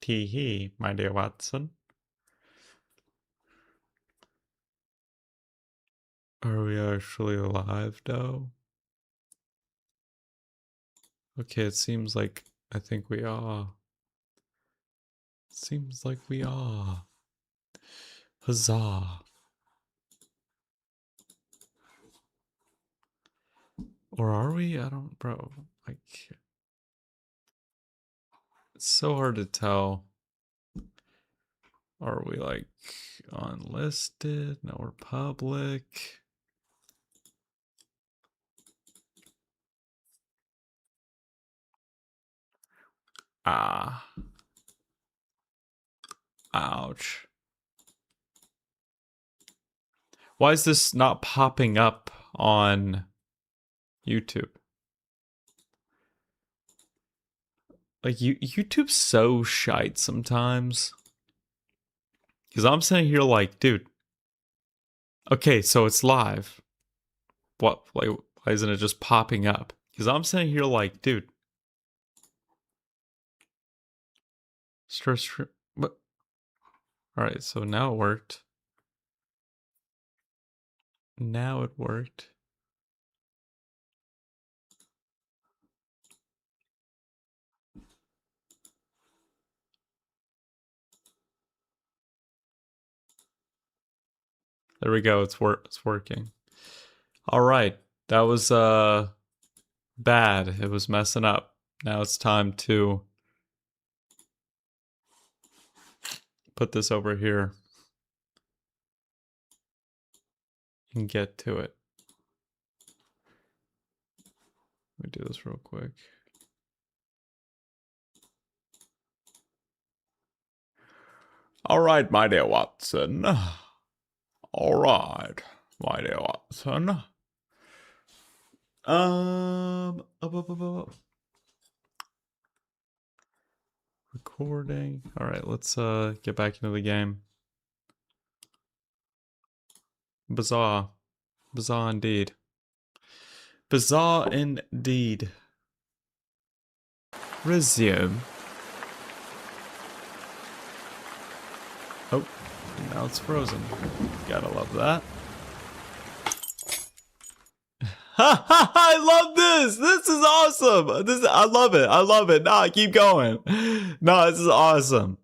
Tee hee, my dear Watson. Are we actually alive, though? Okay, it seems like I think we are. Seems like we are. Huzzah. Or are we? I don't, bro. Like, it's so hard to tell. Are we like unlisted? No, we're public. Ah. Ouch. Why is this not popping up on YouTube? Like, YouTube's so shite sometimes. Because I'm sitting here like, dude. Okay, so it's live. What? Like, why isn't it just popping up? Because I'm sitting here like, dude. What? Alright, so now it worked. Now it worked. There we go. It's working. All right. That was bad. It was messing up. Now it's time to put this over here and get to it. Let me do this real quick. All right, my dear Watson. All right, my dear Watson. Recording. All right, let's get back into the game. Bizarre. Bizarre indeed. Bizarre indeed. Resume. Oh, now it's frozen. Gotta love that. Ha ha! I love this. This is awesome. I love it. I love it. Nah, keep going. Nah, this is awesome.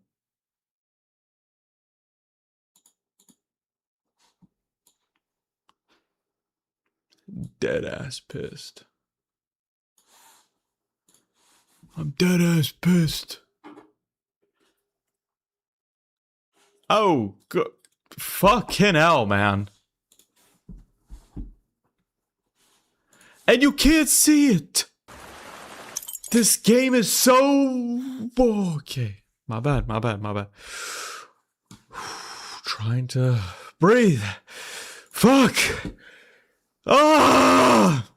Dead ass pissed. I'm dead ass pissed. Oh, good. Fucking hell, man. And you can't see it. This game is so... Okay. My bad. Trying to breathe. Fuck. Ah!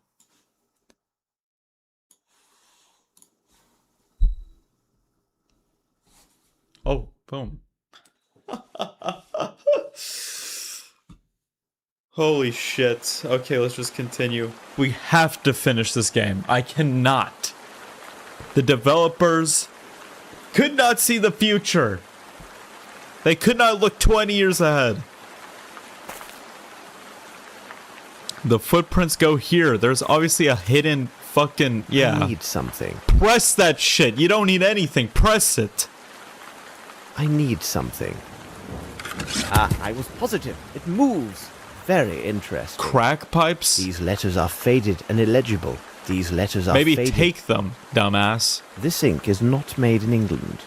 Oh, boom. Holy shit. Okay, let's just continue. We have to finish this game. I cannot. The developers could not see the future. They could not look 20 years ahead. The footprints go here. There's obviously a hidden fucking... Yeah. I need something. Press that shit. You don't need anything. Press it. I need something. Ah, I was positive. It moves. Very interesting. Crack pipes? These letters are faded and illegible. These letters are Maybe faded. take them, dumbass. This ink is not made in England.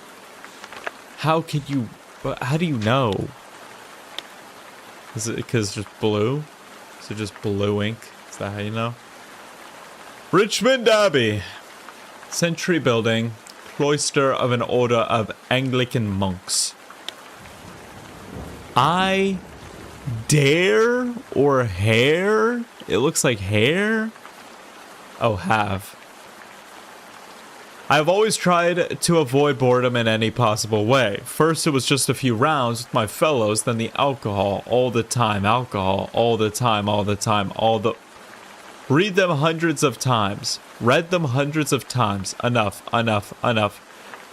How could you... How do you know? Is it because it's just blue? Is it just blue ink? Is that how you know? Richmond Abbey. Century building. Cloister of an order of Anglican monks. I dare or hair? It looks like hair. Oh, have. I've always tried to avoid boredom in any possible way. First, it was just a few rounds with my fellows, then the alcohol, all the time, alcohol, all the time, all the time, all the... Read them hundreds of times. Read them hundreds of times. Enough, enough, enough.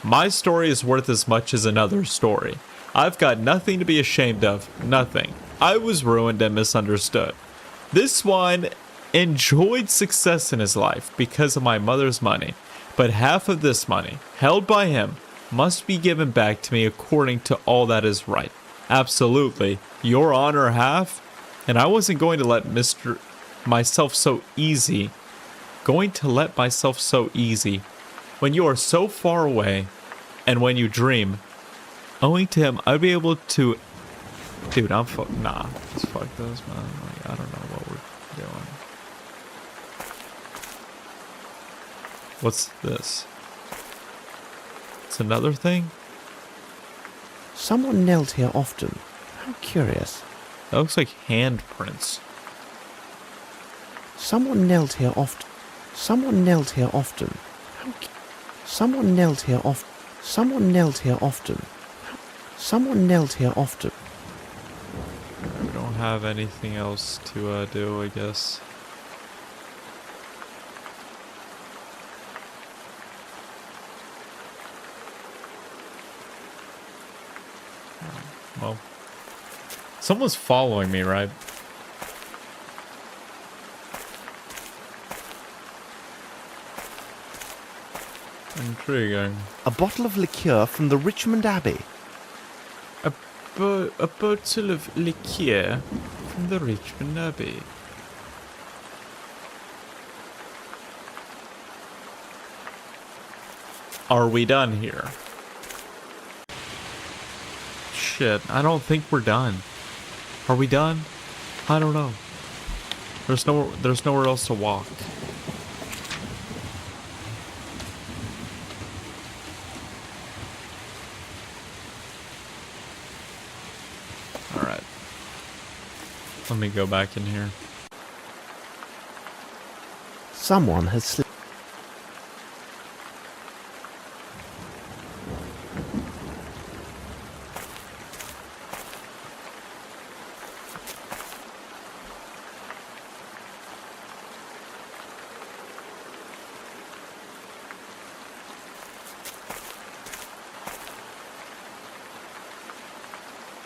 My story is worth as much as another's story. I've got nothing to be ashamed of. Nothing. I was ruined and misunderstood. This one enjoyed success in his life because of my mother's money, but half of this money, held by him, must be given back to me according to all that is right. Absolutely. Your honor half? And I wasn't going to let myself so easy. When you are so far away, and when you dream, owing to him, I'd be able to... Dude, I'm nah, just fuck this, man. Like, I don't know what we're doing. What's this? It's another thing? Someone knelt here often. How curious. That looks like handprints. Someone knelt here often. Someone knelt here often. Someone knelt here often. Someone knelt here often. Someone knelt here often. We don't have anything else to do, I guess. Well, someone's following me, right? Intriguing. A bottle of liqueur from the Richmond Abbey. A bottle of liqueur from the Richmond Abbey. Are we done here? Shit, I don't think we're done. Are we done? I don't know. There's nowhere else to walk. Alright. Let me go back in here. Someone has slipped.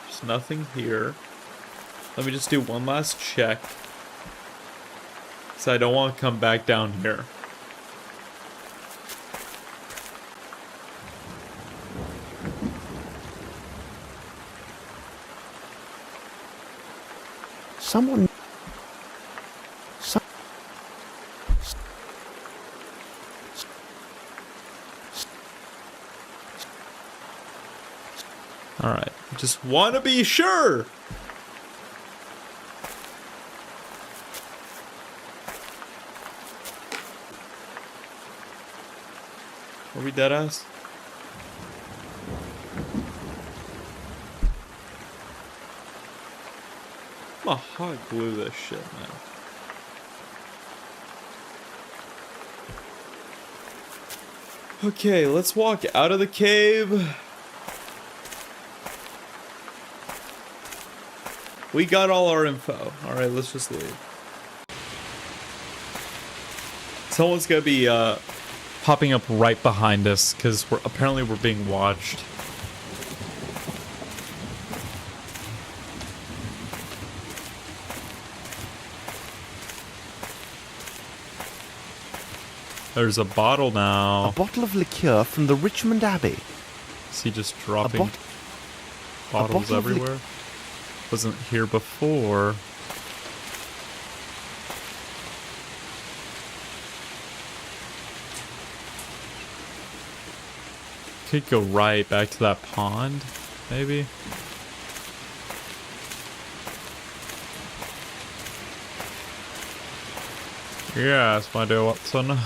There's nothing here. Let me just do one last check. So I don't want to come back down here. Someone. Alright. Just want to be sure. Are we deadass? I'm gonna hot glue this shit, man. Okay, let's walk out of the cave. We got all our info. Alright, let's just leave. Someone's gonna be popping up right behind us because apparently we're being watched. There's a bottle now. A bottle of liqueur from the Richmond Abbey. Is he just dropping bottles everywhere? Wasn't here before. Could go right back to that pond, maybe. Yes, my dear Watson.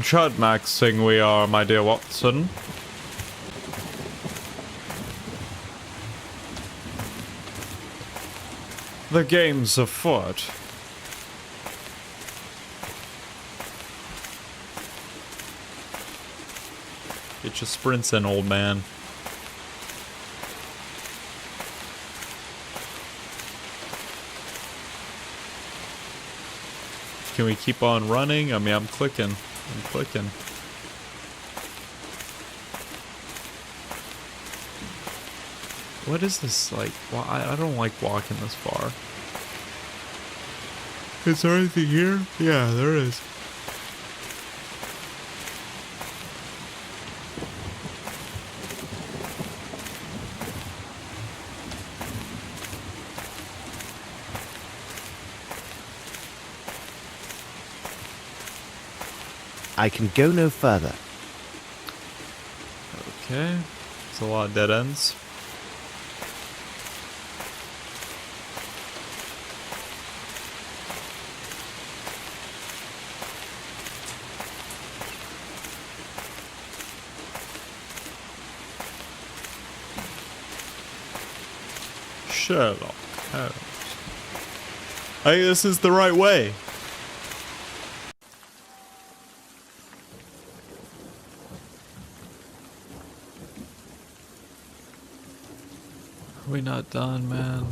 Chudmaxing we are, my dear Watson. The game's afoot. Get your sprints in, old man. Can we keep on running? I mean, I'm clicking. What is this like? Well, I don't like walking this far. Is there anything here? Yeah, there is. I can go no further. Okay. It's a lot of dead ends. Sherlock Holmes. I think this is the right way. Are we not done, man?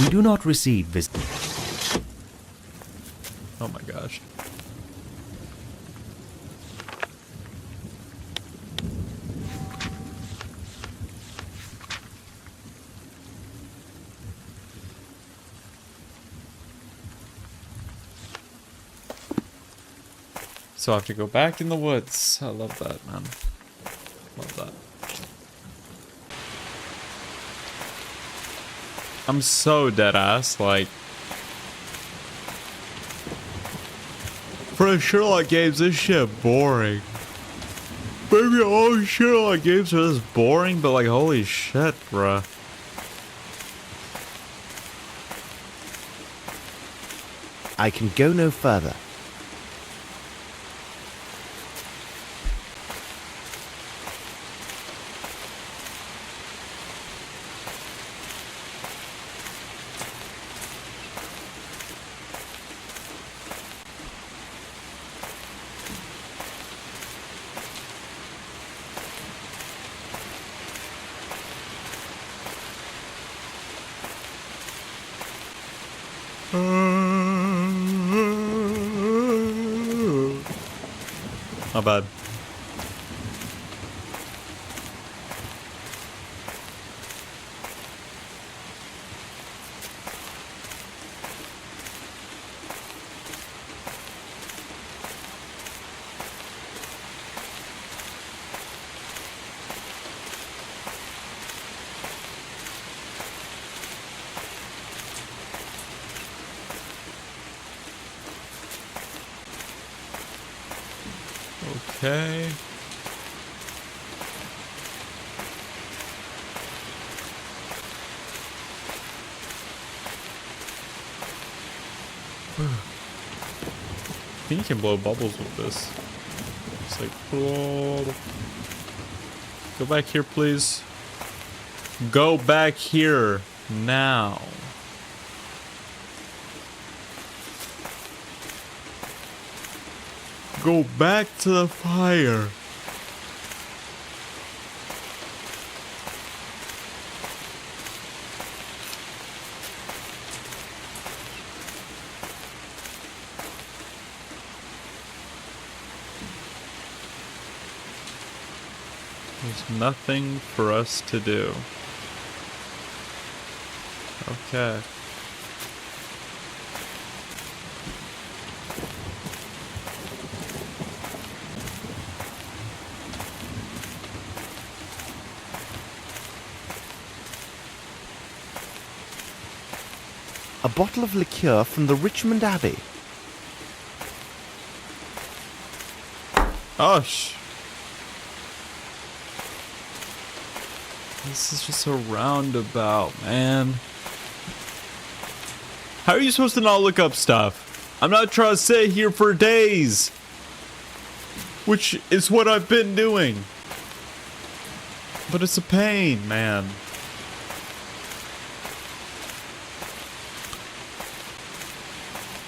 We do not receive visitors. Oh my gosh. So I have to go back in the woods. I love that, man. Love that. I'm so dead ass, like. For the Sherlock games, this shit boring. Maybe all Sherlock games are this boring, but like, holy shit, bruh. I can go no further. Not bad. Okay. I think you can blow bubbles with this. It's like, oh. Go back here, please. Go back here now. Go back to the fire. There's nothing for us to do. Okay. A bottle of liqueur from the Richmond Abbey. Oh, this is just a roundabout, man. How are you supposed to not look up stuff? I'm not trying to sit here for days. Which is what I've been doing. But it's a pain, man.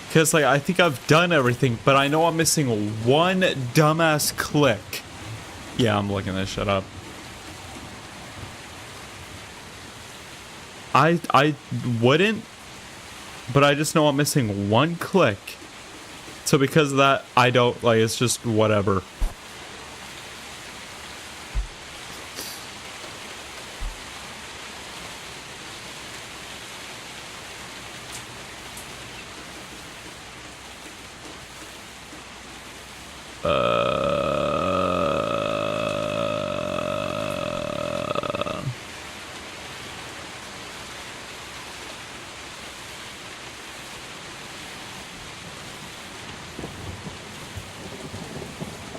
Because, like, I think I've done everything, but I know I'm missing one dumbass click. Yeah, I'm looking this shit up. I wouldn't, but I just know I'm missing one click So because of that, I don't, like, it's just whatever.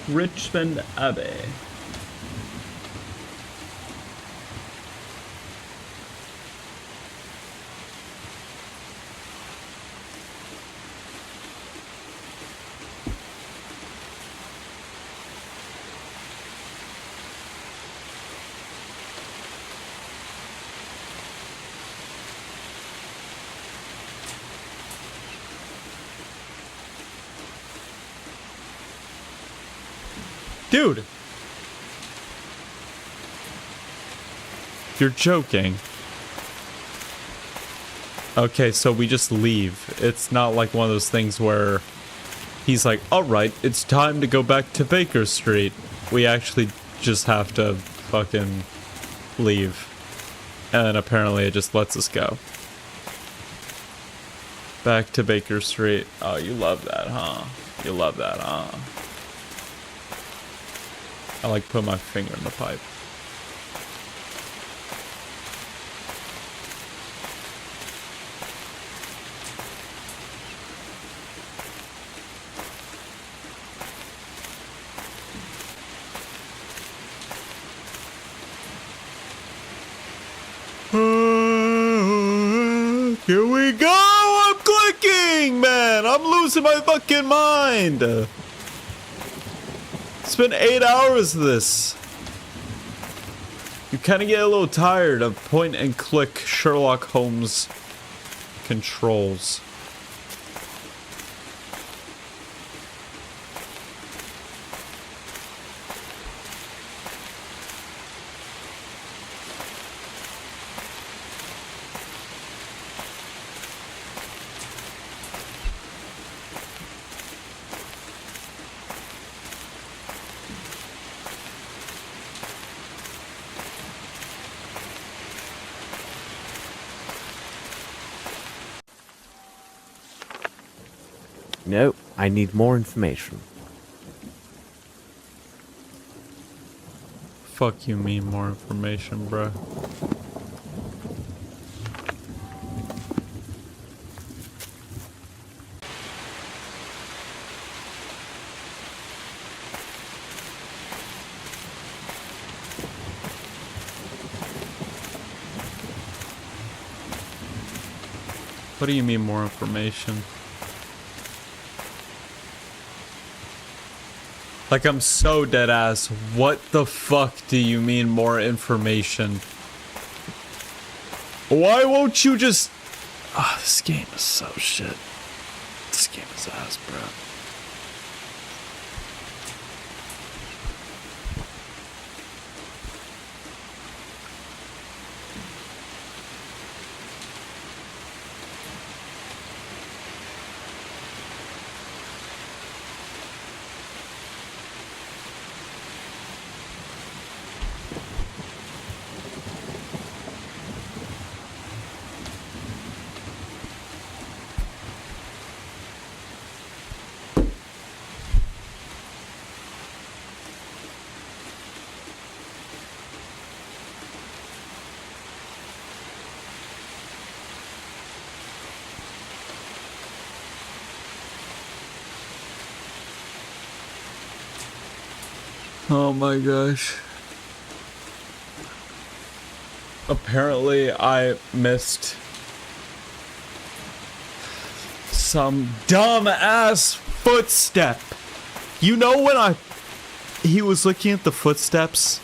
Richmond Abbey. Dude! You're joking. Okay, so we just leave. It's not like one of those things where he's like, alright, it's time to go back to Baker Street. We actually just have to fucking leave. And apparently it just lets us go. Back to Baker Street. Oh, you love that, huh? You love that, huh? I like put my finger in the pipe. Here we go! I'm clicking, man! I'm losing my fucking mind! It's been 8 hours of this. You kind of get a little tired of point and click Sherlock Holmes controls. No, I need more information. Fuck you mean more information, bruh. What do you mean more information? Like, I'm so dead ass. What the fuck do you mean more information? Why won't you just... Ah, this game is so shit. This game is ass, bro. Oh my gosh. Apparently I missed some dumb ass footstep. You know when he was looking at the footsteps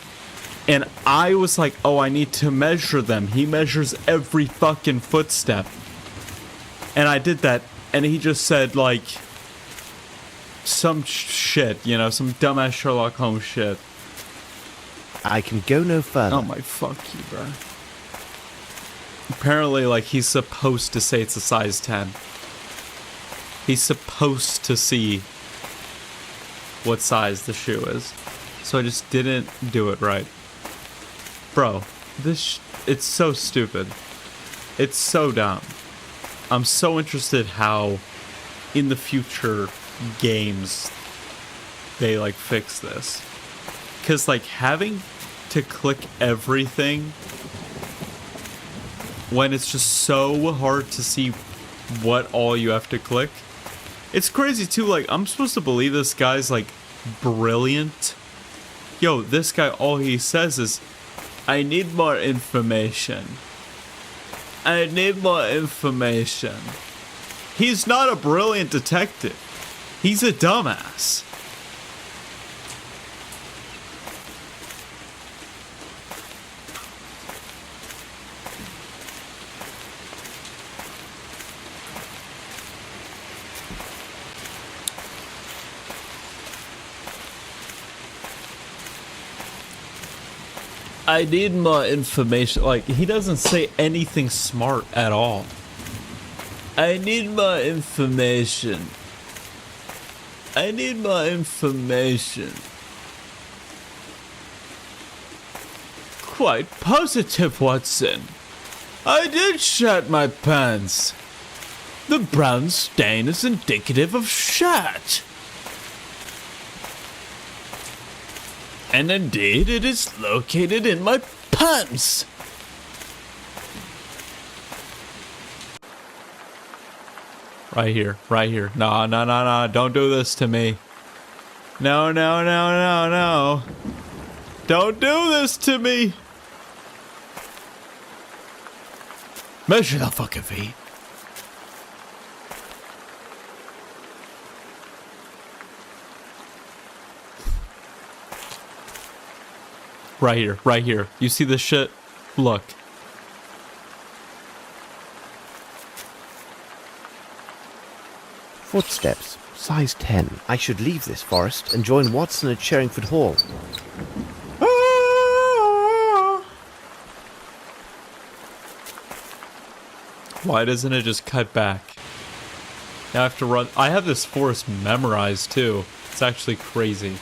and I was like, oh, I need to measure them. He measures every fucking footstep. And I did that and he just said like some shit, you know, some dumbass Sherlock Holmes shit. I can go no further. Oh my fuck you, bro. Apparently, like, he's supposed to say it's a size 10. He's supposed to see what size the shoe is. So I just didn't do it right. Bro, it's so stupid. It's so dumb. I'm so interested how in the future games they like fix this. Cause like having to click everything when it's just so hard to see what all you have to click. It's crazy too, like I'm supposed to believe this guy's like brilliant. Yo, this guy, all he says is, I need more information. I need more information. He's not a brilliant detective. He's a dumbass. I need more information. Like, he doesn't say anything smart at all. I need more information. I need more information. Quite positive, Watson. I did shat my pants. The brown stain is indicative of shat. And indeed, it is located in my pants. Right here, right here. No, no, no, no. Don't do this to me. No, no, no, no, no. Don't do this to me. Measure the fucking feet. Right here, right here. You see this shit? Look. Footsteps, size 10. I should leave this forest and join Watson at Sherringford Hall. Why doesn't it just cut back? Now I have to run. I have this forest memorized too. It's actually crazy.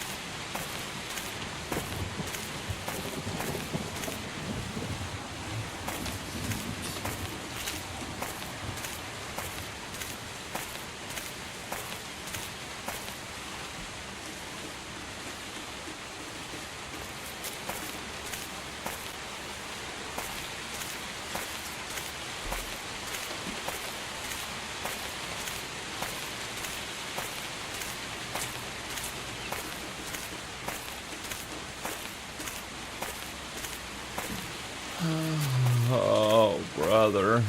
Oh, brother.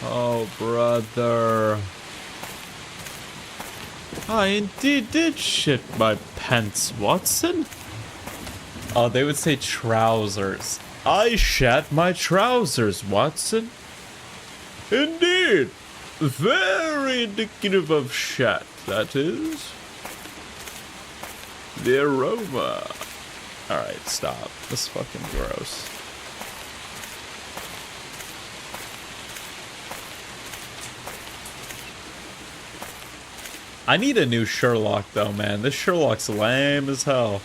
Oh, brother. I indeed did shit my pants, Watson. Oh, they would say trousers. I shat my trousers, Watson. Indeed. Very indicative of shat, that is. The aroma. Alright, stop. This is fucking gross. I need a new Sherlock though, man. This Sherlock's lame as hell.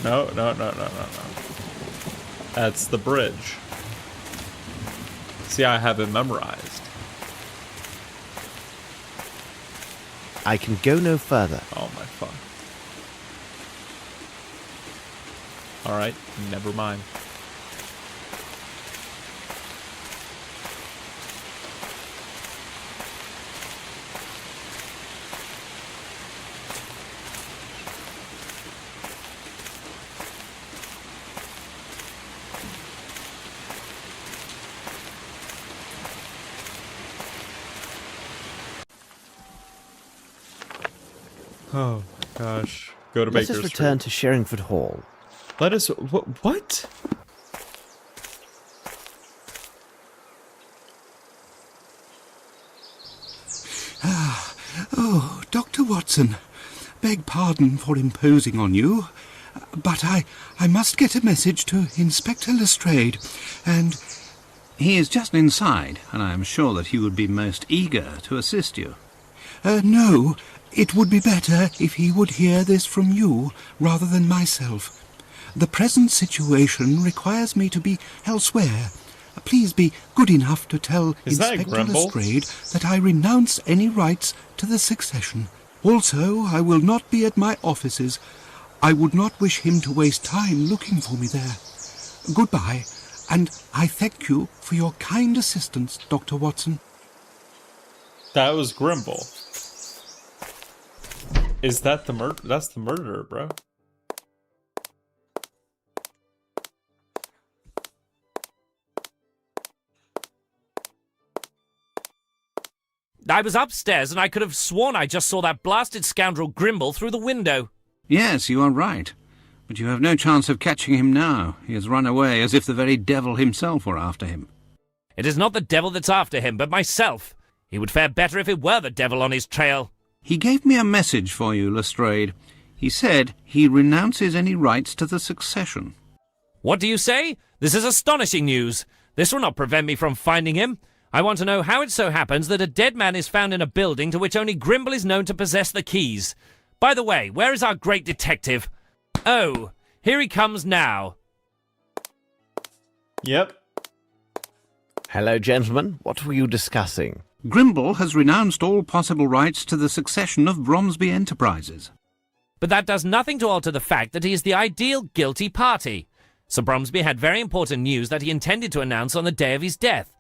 No, no, no, no, no, no. That's the bridge. See, I have it memorized. I can go no further. Oh my fuck. Alright, never mind. Oh my gosh. Go to Let Baker us Street. return to Sherringford Hall. Let us... What? Oh, Dr. Watson, beg pardon for imposing on you, but I must get a message to Inspector Lestrade, and... He is just inside, and I am sure that he would be most eager to assist you. No, it would be better if he would hear this from you rather than myself. The present situation requires me to be elsewhere. Please be good enough to tell Inspector Lestrade that I renounce any rights to the succession. Also, I will not be at my offices. I would not wish him to waste time looking for me there. Goodbye, and I thank you for your kind assistance, Dr. Watson. That was Grimble. Is that the murder? That's the murderer, bro. I was upstairs and I could have sworn I just saw that blasted scoundrel Grimble through the window. Yes, you are right. But you have no chance of catching him now. He has run away as if the very devil himself were after him. It is not the devil that's after him, but myself. He would fare better if it were the devil on his trail. He gave me a message for you, Lestrade. He said he renounces any rights to the succession. What do you say? This is astonishing news. This will not prevent me from finding him. I want to know how it so happens that a dead man is found in a building to which only Grimble is known to possess the keys. By the way, where is our great detective? Oh, here he comes now. Yep. Hello, gentlemen. What were you discussing? Grimble has renounced all possible rights to the succession of Bromsby Enterprises. But that does nothing to alter the fact that he is the ideal guilty party. Sir Bromsby had very important news that he intended to announce on the day of his death.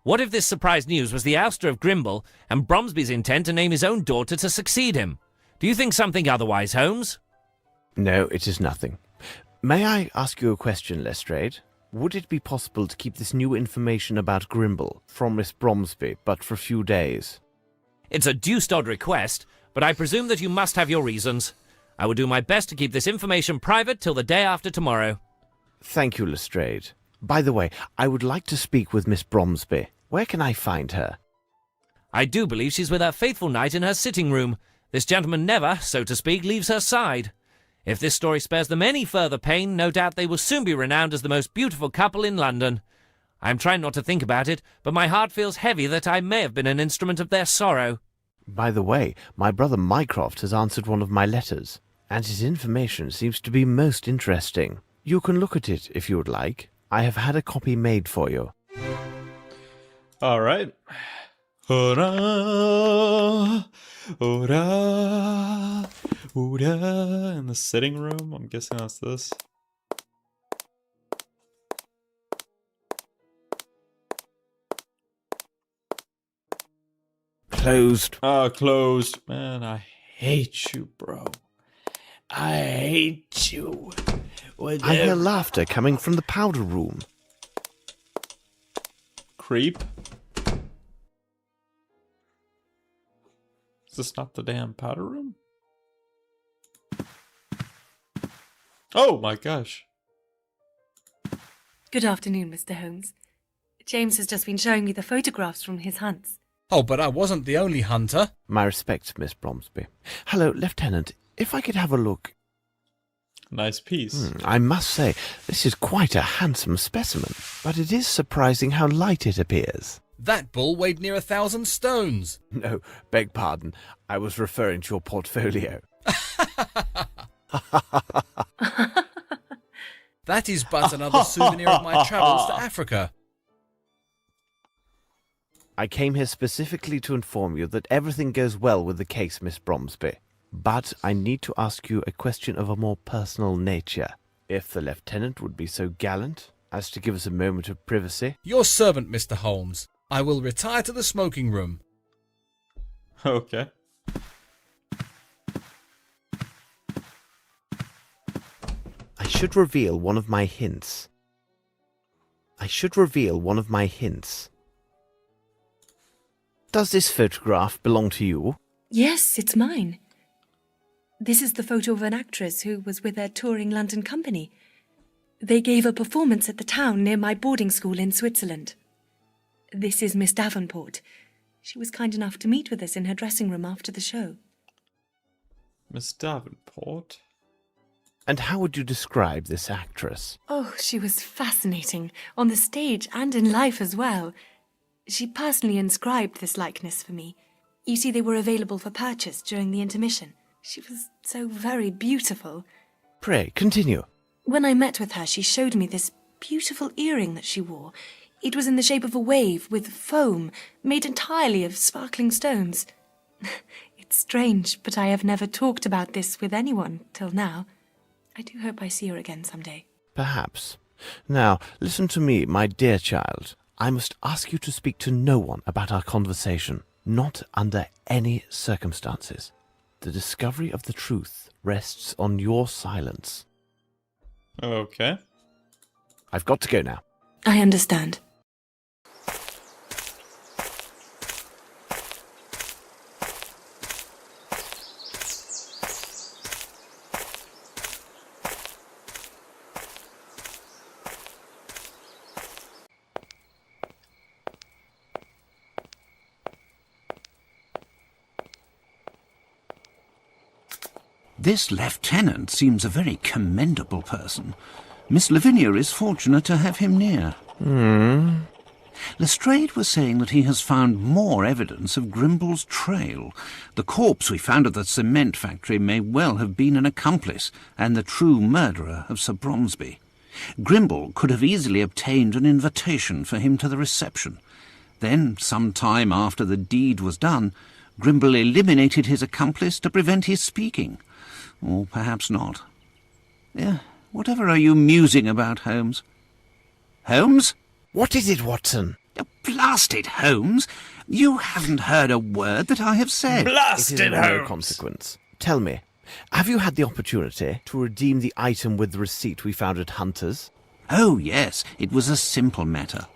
What if this surprise news was the ouster of Grimble and Bromsby's intent to name his own daughter to succeed him? Do you think something otherwise, Holmes? No, it is nothing. May I ask you a question, Lestrade? Would it be possible to keep this new information about Grimble from Miss Bromsby, but for a few days? It's a deuced odd request, but I presume that you must have your reasons. I will do my best to keep this information private till the day after tomorrow. Thank you, Lestrade. By the way, I would like to speak with Miss Bromsby. Where can I find her? I do believe she's with her faithful knight in her sitting room. This gentleman never, so to speak, leaves her side. If this story spares them any further pain, no doubt they will soon be renowned as the most beautiful couple in London. I am trying not to think about it, but my heart feels heavy that I may have been an instrument of their sorrow. By the way, my brother Mycroft has answered one of my letters, and his information seems to be most interesting. You can look at it if you would like. I have had a copy made for you. All right. Hurrah! Hurrah! Hurrah! In the sitting room? I'm guessing that's this. Closed. Closed. Man, I hate you, bro. I hate you. I hear laughter coming from the powder room. Creep. Is this not the damn powder room? Oh my gosh. Good afternoon, Mr. Holmes. James has just been showing me the photographs from his hunts. Oh, but I wasn't the only hunter. My respects, Miss Bromsby. Hello, Lieutenant. If I could have a look. Nice piece. I must say, this is quite a handsome specimen, but it is surprising how light it appears. That bull weighed near 1,000 stones. No, beg pardon. I was referring to your portfolio. That is but another souvenir of my travels to Africa. I came here specifically to inform you that everything goes well with the case, Miss Bromsby. But I need to ask you a question of a more personal nature. If the lieutenant would be so gallant as to give us a moment of privacy. Your servant, Mr. Holmes. I will retire to the smoking room. Okay. I should reveal one of my hints. Does this photograph belong to you? Yes, it's mine. This is the photo of an actress who was with their touring London company. They gave a performance at the town near my boarding school in Switzerland. This is Miss Davenport. She was kind enough to meet with us in her dressing room after the show. Miss Davenport? And how would you describe this actress? Oh, she was fascinating, on the stage and in life as well. She personally inscribed this likeness for me. You see, they were available for purchase during the intermission. She was so very beautiful. Pray, continue. When I met with her, she showed me this beautiful earring that she wore. It was in the shape of a wave with foam, made entirely of sparkling stones. It's strange, but I have never talked about this with anyone till now. I do hope I see her again someday. Perhaps. Now, listen to me, my dear child. I must ask you to speak to no one about our conversation. Not under any circumstances. The discovery of the truth rests on your silence. Okay. I've got to go now. I understand. This lieutenant seems a very commendable person. Miss Lavinia is fortunate to have him near. Lestrade was saying that he has found more evidence of Grimble's trail. The corpse we found at the cement factory may well have been an accomplice and the true murderer of Sir Bromsby. Grimble could have easily obtained an invitation for him to the reception. Then, some time after the deed was done, Grimble eliminated his accomplice to prevent his speaking. Or perhaps not. Whatever are you musing about, Holmes? Holmes? What is it, Watson? Blast it, Holmes! You haven't heard a word that I have said. It is of no consequence. Tell me, have you had the opportunity to redeem the item with the receipt we found at Hunter's? Oh, yes, it was a simple matter.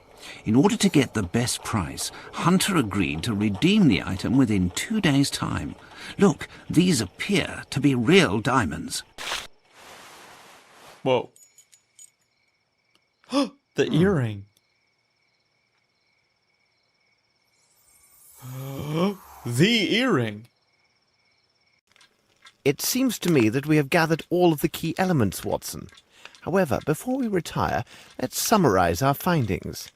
In order to get the best price, Hunter agreed to redeem the item within 2 days' time. Look, these appear to be real diamonds. Whoa. The earring. The earring. It seems to me that we have gathered all of the key elements, Watson. However, before we retire, let's summarize our findings.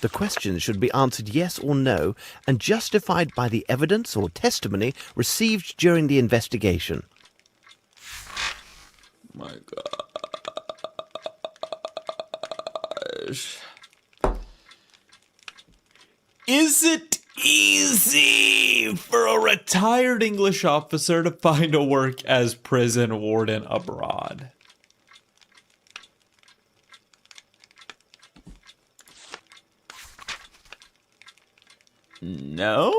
The questions should be answered yes or no and justified by the evidence or testimony received during the investigation. My gosh. Is it easy for a retired English officer to find a work as prison warden abroad? No?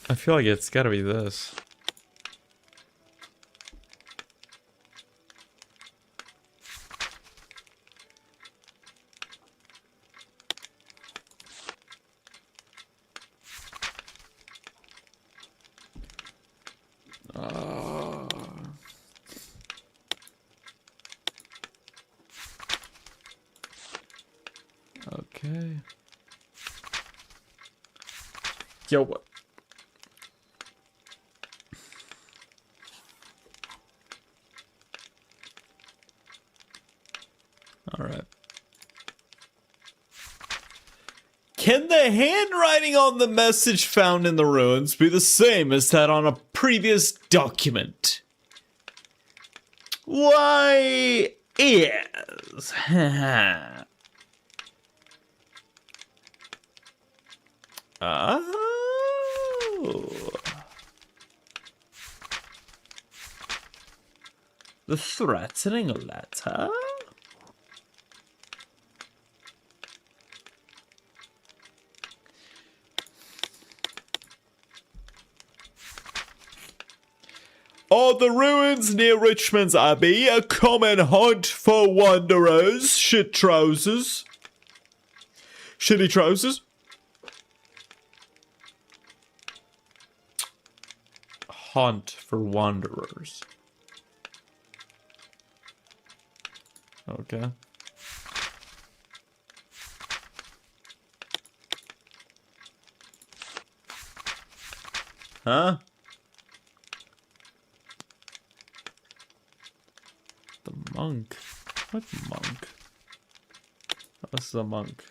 I feel like it's gotta be this. Okay. Yo, what? All right. Can the handwriting on the message found in the ruins be the same as that on a previous document? Why, yes. Oh. The threatening letter? Are the ruins near Richmond's Abbey a common haunt for wanderers? Shitty trousers? Haunt for wanderers. Okay. Huh? The monk? What monk? Oh, this is a monk.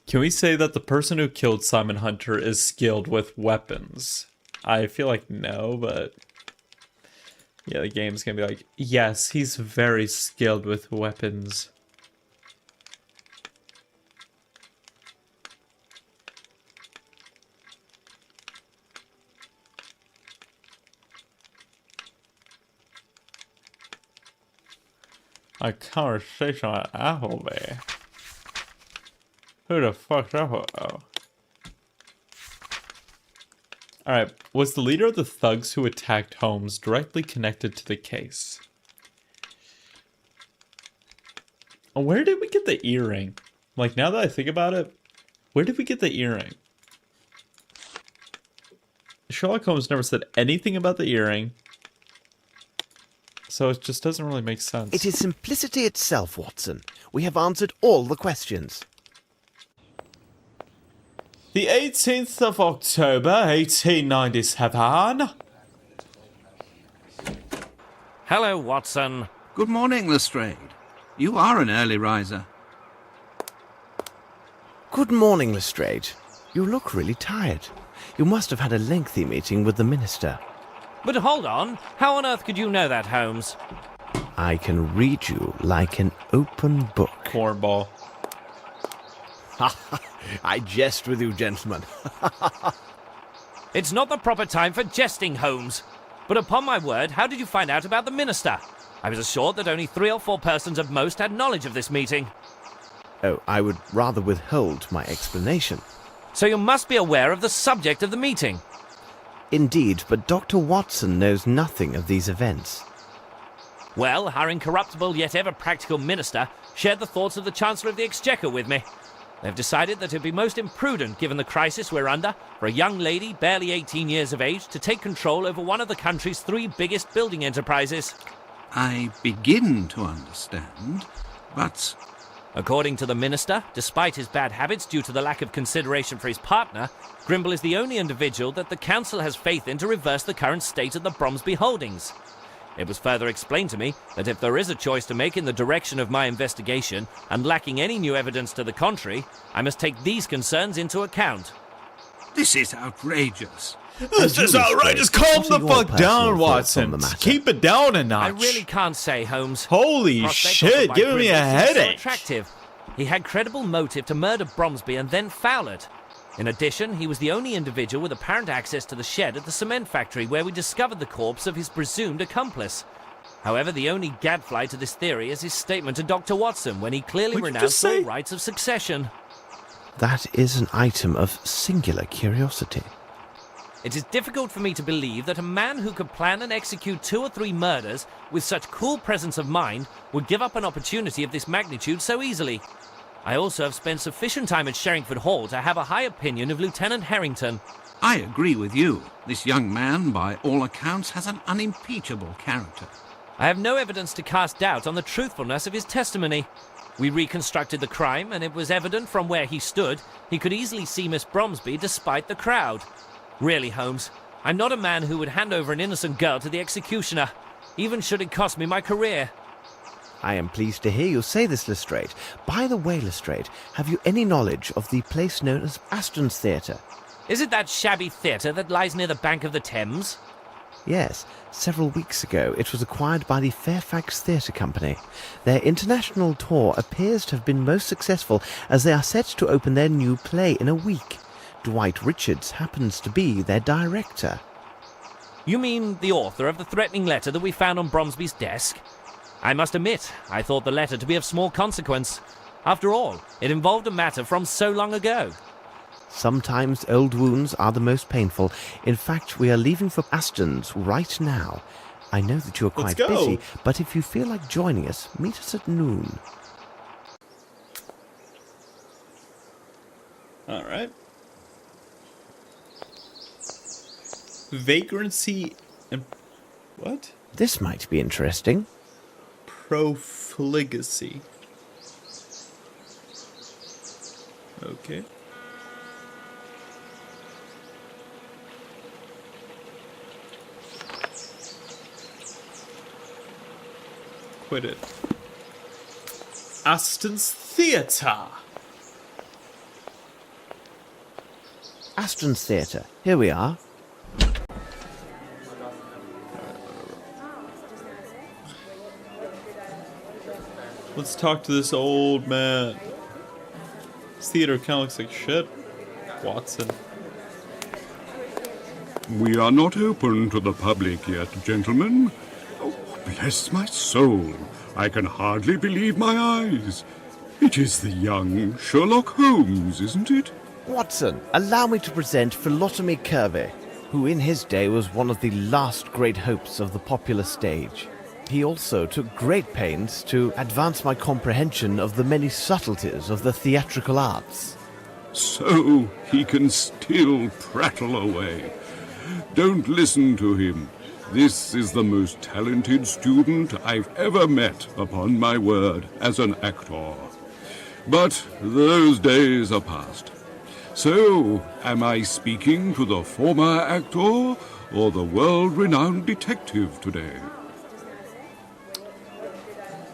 Can we say that the person who killed Simon Hunter is skilled with weapons? I feel like no, but... yeah, the game's gonna be like, yes, he's very skilled with weapons. A conversation at Appleby. Who the fuck's that? Oh. Alright, was the leader of the thugs who attacked Holmes directly connected to the case? Oh, where did we get the earring? Like, now that I think about it, where did we get the earring? Sherlock Holmes never said anything about the earring. So it just doesn't really make sense. It is simplicity itself, Watson. We have answered all the questions. The 18th of October, 1897. Hello, Watson. Good morning, Lestrade. You are an early riser. Good morning, Lestrade. You look really tired. You must have had a lengthy meeting with the minister. But hold on. How on earth could you know that, Holmes? I can read you like an open book. Cornball. I jest with you, gentlemen. It's not the proper time for jesting, Holmes. But upon my word, how did you find out about the minister? I was assured that only 3 or 4 persons at most had knowledge of this meeting. Oh, I would rather withhold my explanation. So you must be aware of the subject of the meeting. Indeed, but Dr. Watson knows nothing of these events. Well, our incorruptible yet ever practical minister shared the thoughts of the Chancellor of the Exchequer with me. They've decided that it would be most imprudent, given the crisis we're under, for a young lady barely 18 years of age to take control over one of the country's 3 biggest building enterprises. I begin to understand, but... According to the minister, despite his bad habits due to the lack of consideration for his partner, Grimble is the only individual that the council has faith in to reverse the current state of the Bromsby holdings. It was further explained to me that if there is a choice to make in the direction of my investigation, and lacking any new evidence to the contrary, I must take these concerns into account. This is outrageous. This is outrageous. Calm the fuck down, Watson. Keep it down a notch. I really can't say, Holmes. Holy Prospect shit, offered by giving me a Grimble seems so headache. attractive. He had credible motive to murder Bromsby and then foul it. In addition, he was the only individual with apparent access to the shed at the cement factory where we discovered the corpse of his presumed accomplice. However, the only gadfly to this theory is his statement to Dr. Watson when he clearly What'd you renounced just say? all rights of succession. That is an item of singular curiosity. It is difficult for me to believe that a man who could plan and execute 2 or 3 murders with such cool presence of mind would give up an opportunity of this magnitude so easily. I also have spent sufficient time at Sherringford Hall to have a high opinion of Lieutenant Harrington. I agree with you. This young man, by all accounts, has an unimpeachable character. I have no evidence to cast doubt on the truthfulness of his testimony. We reconstructed the crime, and it was evident from where he stood he could easily see Miss Bromsby despite the crowd. Really, Holmes, I'm not a man who would hand over an innocent girl to the executioner, even should it cost me my career. I am pleased to hear you say this, Lestrade. By the way, Lestrade, have you any knowledge of the place known as Aston's Theatre? Is it that shabby theatre that lies near the bank of the Thames? Yes, several weeks ago it was acquired by the Fairfax Theatre Company. Their international tour appears to have been most successful as they are set to open their new play in a week. Dwight Richards happens to be their director. You mean the author of the threatening letter that we found on Bromsby's desk? I must admit, I thought the letter to be of small consequence. After all, it involved a matter from so long ago. Sometimes old wounds are the most painful. In fact, we are leaving for Aston's right now. I know that you are Let's quite go. busy, but if you feel like joining us, meet us at noon. All right. Vagrancy and what? This might be interesting. Profligacy. Okay. Quit it. Aston's Theatre. Aston's Theatre. Here we are. Let's talk to this old man. This theater kind of looks like shit. Watson. We are not open to the public yet, gentlemen. Oh, bless my soul. I can hardly believe my eyes. It is the young Sherlock Holmes, isn't it? Watson, allow me to present Philotomy Kirby, who in his day was one of the last great hopes of the popular stage. He also took great pains to advance my comprehension of the many subtleties of the theatrical arts. So he can still prattle away. Don't listen to him. This is the most talented student I've ever met, upon my word, as an actor. But those days are past. So, am I speaking to the former actor or the world-renowned detective today?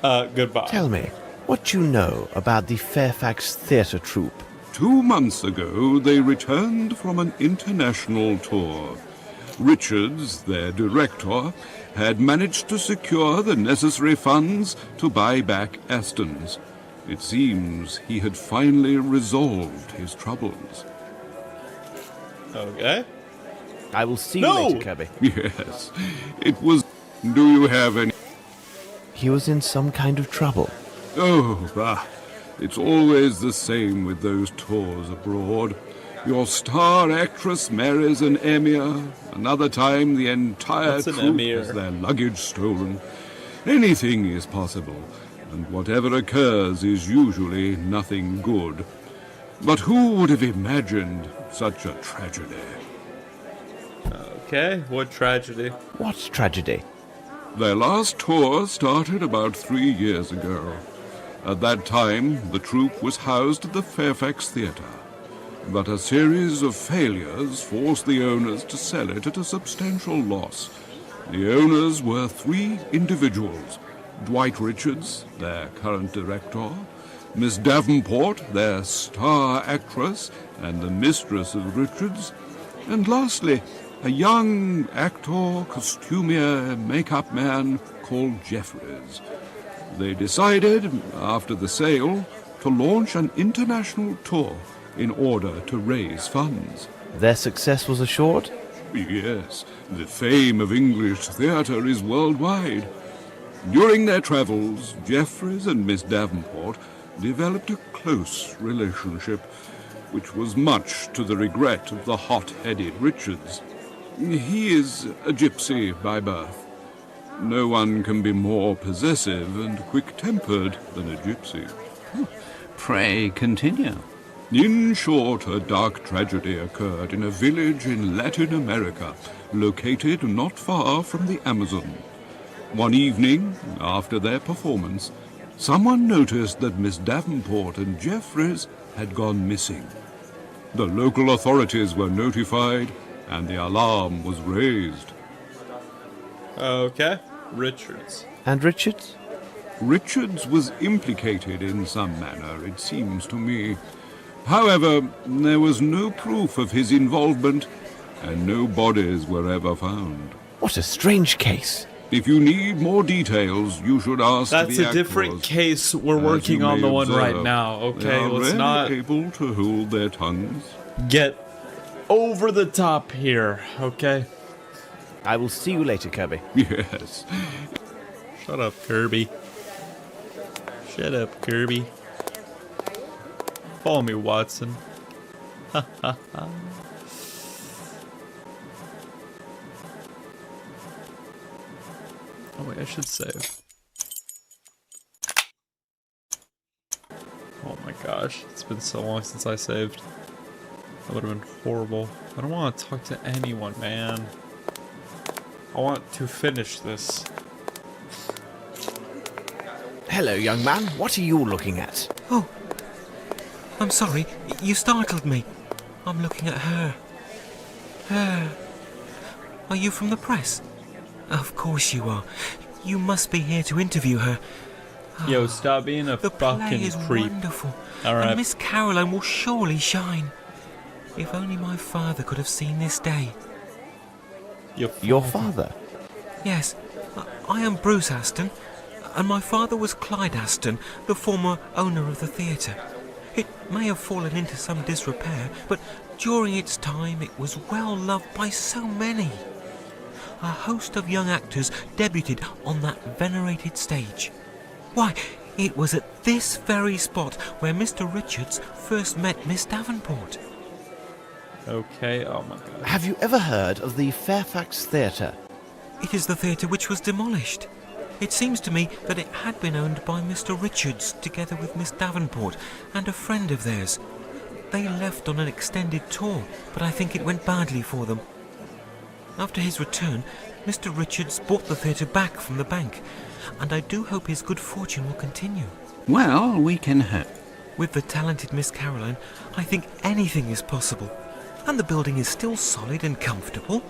Goodbye. Tell me, what you know about the Fairfax Theatre Troupe? 2 months ago, they returned from an international tour. Richards, their director, had managed to secure the necessary funds to buy back Aston's. It seems he had finally resolved his troubles. Okay. I will see No! you later, Kirby. Yes, it was... Do you have any... He was in some kind of trouble. Oh, it's always the same with those tours abroad. Your star actress marries an emir. Another time, the entire What's an troupe emir? has their luggage stolen. Anything is possible, and whatever occurs is usually nothing good. But who would have imagined such a tragedy? Okay, what tragedy? What tragedy? Their last tour started about 3 years ago. At that time, the troupe was housed at the Fairfax Theatre. But a series of failures forced the owners to sell it at a substantial loss. The owners were 3 individuals: Dwight Richards, their current director, Miss Davenport, their star actress and the mistress of Richards, and lastly, a young actor, costumier, makeup man called Jeffries. They decided, after the sale, to launch an international tour in order to raise funds. Their success was assured? Yes, the fame of English theatre is worldwide. During their travels, Jeffries and Miss Davenport developed a close relationship, which was much to the regret of the hot-headed Richards. He is a gypsy by birth. No one can be more possessive and quick-tempered than a gypsy. Pray continue. In short, a dark tragedy occurred in a village in Latin America, located not far from the Amazon. One evening, after their performance, someone noticed that Miss Davenport and Jeffries had gone missing. The local authorities were notified, and the alarm was raised. Okay, Richards. And Richards? Richards was implicated in some manner, it seems to me. However, there was no proof of his involvement, and no bodies were ever found. What a strange case. If you need more details, you should ask That's the a different actors. case. We're As working you on may the one right observe, now. They Okay, are let's rarely not able to hold their tongues. get over the top here. Okay. I will see you later, Kirby. Yes. Shut up, Kirby. Shut up, Kirby. Follow me, Watson. Ha ha ha. Oh wait, I should save. Oh my gosh, it's been so long since I saved. That would have been horrible. I don't want to talk to anyone, man. I want to finish this. Hello, young man. What are you looking at? Oh, I'm sorry. You startled me. I'm looking at her. Her. Are you from the press? Of course you are. You must be here to interview her. Yo, stop being a The play fucking is creep. wonderful. Alright. And Miss Caroline will surely shine. If only my father could have seen this day. Your father? Yes, I am Bruce Aston, and my father was Clyde Aston, the former owner of the theatre. It may have fallen into some disrepair, but during its time it was well loved by so many. A host of young actors debuted on that venerated stage. Why, it was at this very spot where Mr. Richards first met Miss Davenport. Okay, oh my god. Have you ever heard of the Fairfax Theatre? It is the theatre which was demolished. It seems to me that it had been owned by Mr. Richards, together with Miss Davenport and a friend of theirs. They left on an extended tour, but I think it went badly for them. After his return, Mr. Richards bought the theatre back from the bank, and I do hope his good fortune will continue. Well, we can hope. With the talented Miss Caroline, I think anything is possible. And the building is still solid and comfortable.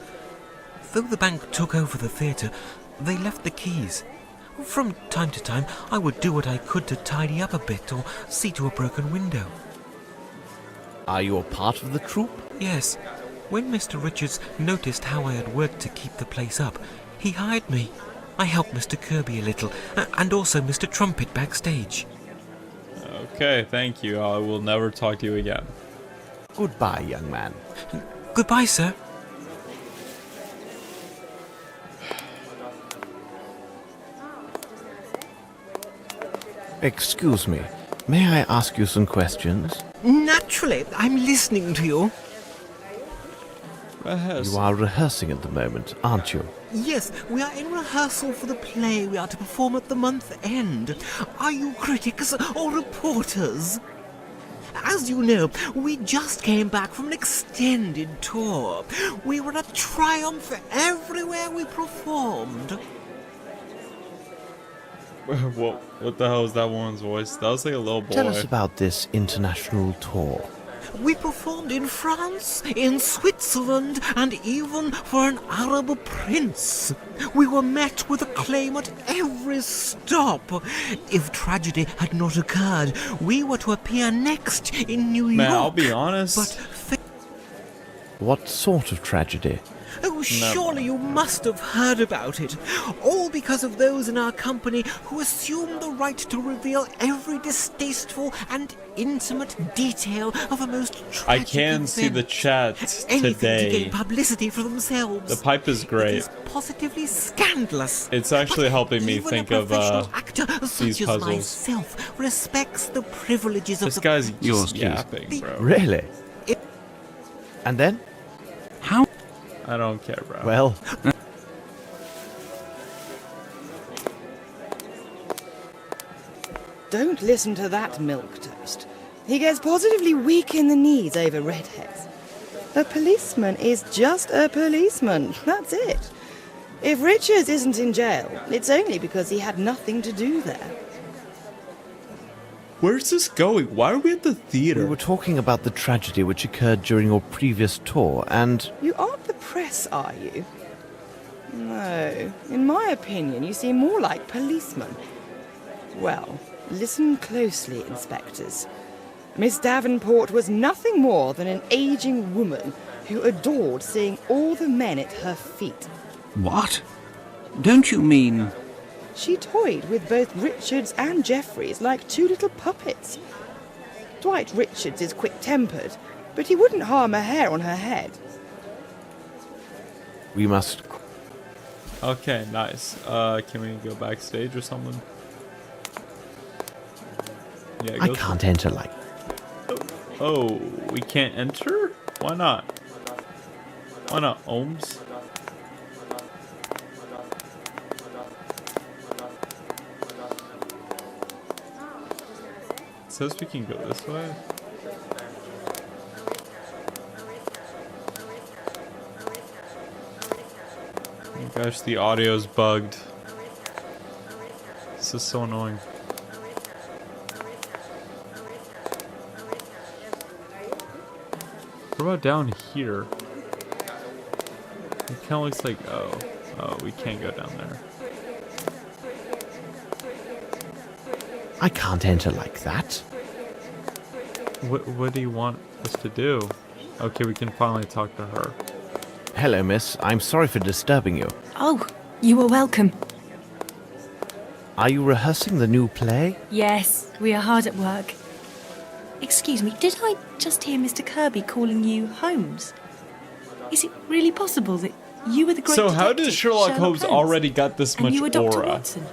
Though the bank took over the theatre, they left the keys. From time to time, I would do what I could to tidy up a bit or see to a broken window. Are you a part of the troupe? Yes, when Mr. Richards noticed how I had worked to keep the place up, he hired me. I helped Mr. Kirby a little, and also Mr. Trumpet backstage. Okay, thank you. I will never talk to you again. Goodbye, young man. Goodbye, sir. Excuse me. May I ask you some questions? Naturally, I'm listening to you. You are rehearsing at the moment, aren't you? Yes, we are in rehearsal for the play we are to perform at the month end. Are you critics or reporters? As you know, we just came back from an extended tour. We were a triumph everywhere we performed. What the hell is that woman's voice? That was like a little boy. Tell us about this international tour. We performed in France, in Switzerland, and even for an Arab prince. We were met with acclaim at every stop. If tragedy had not occurred, we were to appear next in New York. Man, I'll be honest. But What sort of tragedy? oh, surely you must have heard about it. All because of those in our company who assumed the right to reveal every distasteful and intimate detail of a most tragic I can see the event. chat Anything to today. gain publicity for themselves. The pipe is It great. is positively scandalous. It's actually But helping me even think a of professional actor such these as puzzles. myself respects the privileges of This the guy's Yours, just please. yapping, bro. Really? And then? How? I don't care, bro. Well, Don't listen to that milk toast. He gets positively weak in the knees over redheads. A policeman is just a policeman. That's it. If Richards isn't in jail, it's only because he had nothing to do there. Where's this going? Why are we at the theater? we were talking about the tragedy which occurred during your previous tour, and You aren't the press, are you? No. In my opinion, you seem more like policemen. Well, listen closely, inspectors. Miss Davenport was nothing more than an aging woman who adored seeing all the men at her feet. What? Don't you mean... She toyed with both Richards and Jeffries like two little puppets. Dwight Richards is quick-tempered, but he wouldn't harm a hair on her head. we must... Okay, nice. Can we go backstage or something? Yeah, I go can't enter like... Oh, we can't enter? Why not? Why not, Holmes? It says we can go this way. gosh, the audio's bugged. This is so annoying. What about down here? It kind of looks like, oh, we can't go down there. I can't enter like that. What do you want us to do? Okay, we can finally talk to her. Hello, miss. I'm sorry for disturbing you. Oh, you are welcome. Are you rehearsing the new play? Yes, we are hard at work. Excuse me, did I just hear Mr. Kirby calling you Holmes? Is it really possible that you were the great So how detective, does Sherlock Holmes already got this and much you were Dr. aura? Watson?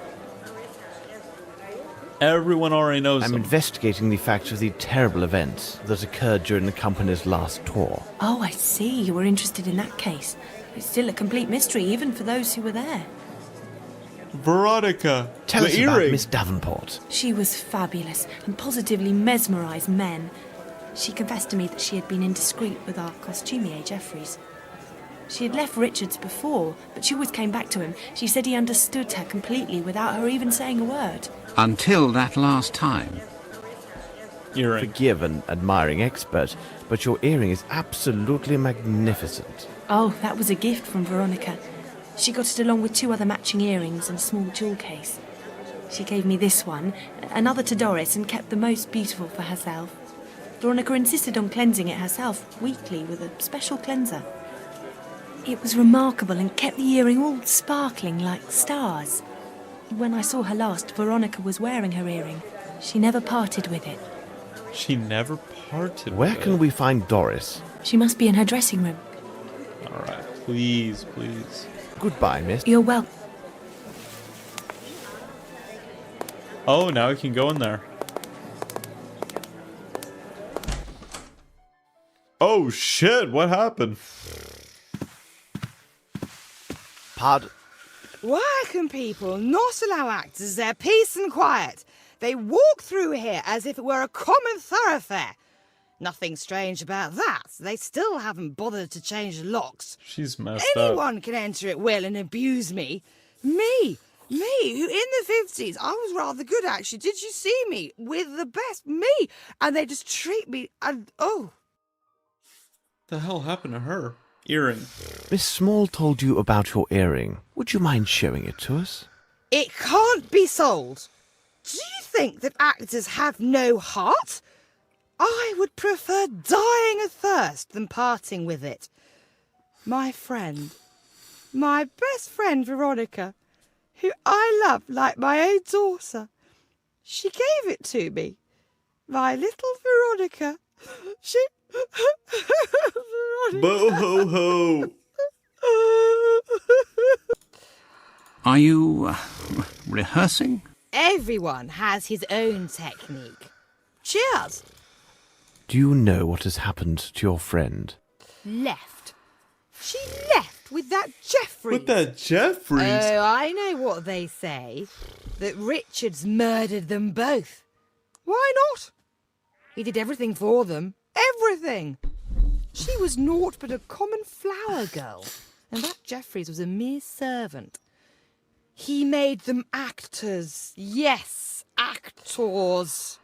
Everyone already knows I'm him. investigating the facts of the terrible events that occurred during the company's last tour. Oh, I see. You were interested in that case. It's still a complete mystery, even for those who were there. Veronica, Tell the us about earring. Miss Davenport. She was fabulous and positively mesmerised men. She confessed to me that she had been indiscreet with our costumier, Jeffries. She had left Richards before, but she always came back to him. She said he understood her completely without her even saying a word. Until that last time. Earring. Forgive an admiring expert, but your earring is absolutely magnificent. Oh, that was a gift from Veronica. She got it along with 2 other matching earrings and a small jewel case. She gave me this one, another to Doris, and kept the most beautiful for herself. Veronica insisted on cleansing it herself weekly with a special cleanser. It was remarkable and kept the earring all sparkling like stars. When I saw her last, Veronica was wearing her earring. She never parted with it. She never parted Where with can it. we find Doris? She must be in her dressing room. Alright, please, please. Goodbye, miss. You're welcome. Oh, now we can go in there. Oh shit, what happened? Pardon? Why can people not allow actors their peace and quiet? They walk through here as if it were a common thoroughfare. Nothing strange about that. They still haven't bothered to change the locks. She's messed up. Anyone can enter at will and abuse me. Me, who in the 50s, I was rather good actually. Did you see me? With the best, me. And they just treat me, and oh. What the hell happened to her? Earring. Miss Small told you about your earring. Would you mind showing it to us? It can't be sold. Do you think that actors have no heart? I would prefer dying of thirst than parting with it. My friend, my best friend Veronica, who I love like my own daughter, she gave it to me. My little Veronica. She... Bo ho ho. Are you rehearsing? Everyone has his own technique. Cheers. Do you know what has happened to your friend? Left. She left with that Jeffries. With that Jeffries? Oh, I know what they say. That Richards murdered them both. Why not? He did everything for them. Everything. She was naught but a common flower girl, and that Jeffries was a mere servant. He made them actors. Yes, actors.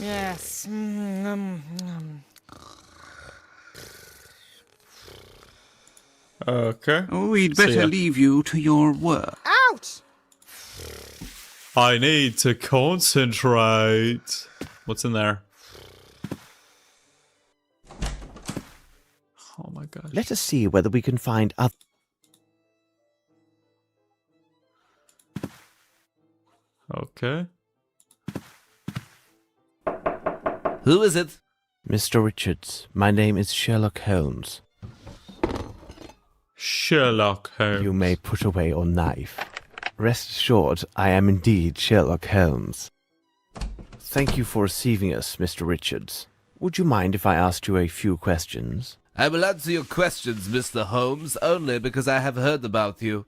Yes. Okay. We'd See better ya. leave you to your work. Out! I need to concentrate. What's in there? Oh my gosh. Let us see whether we can find other... Okay. Who is it? Mr. Richards, my name is Sherlock Holmes. Sherlock Holmes. You may put away your knife. Rest assured, I am indeed Sherlock Holmes. Thank you for receiving us, Mr. Richards. Would you mind if I asked you a few questions? I will answer your questions, Mr. Holmes, only because I have heard about you.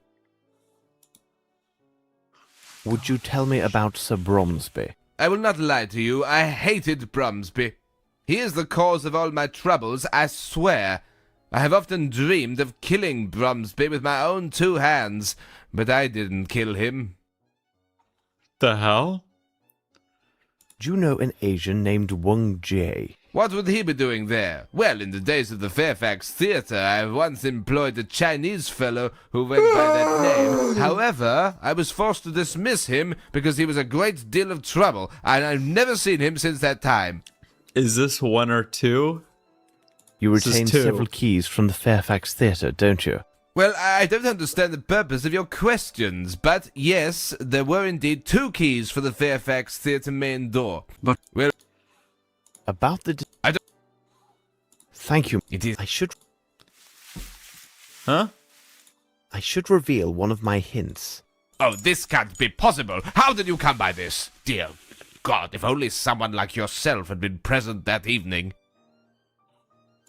Would you tell me about Sir Bromsby? I will not lie to you, I hated Bromsby. He is the cause of all my troubles, I swear. I have often dreamed of killing Bromsby with my own 2 hands, but I didn't kill him. The hell? Do you know an Asian named Wang Jie? What would he be doing there? Well, in the days of the Fairfax Theatre, I once employed a Chinese fellow who went by that name. However, I was forced to dismiss him because he was a great deal of trouble, and I've never seen him since that time. Is this 1 or 2? You This is retain 2. several keys from the Fairfax Theatre, don't you? Well, I don't understand the purpose of your questions, but yes, there were indeed 2 keys for the Fairfax Theatre main door. But well, About the... I don't... Thank you. It is... I should Huh? reveal one of my hints. Oh, this can't be possible. How did you come by this? Dear God, if only someone like yourself had been present that evening.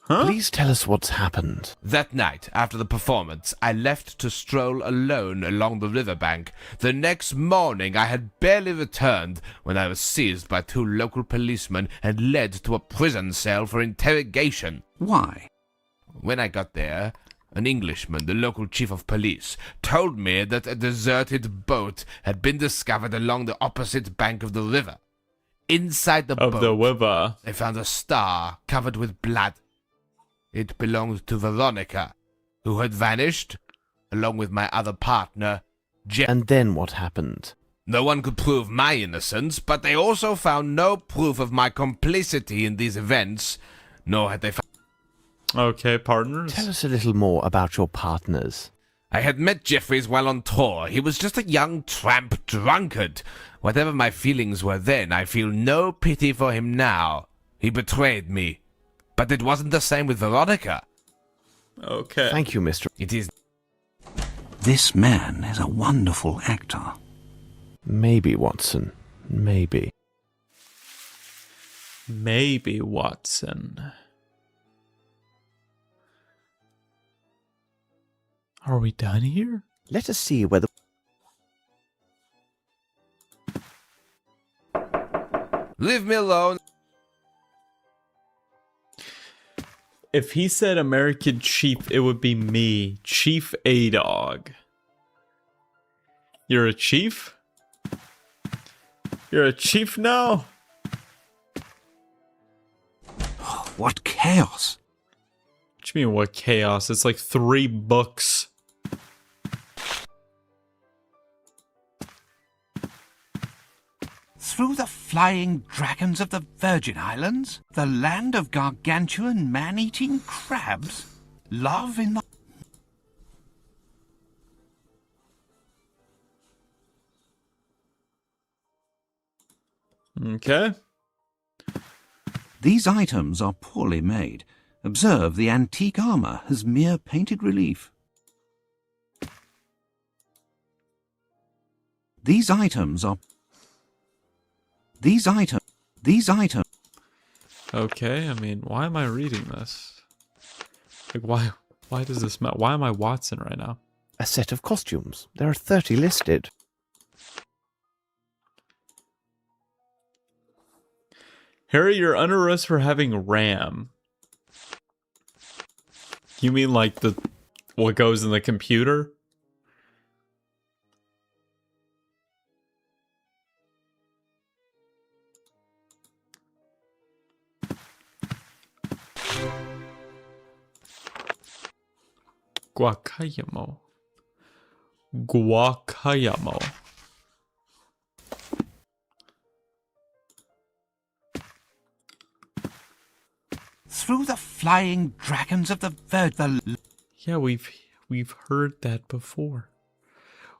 Huh? Please tell us what's happened. That night, after the performance, I left to stroll alone along the riverbank. The next morning, I had barely returned when I was seized by 2 local policemen and led to a prison cell for interrogation. why? When I got there, an Englishman, the local chief of police, told me that a deserted boat had been discovered along the opposite bank of the river. Inside the Of boat, the river. they found a star covered with blood. It belonged to Veronica, who had vanished, along with my other partner, Jeff. And then what happened? No one could prove my innocence, but they also found no proof of my complicity in these events, nor had they found... Okay, partners. Tell us a little more about your partners. I had met Jeffries while on tour. He was just a young tramp drunkard. Whatever my feelings were then, I feel no pity for him now. He betrayed me. But it wasn't the same with Veronica. Okay. Thank you, Mr. It is... This man is a wonderful actor. Maybe, Watson. Maybe. Maybe, Watson. Are we done here? Let us see whether... Leave me alone. If he said American Chief, it would be me, Chief A-Dog. You're a chief? You're a chief now? What chaos! What do you mean, what chaos? It's like 3 books. Through the flying dragons of the Virgin Islands, the land of gargantuan man-eating crabs, love in the... Okay. These items are poorly made. Observe, the antique armour has mere painted relief. These items are... These items... Okay, I mean, why am I reading this? Like, why does this matter? Why am I Watson right now? A set of costumes. There are 30 listed. Harry, you're under arrest for having RAM. You mean like what goes in the computer? Guacayamo. Guacayamo. Through the flying dragons of the Virgin... Yeah, we've heard that before.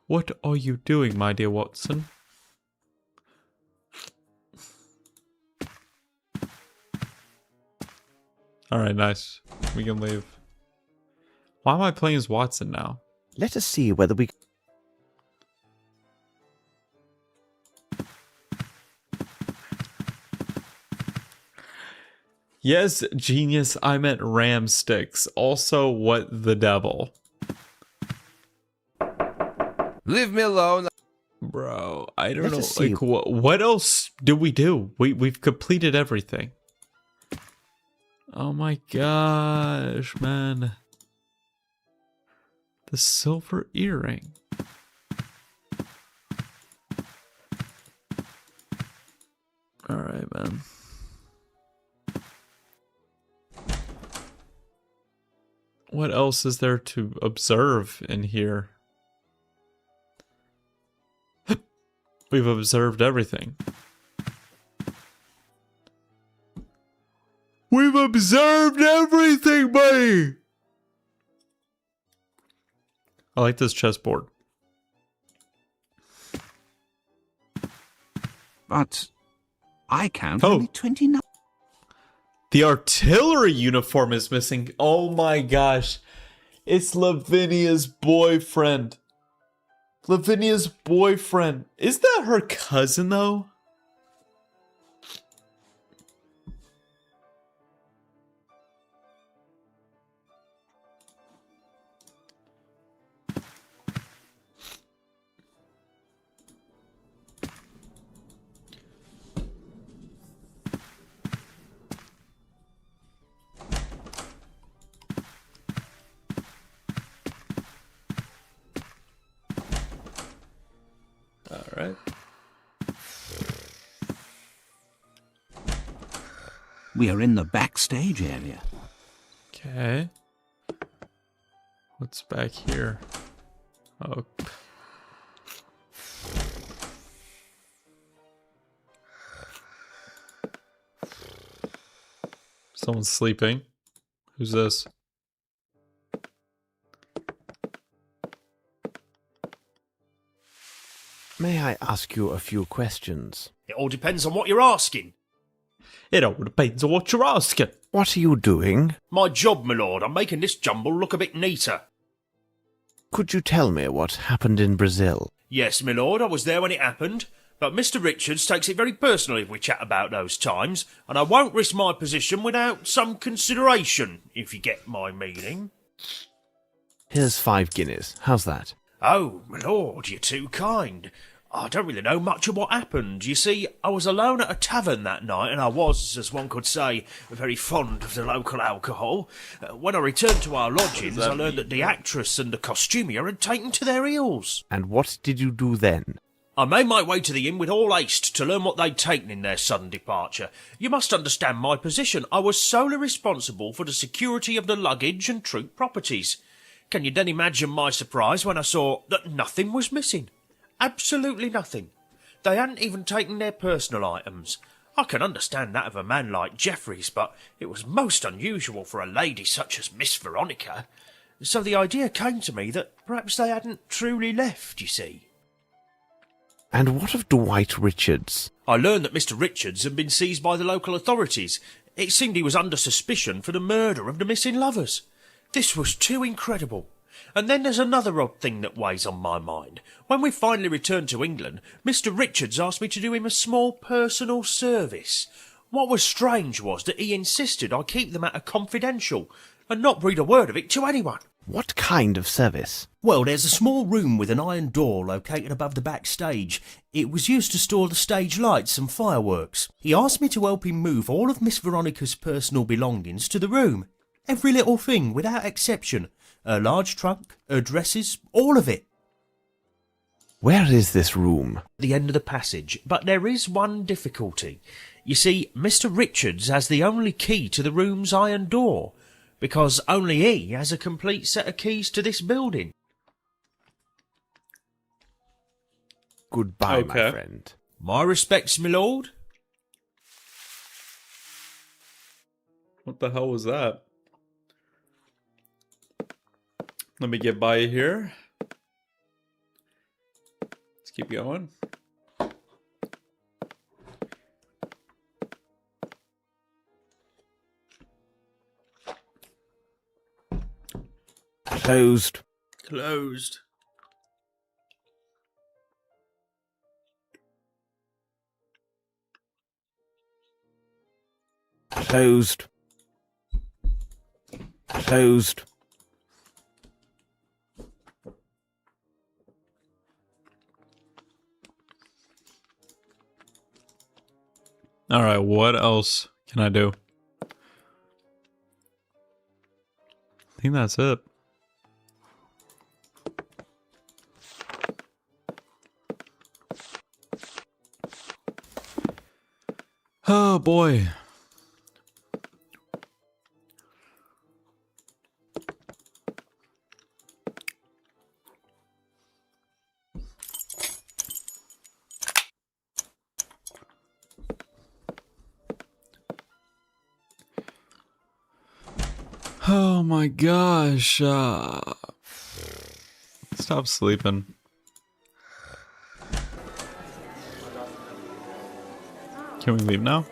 What are you doing, my dear Watson? Alright, nice. We can leave. Why am I playing as Watson now? Let us see whether we... Yes, genius, I meant ram sticks. Also, what the devil? Leave me alone. Bro, I don't Let know. us see. Like, what else do we do? We've completed everything. Oh my gosh, man. The silver earring. Alright, man. What else is there to observe in here? We've observed everything. We've observed everything, buddy! I like this chessboard. But I count Oh. only 29. The artillery uniform is missing. Oh my gosh. It's Lavinia's boyfriend. Lavinia's boyfriend. Is that her cousin, though? Alright. We are in the backstage area. Okay. What's back here? Oh. Someone's sleeping. Who's this? May I ask you a few questions? It all depends on what you're asking. It all depends on what you're asking. What are you doing? My job, my lord. I'm making this jumble look a bit neater. Could you tell me what happened in Brazil? Yes, my lord, I was there when it happened. But Mr. Richards takes it very personally if we chat about those times, and I won't risk my position without some consideration, if you get my meaning. Here's 5 guineas. How's that? Oh, my lord, you're too kind. I don't really know much of what happened. You see, I was alone at a tavern that night, and I was, as one could say, very fond of the local alcohol. When I returned to our lodgings, I learned that the actress and the costumier had taken to their heels. And what did you do then? I made my way to the inn with all haste to learn what they'd taken in their sudden departure. You must understand my position. I was solely responsible for the security of the luggage and troop properties. Can you then imagine my surprise when I saw that nothing was missing? Absolutely nothing. They hadn't even taken their personal items. I can understand that of a man like Jeffreys, but it was most unusual for a lady such as Miss Veronica. So the idea came to me that perhaps they hadn't truly left, you see. And what of Dwight Richards? I learned that Mr. Richards had been seized by the local authorities. It seemed he was under suspicion for the murder of the missing lovers. This was too incredible. And then there's another odd thing that weighs on my mind. When we finally returned to England, Mr. Richards asked me to do him a small personal service. What was strange was that he insisted I keep the matter confidential and not breathe a word of it to anyone. What kind of service? Well, there's a small room with an iron door located above the backstage. It was used to store the stage lights and fireworks. He asked me to help him move all of Miss Veronica's personal belongings to the room. Every little thing, without exception. Her large trunk, her dresses, all of it. Where is this room? The end of the passage, but there is one difficulty. You see, Mr. Richards has the only key to the room's iron door, because only he has a complete set of keys to this building. Goodbye, Okay. my friend. My respects, my lord. What the hell was that? Let me get by here. Let's keep going. Closed. Closed. Closed. Closed. All right, what else can I do? think that's it. Oh boy. Oh my gosh. Stop sleeping. Can we leave now?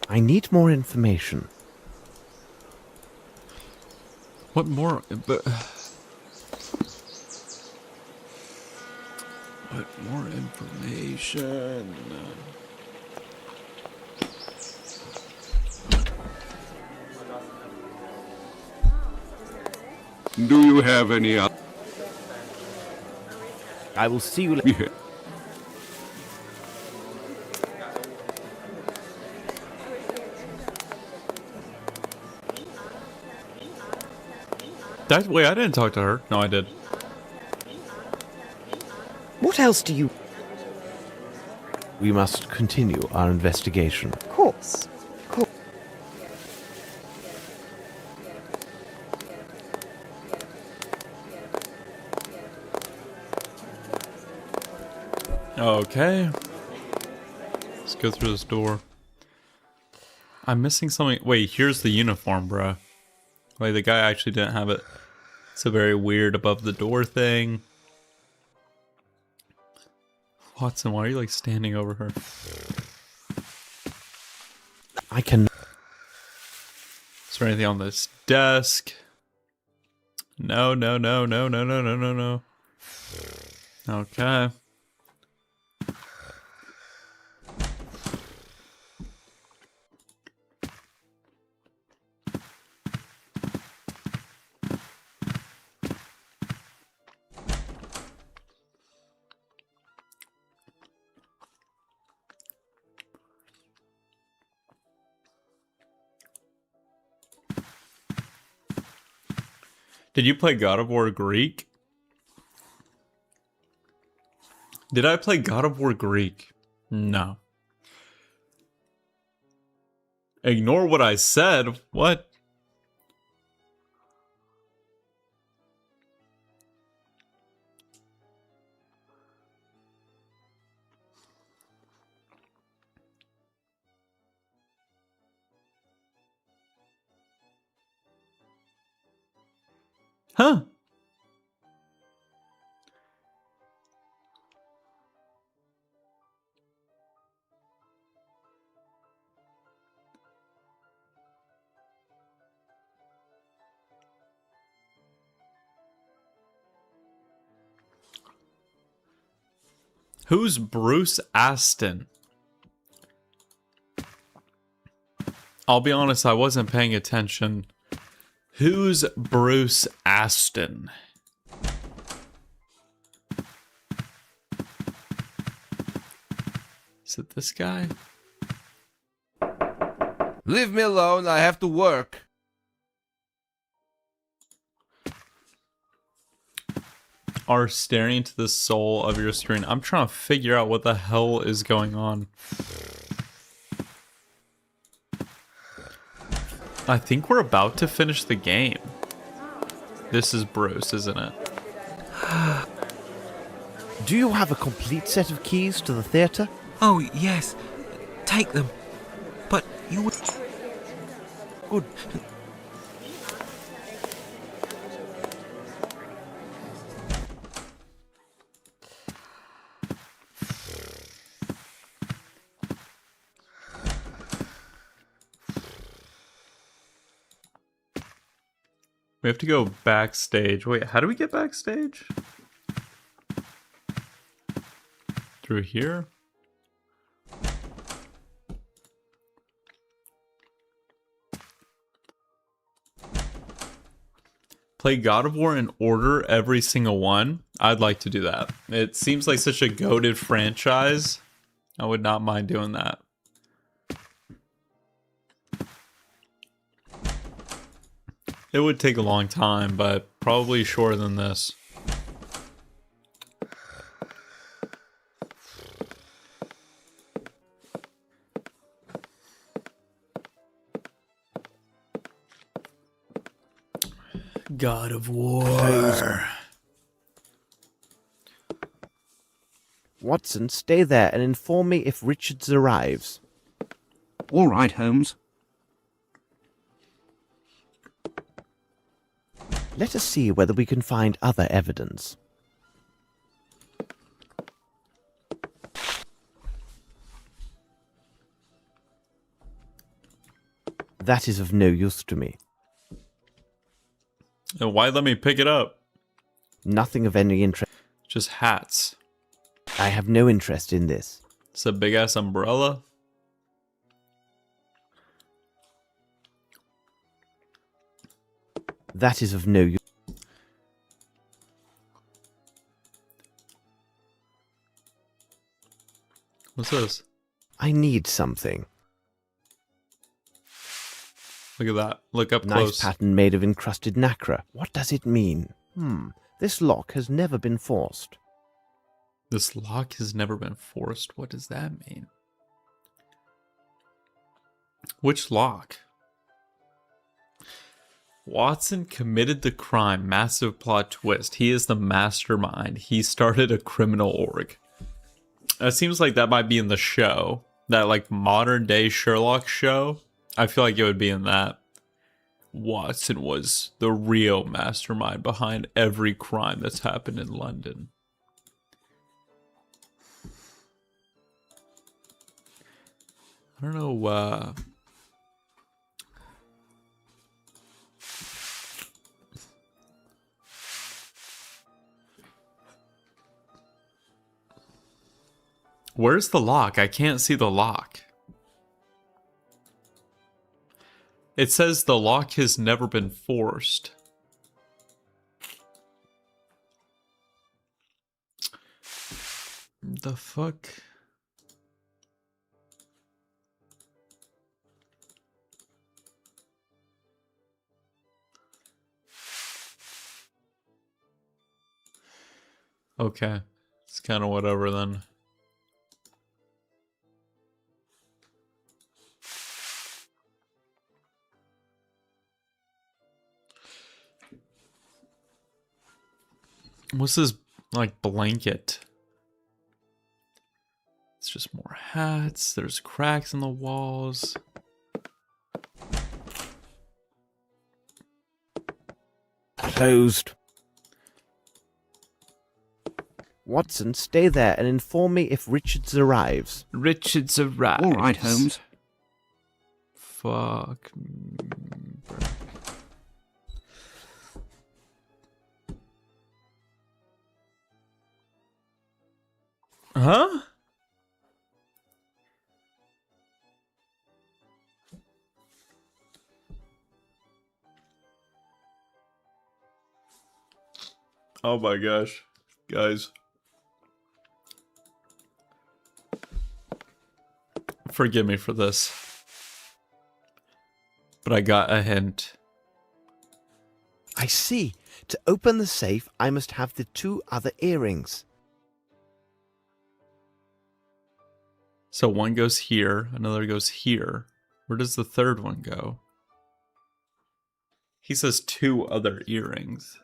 I need more information. What more? But what more information? Do you have any other? I will see you later. Wait, I didn't talk to her. No, I did. What else do you... We must continue our investigation. Of course. Okay. Let's go through this door. I'm missing something. Wait, here's the uniform, bruh. Like, the guy actually didn't have it. It's a very weird above the door thing. Watson, why are you, like, standing over her? I can... Is there anything on this desk? No, no, no, no, no, no, no, no, no. Okay. Did you play God of War Greek? Did I play God of War Greek? No. Ignore what I said. What? Huh? Who's Bruce Aston? I'll be honest, I wasn't paying attention. Who's Bruce Aston? Is it this guy? Leave me alone, I have to work. Are staring into the soul of your screen. I'm trying to figure out what the hell is going on. I think we're about to finish the game. This is Bruce, isn't it? Do you have a complete set of keys to the theatre? Oh, yes. Take them. But you would... Good. We have to go backstage. Wait, how do we get backstage? Through here? play God of War in order every single one, I'd like to do that. It seems like such a goated franchise. I would not mind doing that. It would take a long time, but probably shorter than this. God of War. Watson, stay there and inform me if Richards arrives. All right, Holmes. Let us see whether we can find other evidence. That is of no use to me. And why let me pick it up? Nothing of any interest. Just hats. I have no interest in this. It's a big ass umbrella. That is of no use. What's this? I need something. Look at that. Look up Nice close. pattern made of encrusted nacre. What does it mean? This lock has never been forced. This lock has never been forced. What does that mean? Which lock? Watson committed the crime. Massive plot twist. He is the mastermind. He started a criminal org. It seems like that might be in the show. That like modern day Sherlock show. I feel like it would be in that. Watson was the real mastermind behind every crime that's happened in London. I don't know, where's the lock? I can't see the lock. It says the lock has never been forced. The fuck? Okay. It's kind of whatever then. What's this, like, blanket? It's just more hats. There's cracks in the walls. Closed. Watson, stay there and inform me if Richards arrives. Richards arrives. All right, Holmes. Fuck. Huh? Oh my gosh, guys. Forgive me for this. But I got a hint. I see. To open the safe, I must have the two other earrings. So one goes here, another goes here. Where does the third one go? He says two other earrings.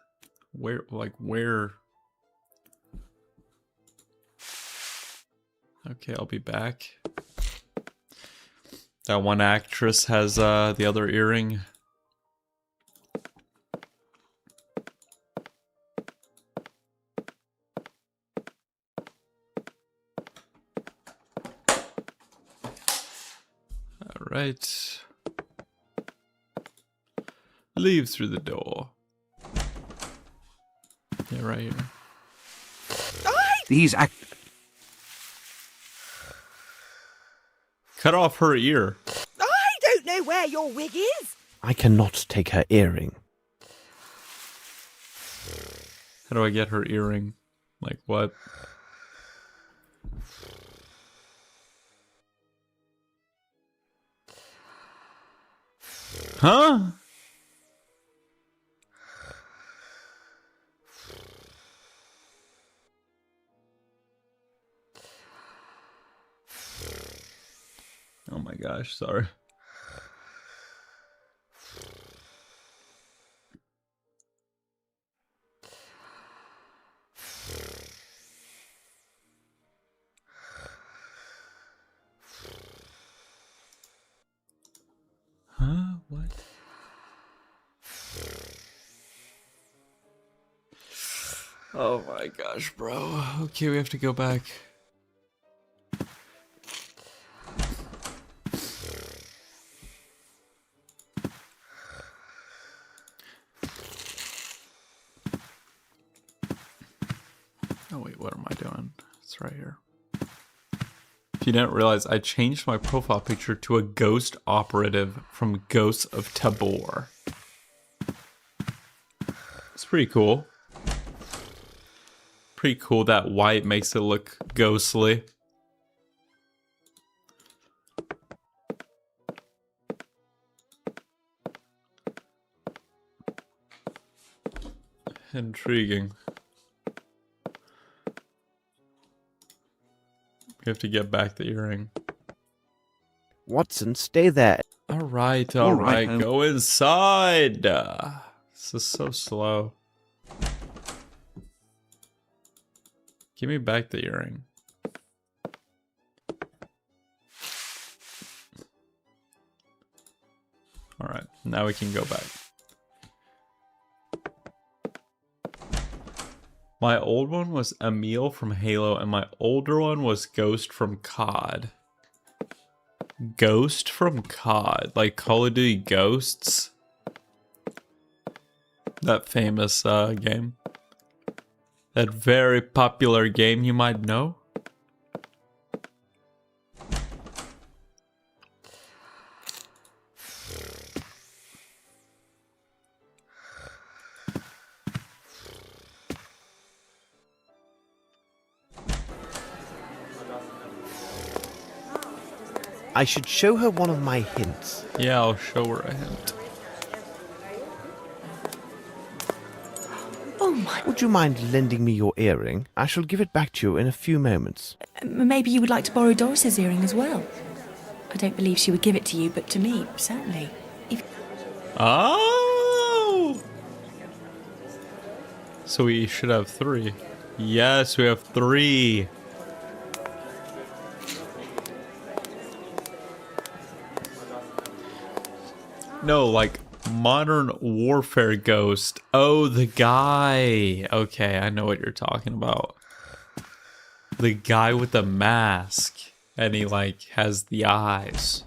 Where, like, where? Okay, I'll be back. That one actress has the other earring. All right. Leave through the door. Yeah, right here. These Cut off her ear. I don't know where your wig is. I cannot take her earring. How do I get her earring? Like what? Huh? Oh my gosh, sorry. Huh? What? Oh my gosh, bro. Okay, we have to go back. Oh wait, what am I doing? It's right here. If you didn't realize, I changed my profile picture to a ghost operative from Ghosts of Tabor. It's pretty cool. Pretty cool that white makes it look ghostly. Intriguing. We have to get back the earring. Watson, stay there. All right, Holmes. go inside. This is so slow. Give me back the earring. All right, now we can go back. My old one was Emil from Halo, and my older one was Ghost from COD. Ghost from COD, like Call of Duty Ghosts. That famous game. That very popular game you might know. I should show her one of my hints. Yeah, I'll show her a hint. Oh my... Would you mind lending me your earring? I shall give it back to you in a few moments. Maybe you would like to borrow Doris's earring as well. I don't believe she would give it to you, but to me, certainly. If... Oh! So we should have 3. Yes, we have 3. No, like Modern Warfare Ghost. Oh, the guy. Okay, I know what you're talking about. The guy with the mask. And he like has the eyes.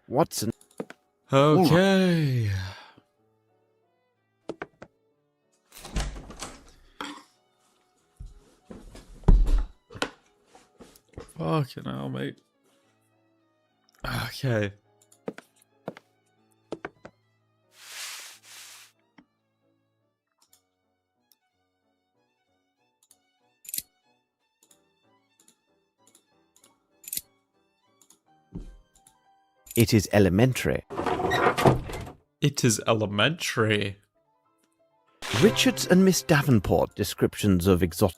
Watson. Okay. Fucking hell, mate. Okay. It is elementary. It is elementary. Richards and Miss Davenport, descriptions of exotic...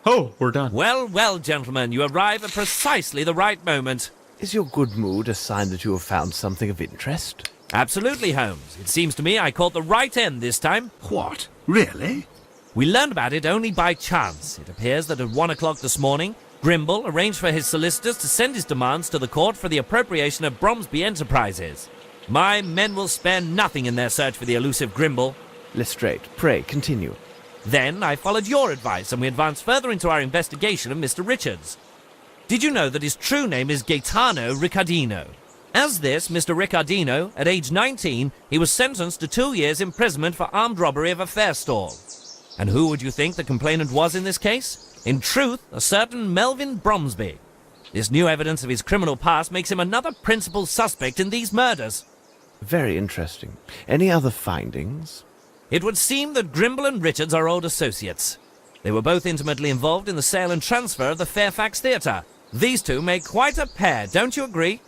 Oh, we're done. Well, well, gentlemen, you arrive at precisely the right moment. Is your good mood a sign that you have found something of interest? Absolutely, Holmes. It seems to me I caught the right end this time. What? Really? We learned about it only by chance. It appears that at 1 o'clock this morning, Grimble arranged for his solicitors to send his demands to the court for the appropriation of Bromsby Enterprises. My men will spare nothing in their search for the elusive Grimble. Lestrade, pray, continue. Then I followed your advice and we advanced further into our investigation of Mr. Richards. Did you know that his true name is Gaetano Riccardino? As this Mr. Ricardino, at age 19, he was sentenced to 2 years imprisonment for armed robbery of a fair stall. And who would you think the complainant was in this case? In truth, a certain Melvin Bromsby. This new evidence of his criminal past makes him another principal suspect in these murders. Very interesting. Any other findings? It would seem that Grimble and Richards are old associates. They were both intimately involved in the sale and transfer of the Fairfax Theatre. These two make quite a pair, don't you agree?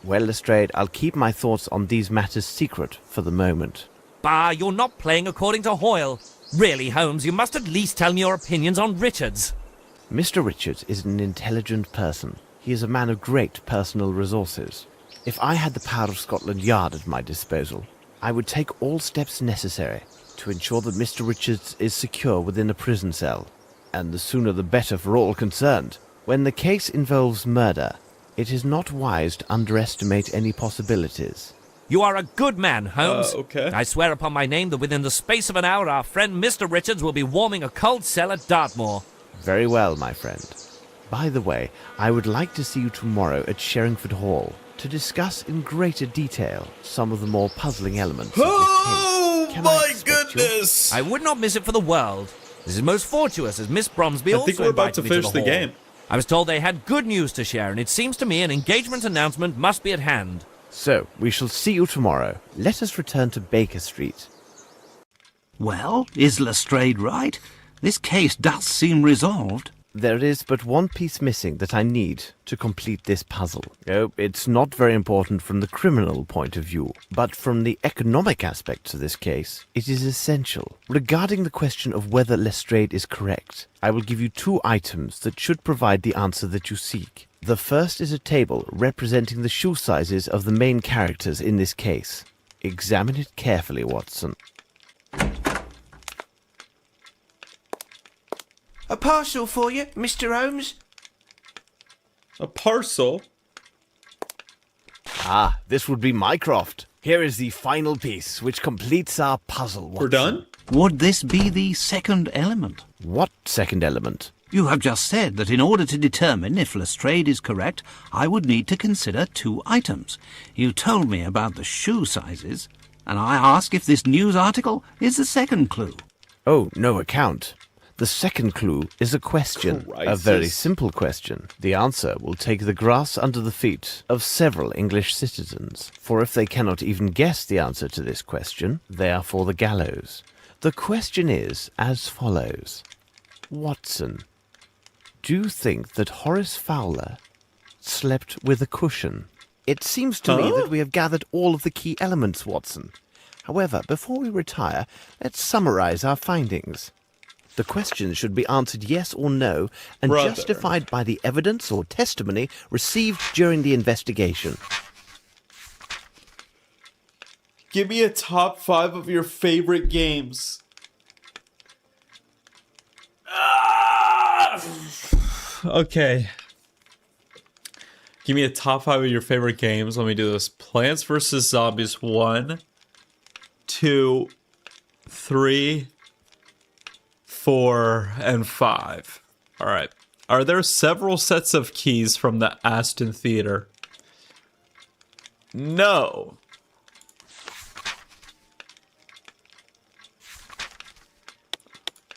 Well, Lestrade, I'll keep my thoughts on these matters secret for the moment. Bah, you're not playing according to Hoyle. Really, Holmes, you must at least tell me your opinions on Richards. Mr. Richards is an intelligent person. He is a man of great personal resources. If I had the power of Scotland Yard at my disposal, I would take all steps necessary to ensure that Mr. Richards is secure within a prison cell. And the sooner the better for all concerned. When the case involves murder, it is not wise to underestimate any possibilities. You are a good man, Holmes. Okay. I swear upon my name that within the space of an hour our friend Mr. Richards will be warming a cold cell at Dartmoor. Very well, my friend. By the way, I would like to see you tomorrow at Sherringford Hall to discuss in greater detail some of the more puzzling elements of this case. Can I expect you? I would not miss it for the world. This is most fortuitous, as Miss Bromsby I also think we're about to invited me finish the hall. game. I was told they had good news to share, and it seems to me an engagement announcement must be at hand. So, we shall see you tomorrow. Let us return to Baker Street. Well, is Lestrade right? This case does seem resolved. There is but one piece missing that I need to complete this puzzle. Oh, it's not very important from the criminal point of view, but from the economic aspects of this case, it is essential. Regarding the question of whether Lestrade is correct, I will give you 2 items that should provide the answer that you seek. The first is a table representing the shoe sizes of the main characters in this case. Examine it carefully, Watson. A parcel for you, Mr. Holmes. A parcel? Ah, this would be Mycroft. Here is the final piece, which completes our puzzle, Watson. We're done? Would this be the second element? What second element? You have just said that in order to determine if Lestrade is correct, I would need to consider 2 items. You told me about the shoe sizes, and I ask if this news article is the second clue. Oh, no account. The second clue is a question, a very Crisis. simple question. The answer will take the grass under the feet of several English citizens, for if they cannot even guess the answer to this question, they are for the gallows. The question is as follows. Watson, do you think that Horace Fowler slept with a cushion? It seems to me that we have gathered all of the key elements, Watson. However, before we retire, let's summarize our findings. The questions should be answered yes or no and Brother. justified by the evidence or testimony received during the investigation. Give me a top 5 of your favorite games. Okay. Give me a top 5 of your favorite games. Let me do this. Plants vs. Zombies 1, 2, 3, 4, and 5. All right. Are there several sets of keys from the Aston Theatre? No.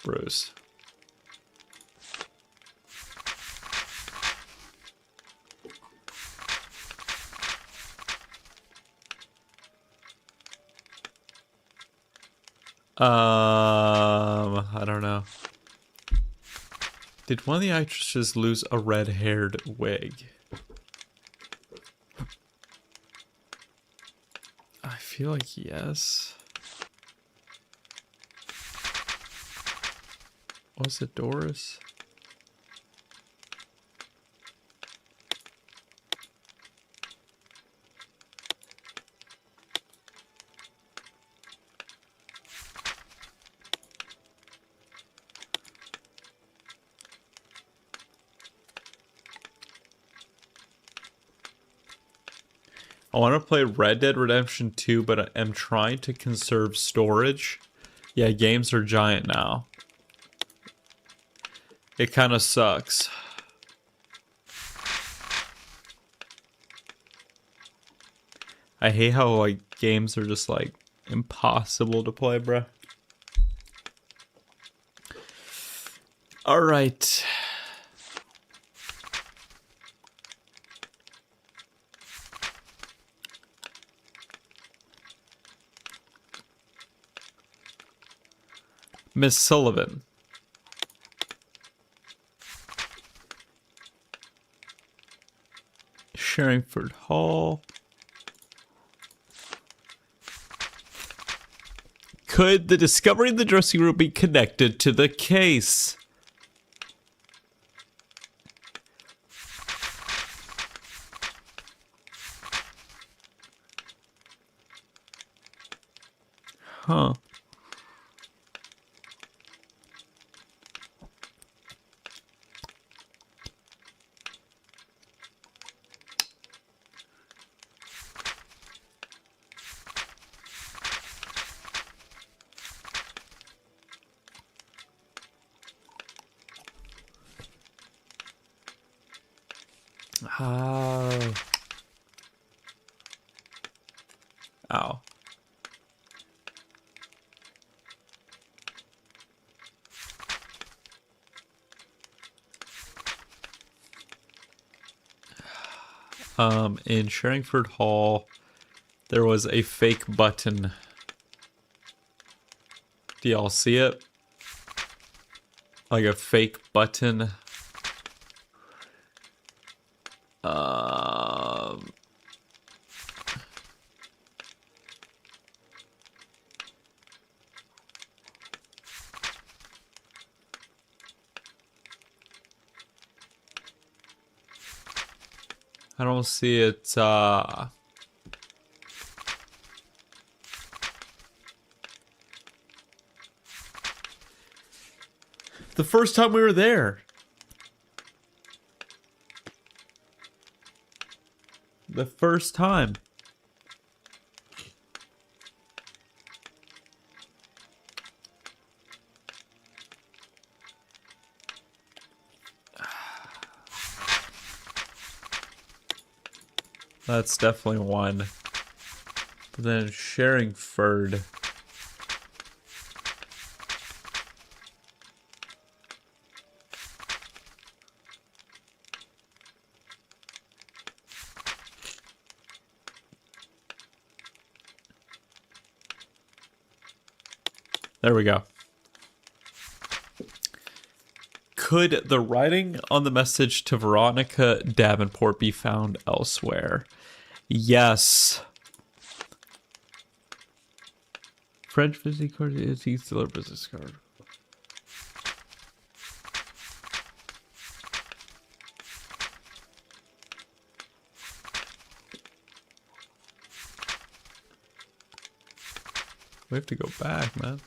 Bruce. I don't know. Did one of the actresses lose a red-haired wig? I feel like yes. Was it Doris? I want to play Red Dead Redemption 2, but I'm trying to conserve storage. Yeah, games are giant now. It kind of sucks. I hate how, like, games are just, like, impossible to play, bruh. Alright. Miss Sullivan. Sherringford Hall. Could the discovery in the dressing room be connected to the case? Huh. Oh. Ow. In Sherringford Hall, there was a fake button. Do y'all see it? Like a fake button. I don't see it, the first time we were there. The first time. That's definitely one. But then Sherringford. There we go. Could the writing on the message to Veronica Davenport be found elsewhere? Yes. French visiting card is still a business card. We have to go back, man.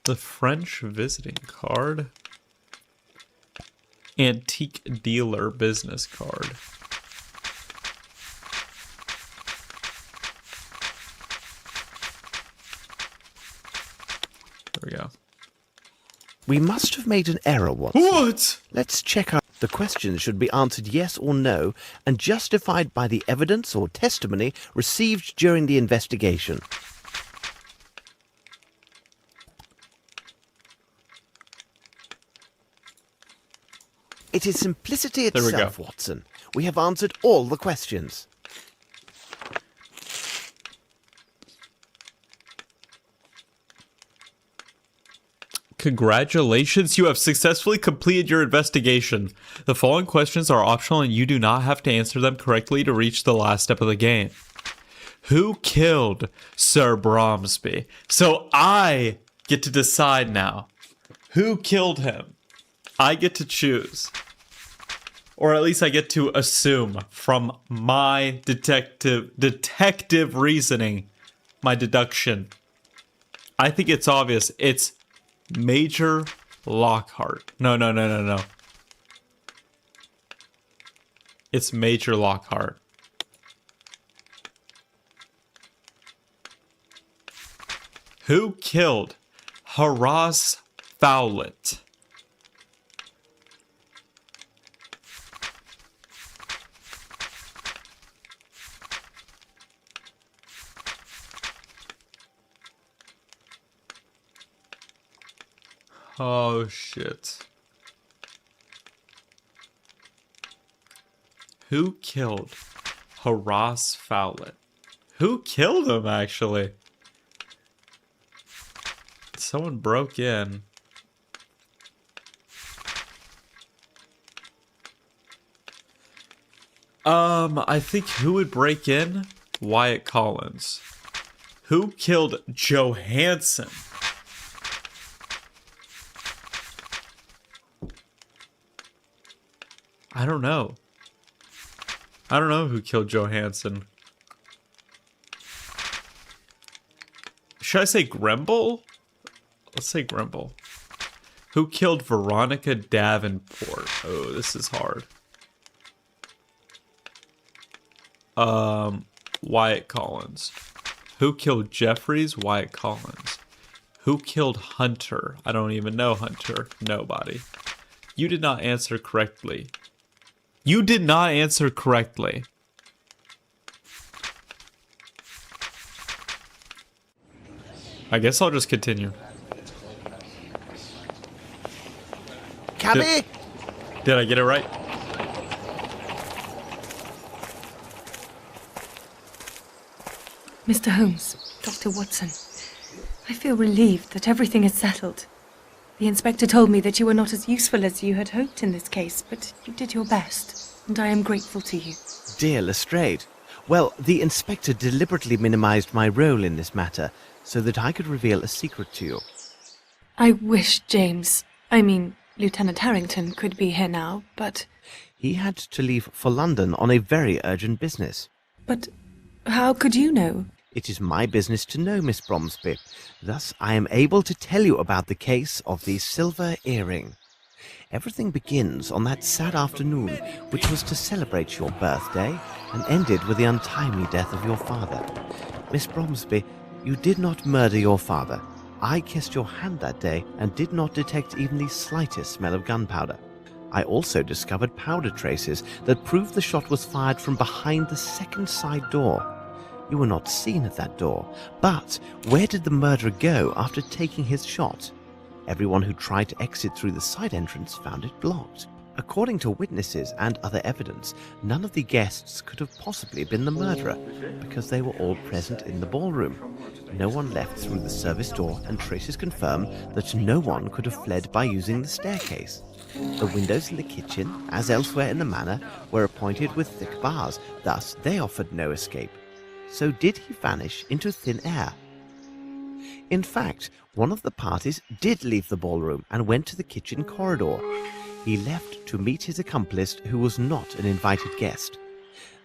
The French visiting card. Antique dealer business card. There we go. We must have made an error, Watson. What? Let's check out. The questions should be answered yes or no and justified by the evidence or testimony received during the investigation. It is simplicity itself, Watson. We have answered all the questions. Congratulations, you have successfully completed your investigation. The following questions are optional and you do not have to answer them correctly to reach the last step of the game. Who killed Sir Bromsby? So I get to decide now. Who killed him? I get to choose. Or at least I get to assume from my detective reasoning, my deduction. I think it's obvious. It's Major Lockhart. No. It's Major Lockhart. Who killed Horace Fowlett? Oh, shit. Who killed Horace Fowlett? Who killed him, actually? Someone broke in. I think who would break in? Wyatt Collins. Who killed Johansson? I don't know. I don't know who killed Johansson. Should I say Grimble? Let's say Grimble. Who killed Veronica Davenport? Oh, this is hard. Wyatt Collins. Who killed Jeffries? Wyatt Collins. Who killed Hunter? I don't even know Hunter. Nobody. You did not answer correctly. You did not answer correctly. I guess I'll just continue. Cabby! Did I get it right? Mr. Holmes, Dr. Watson, I feel relieved that everything is settled. The inspector told me that you were not as useful as you had hoped in this case, but you did your best, and I am grateful to you. Dear Lestrade. Well, the inspector deliberately minimized my role in this matter so that I could reveal a secret to you. I wish Lieutenant Harrington could be here now, but... He had to leave for London on a very urgent business. But how could you know? It is my business to know, Miss Bromsby. Thus, I am able to tell you about the case of the silver earring. Everything begins on that sad afternoon, which was to celebrate your birthday, and ended with the untimely death of your father. Miss Bromsby, you did not murder your father. I kissed your hand that day and did not detect even the slightest smell of gunpowder. I also discovered powder traces that proved the shot was fired from behind the second side door. You were not seen at that door, but where did the murderer go after taking his shot? Everyone who tried to exit through the side entrance found it blocked. According to witnesses and other evidence, none of the guests could have possibly been the murderer, because they were all present in the ballroom. No one left through the service door, and traces confirm that no one could have fled by using the staircase. The windows in the kitchen, as elsewhere in the manor, were appointed with thick bars, thus they offered no escape. So did he vanish into thin air? In fact, one of the parties did leave the ballroom and went to the kitchen corridor. He left to meet his accomplice, who was not an invited guest.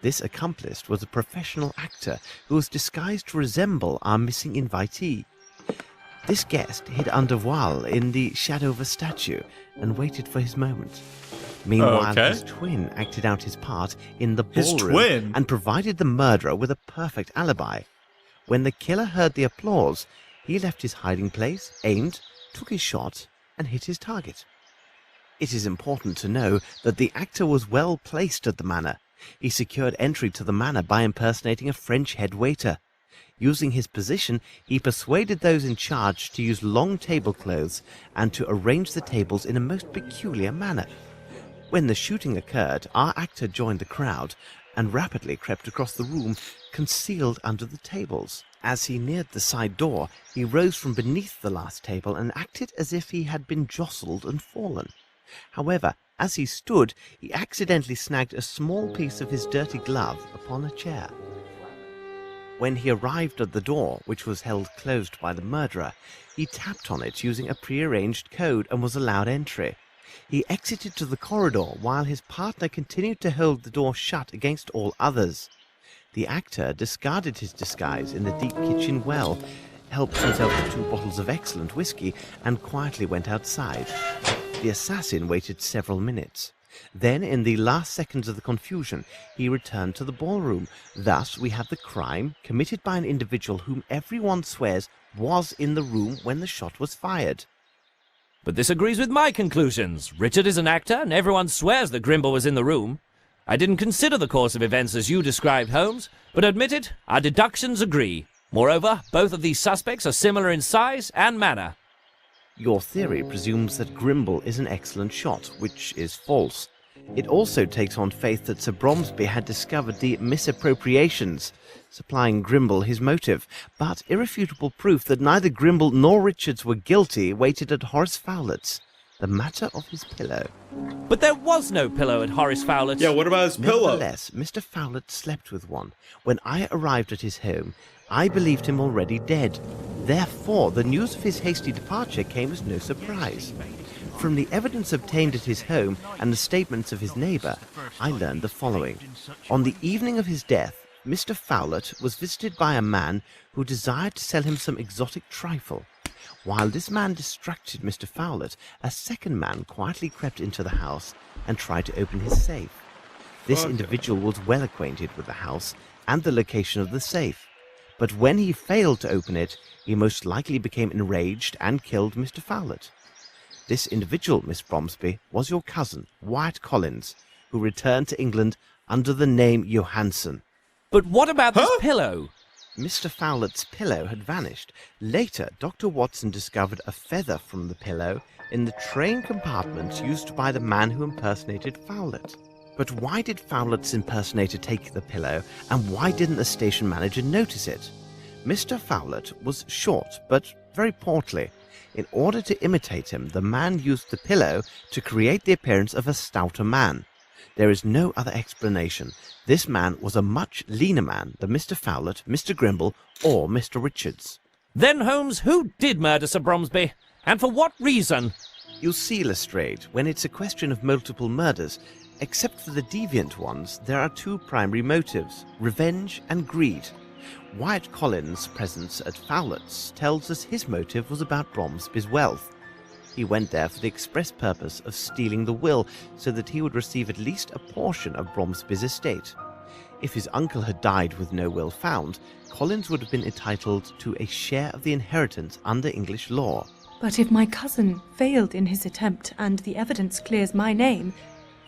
This accomplice was a professional actor who was disguised to resemble our missing invitee. This guest hid under voile in the shadow of a statue and waited for his moment. Meanwhile, his twin acted out his part in the ballroom and provided the murderer with a perfect alibi. When the killer heard the applause, he left his hiding place, aimed, took his shot, and hit his target. It is important to know that the actor was well placed at the manor. He secured entry to the manor by impersonating a French head waiter. Using his position, he persuaded those in charge to use long tablecloths and to arrange the tables in a most peculiar manner. When the shooting occurred, our actor joined the crowd and rapidly crept across the room, concealed under the tables. As he neared the side door, he rose from beneath the last table and acted as if he had been jostled and fallen. However, as he stood, he accidentally snagged a small piece of his dirty glove upon a chair. When he arrived at the door, which was held closed by the murderer, he tapped on it using a prearranged code and was allowed entry. He exited to the corridor while his partner continued to hold the door shut against all others. The actor discarded his disguise in the deep kitchen well, helped himself to 2 bottles of excellent whiskey, and quietly went outside. The assassin waited several minutes. Then, in the last seconds of the confusion, he returned to the ballroom. Thus, we have the crime committed by an individual whom everyone swears was in the room when the shot was fired. But this agrees with my conclusions. Richard is an actor, and everyone swears that Grimble was in the room. I didn't consider the course of events as you described, Holmes, but admit it, our deductions agree. Moreover, both of these suspects are similar in size and manner. Your theory presumes that Grimble is an excellent shot, which is false. It also takes on faith that Sir Bromsby had discovered the misappropriations, supplying Grimble his motive, but irrefutable proof that neither Grimble nor Richards were guilty waited at Horace Fowlet's, the matter of his pillow. But there was no pillow at Horace Fowlet's. Yeah, what about his pillow? Nevertheless, Mr. Fowlet slept with one. When I arrived at his home, I believed him already dead. Therefore, the news of his hasty departure came as no surprise. From the evidence obtained at his home and the statements of his neighbour, I learned the following. On the evening of his death, Mr. Fowlet was visited by a man who desired to sell him some exotic trifle. While this man distracted Mr. Fowlet, a second man quietly crept into the house and tried to open his safe. This individual was well acquainted with the house and the location of the safe, but when he failed to open it, he most likely became enraged and killed Mr. Fowlet. This individual, Miss Bromsby, was your cousin, Wyatt Collins, who returned to England under the name Johansson. But what about this pillow? Mr. Fowlet's pillow had vanished. Later, Dr. Watson discovered a feather from the pillow in the train compartment used by the man who impersonated Fowlet. But why did Fowlet's impersonator take the pillow, and why didn't the station manager notice it? Mr. Fowlet was short, but very portly. In order to imitate him, the man used the pillow to create the appearance of a stouter man. There is no other explanation. This man was a much leaner man than Mr. Fowlet, Mr. Grimble, or Mr. Richards. Then, Holmes, who did murder Sir Bromsby? And for what reason? You'll see, Lestrade, when it's a question of multiple murders, except for the deviant ones, there are two primary motives, revenge and greed. Wyatt Collins' presence at Fowlet's tells us his motive was about Bromsby's wealth. He went there for the express purpose of stealing the will so that he would receive at least a portion of Bromsby's estate. If his uncle had died with no will found, Collins would have been entitled to a share of the inheritance under English law. But if my cousin failed in his attempt and the evidence clears my name,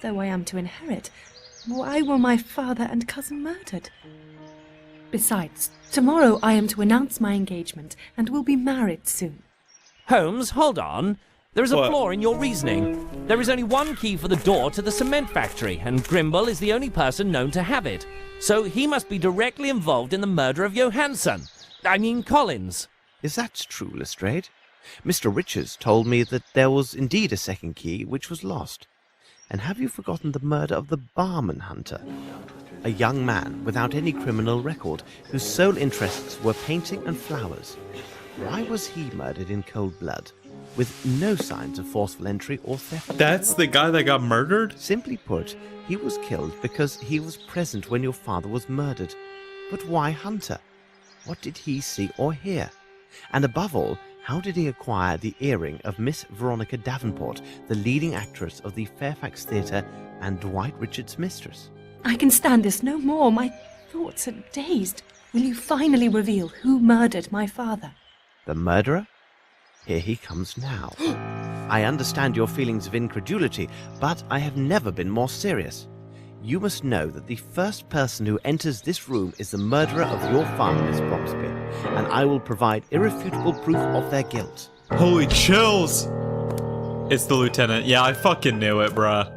though I am to inherit, why were my father and cousin murdered? Besides, tomorrow I am to announce my engagement and will be married soon. Holmes, hold on. There is a What? flaw in your reasoning. There is only one key for the door to the cement factory, and Grimble is the only person known to have it. So he must be directly involved in the murder of Collins. Is that true, Lestrade? Mr. Richards told me that there was indeed a second key which was lost. And have you forgotten the murder of the barman hunter? A young man without any criminal record, whose sole interests were painting and flowers. Why was he murdered in cold blood, with no signs of forceful entry or theft? That's the guy that got murdered? Simply put, he was killed because he was present when your father was murdered. But why Hunter? What did he see or hear? And above all, how did he acquire the earring of Miss Veronica Davenport, the leading actress of the Fairfax Theatre and Dwight Richards' mistress? I can stand this no more. My thoughts are dazed. Will you finally reveal who murdered my father? The murderer? Here he comes now. I understand your feelings of incredulity, but I have never been more serious. You must know that the first person who enters this room is the murderer of your father, Miss Bromsby, and I will provide irrefutable proof of their guilt. Holy chills! It's the lieutenant. Yeah, I fucking knew it, bruh.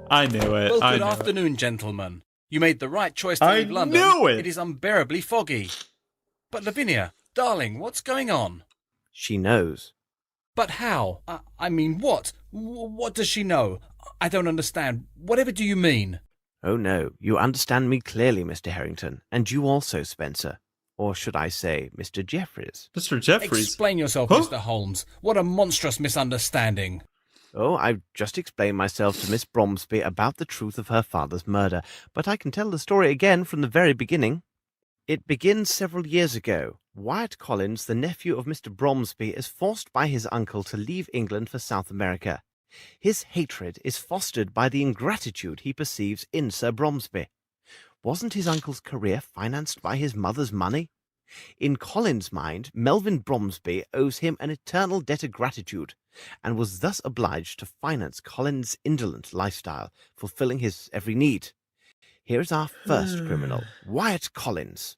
I knew it. Well, I good knew it. afternoon, gentlemen. You made the right choice to I leave London. knew it! It is unbearably foggy. But Lavinia, darling, what's going on? She knows. But how? I mean, what? What does she know? I don't understand. Whatever do you mean? Oh no, you understand me clearly, Mr. Harrington, and you also, Spencer. Or should I say, Mr. Jeffries? Mr. Jeffries? Explain yourself, Huh? Mr. Holmes. What a monstrous misunderstanding. Oh, I've just explained myself to Miss Bromsby about the truth of her father's murder, but I can tell the story again from the very beginning. It begins several years ago. Wyatt Collins, the nephew of Mr. Bromsby, is forced by his uncle to leave England for South America. His hatred is fostered by the ingratitude he perceives in Sir Bromsby. Wasn't his uncle's career financed by his mother's money? In Collins' mind, Melvyn Bromsby owes him an eternal debt of gratitude, and was thus obliged to finance Collins' indolent lifestyle, fulfilling his every need. Here is our first criminal, Wyatt Collins.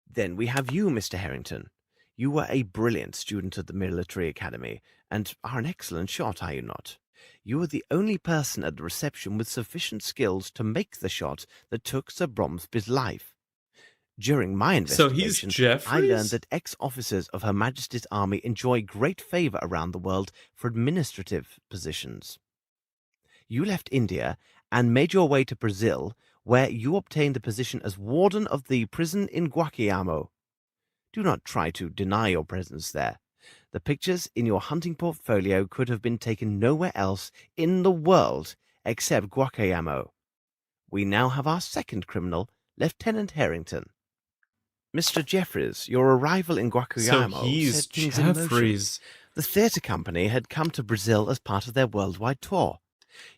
Then we have you, Mr. Harrington. You were a brilliant student at the military academy, and are an excellent shot, are you not? You were the only person at the reception with sufficient skills to make the shot that took Sir Bromsby's life. During my So he's investigation, I Jeffries? learned that ex-officers of Her Majesty's Army enjoy great favour around the world for administrative positions. You left India and made your way to Brazil, where you obtained the position as warden of the prison in Guaquiamo. Do not try to deny your presence there. The pictures in your hunting portfolio could have been taken nowhere else in the world except Guaquiamo. We now have our second criminal, Lieutenant Harrington. Mr. Jeffries, your arrival in So Guaquiamo he's set things in motion. Jeffries. The theatre company had come to Brazil as part of their worldwide tour.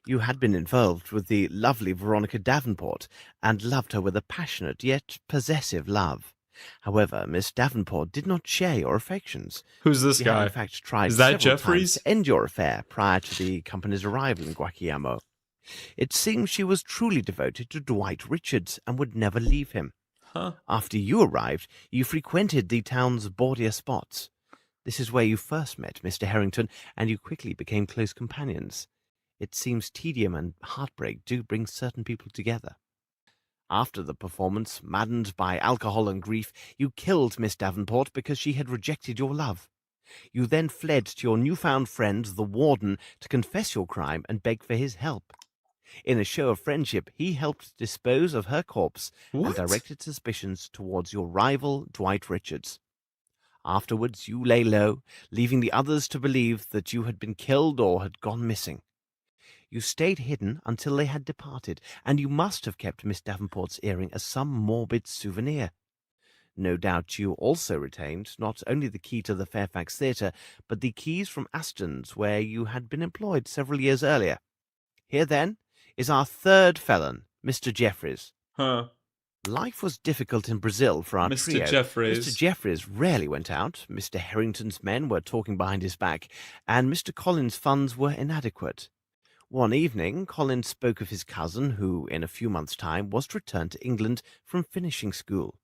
You had been involved with the lovely Veronica Davenport and loved her with a passionate yet possessive love. However, Miss Davenport did not share your affections. Who's this You guy? had in fact tried Is that several Jeffries? times to end your affair prior to the company's arrival in Guaquiamo. It seems she was truly devoted to Dwight Richards and would never leave him. Huh? After you arrived, you frequented the town's bawdier spots. This is where you first met Mr. Harrington, and you quickly became close companions. It seems tedium and heartbreak do bring certain people together. After the performance, maddened by alcohol and grief, you killed Miss Davenport because she had rejected your love. You then fled to your newfound friend, the warden, to confess your crime and beg for his help. In a show of friendship, he helped dispose of her corpse and directed suspicions towards your rival, Dwight Richards. Afterwards, you lay low, leaving the others to believe that you had been killed or had gone missing. You stayed hidden until they had departed, and you must have kept Miss Davenport's earring as some morbid souvenir. No doubt you also retained not only the key to the Fairfax Theatre, but the keys from Aston's, where you had been employed several years earlier. Here, then, is our third felon, Mr. Jeffries. Huh. Life was difficult in Brazil for our Mr. trio. Jeffries. Mr. Jeffries rarely went out, Mr. Harrington's men were talking behind his back, and Mr. Collins' funds were inadequate. One evening, Collins spoke of his cousin, who, in a few months' time, was to return to England from finishing school.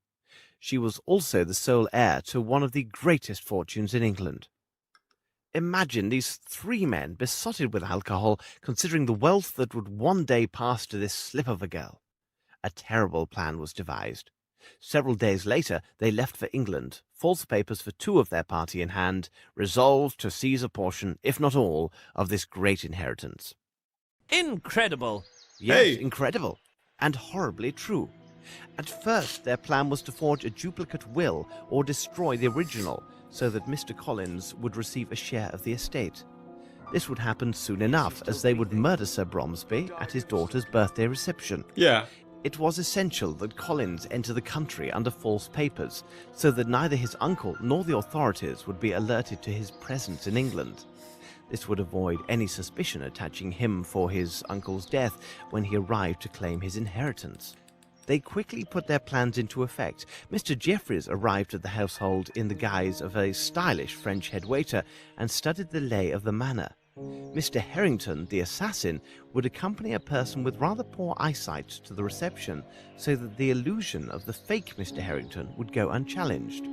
She was also the sole heir to one of the greatest fortunes in England. Imagine these three men besotted with alcohol, considering the wealth that would one day pass to this slip of a girl. A terrible plan was devised. Several days later, they left for England, false papers for two of their party in hand, resolved to seize a portion, if not all, of this great inheritance. Incredible! Yes, incredible, and horribly true. At first, their plan was to forge a duplicate will or destroy the original, so that Mr. Collins would receive a share of the estate. This would happen soon enough, as they would murder Sir Bromsby at his daughter's birthday reception. Yeah. It was essential that Collins enter the country under false papers, so that neither his uncle nor the authorities would be alerted to his presence in England. This would avoid any suspicion attaching him for his uncle's death when he arrived to claim his inheritance. They quickly put their plans into effect. Mr. Jeffries arrived at the household in the guise of a stylish French head waiter and studied the lay of the manor. Mr. Harrington, the assassin, would accompany a person with rather poor eyesight to the reception, so that the illusion of the fake Mr. Harrington would go unchallenged.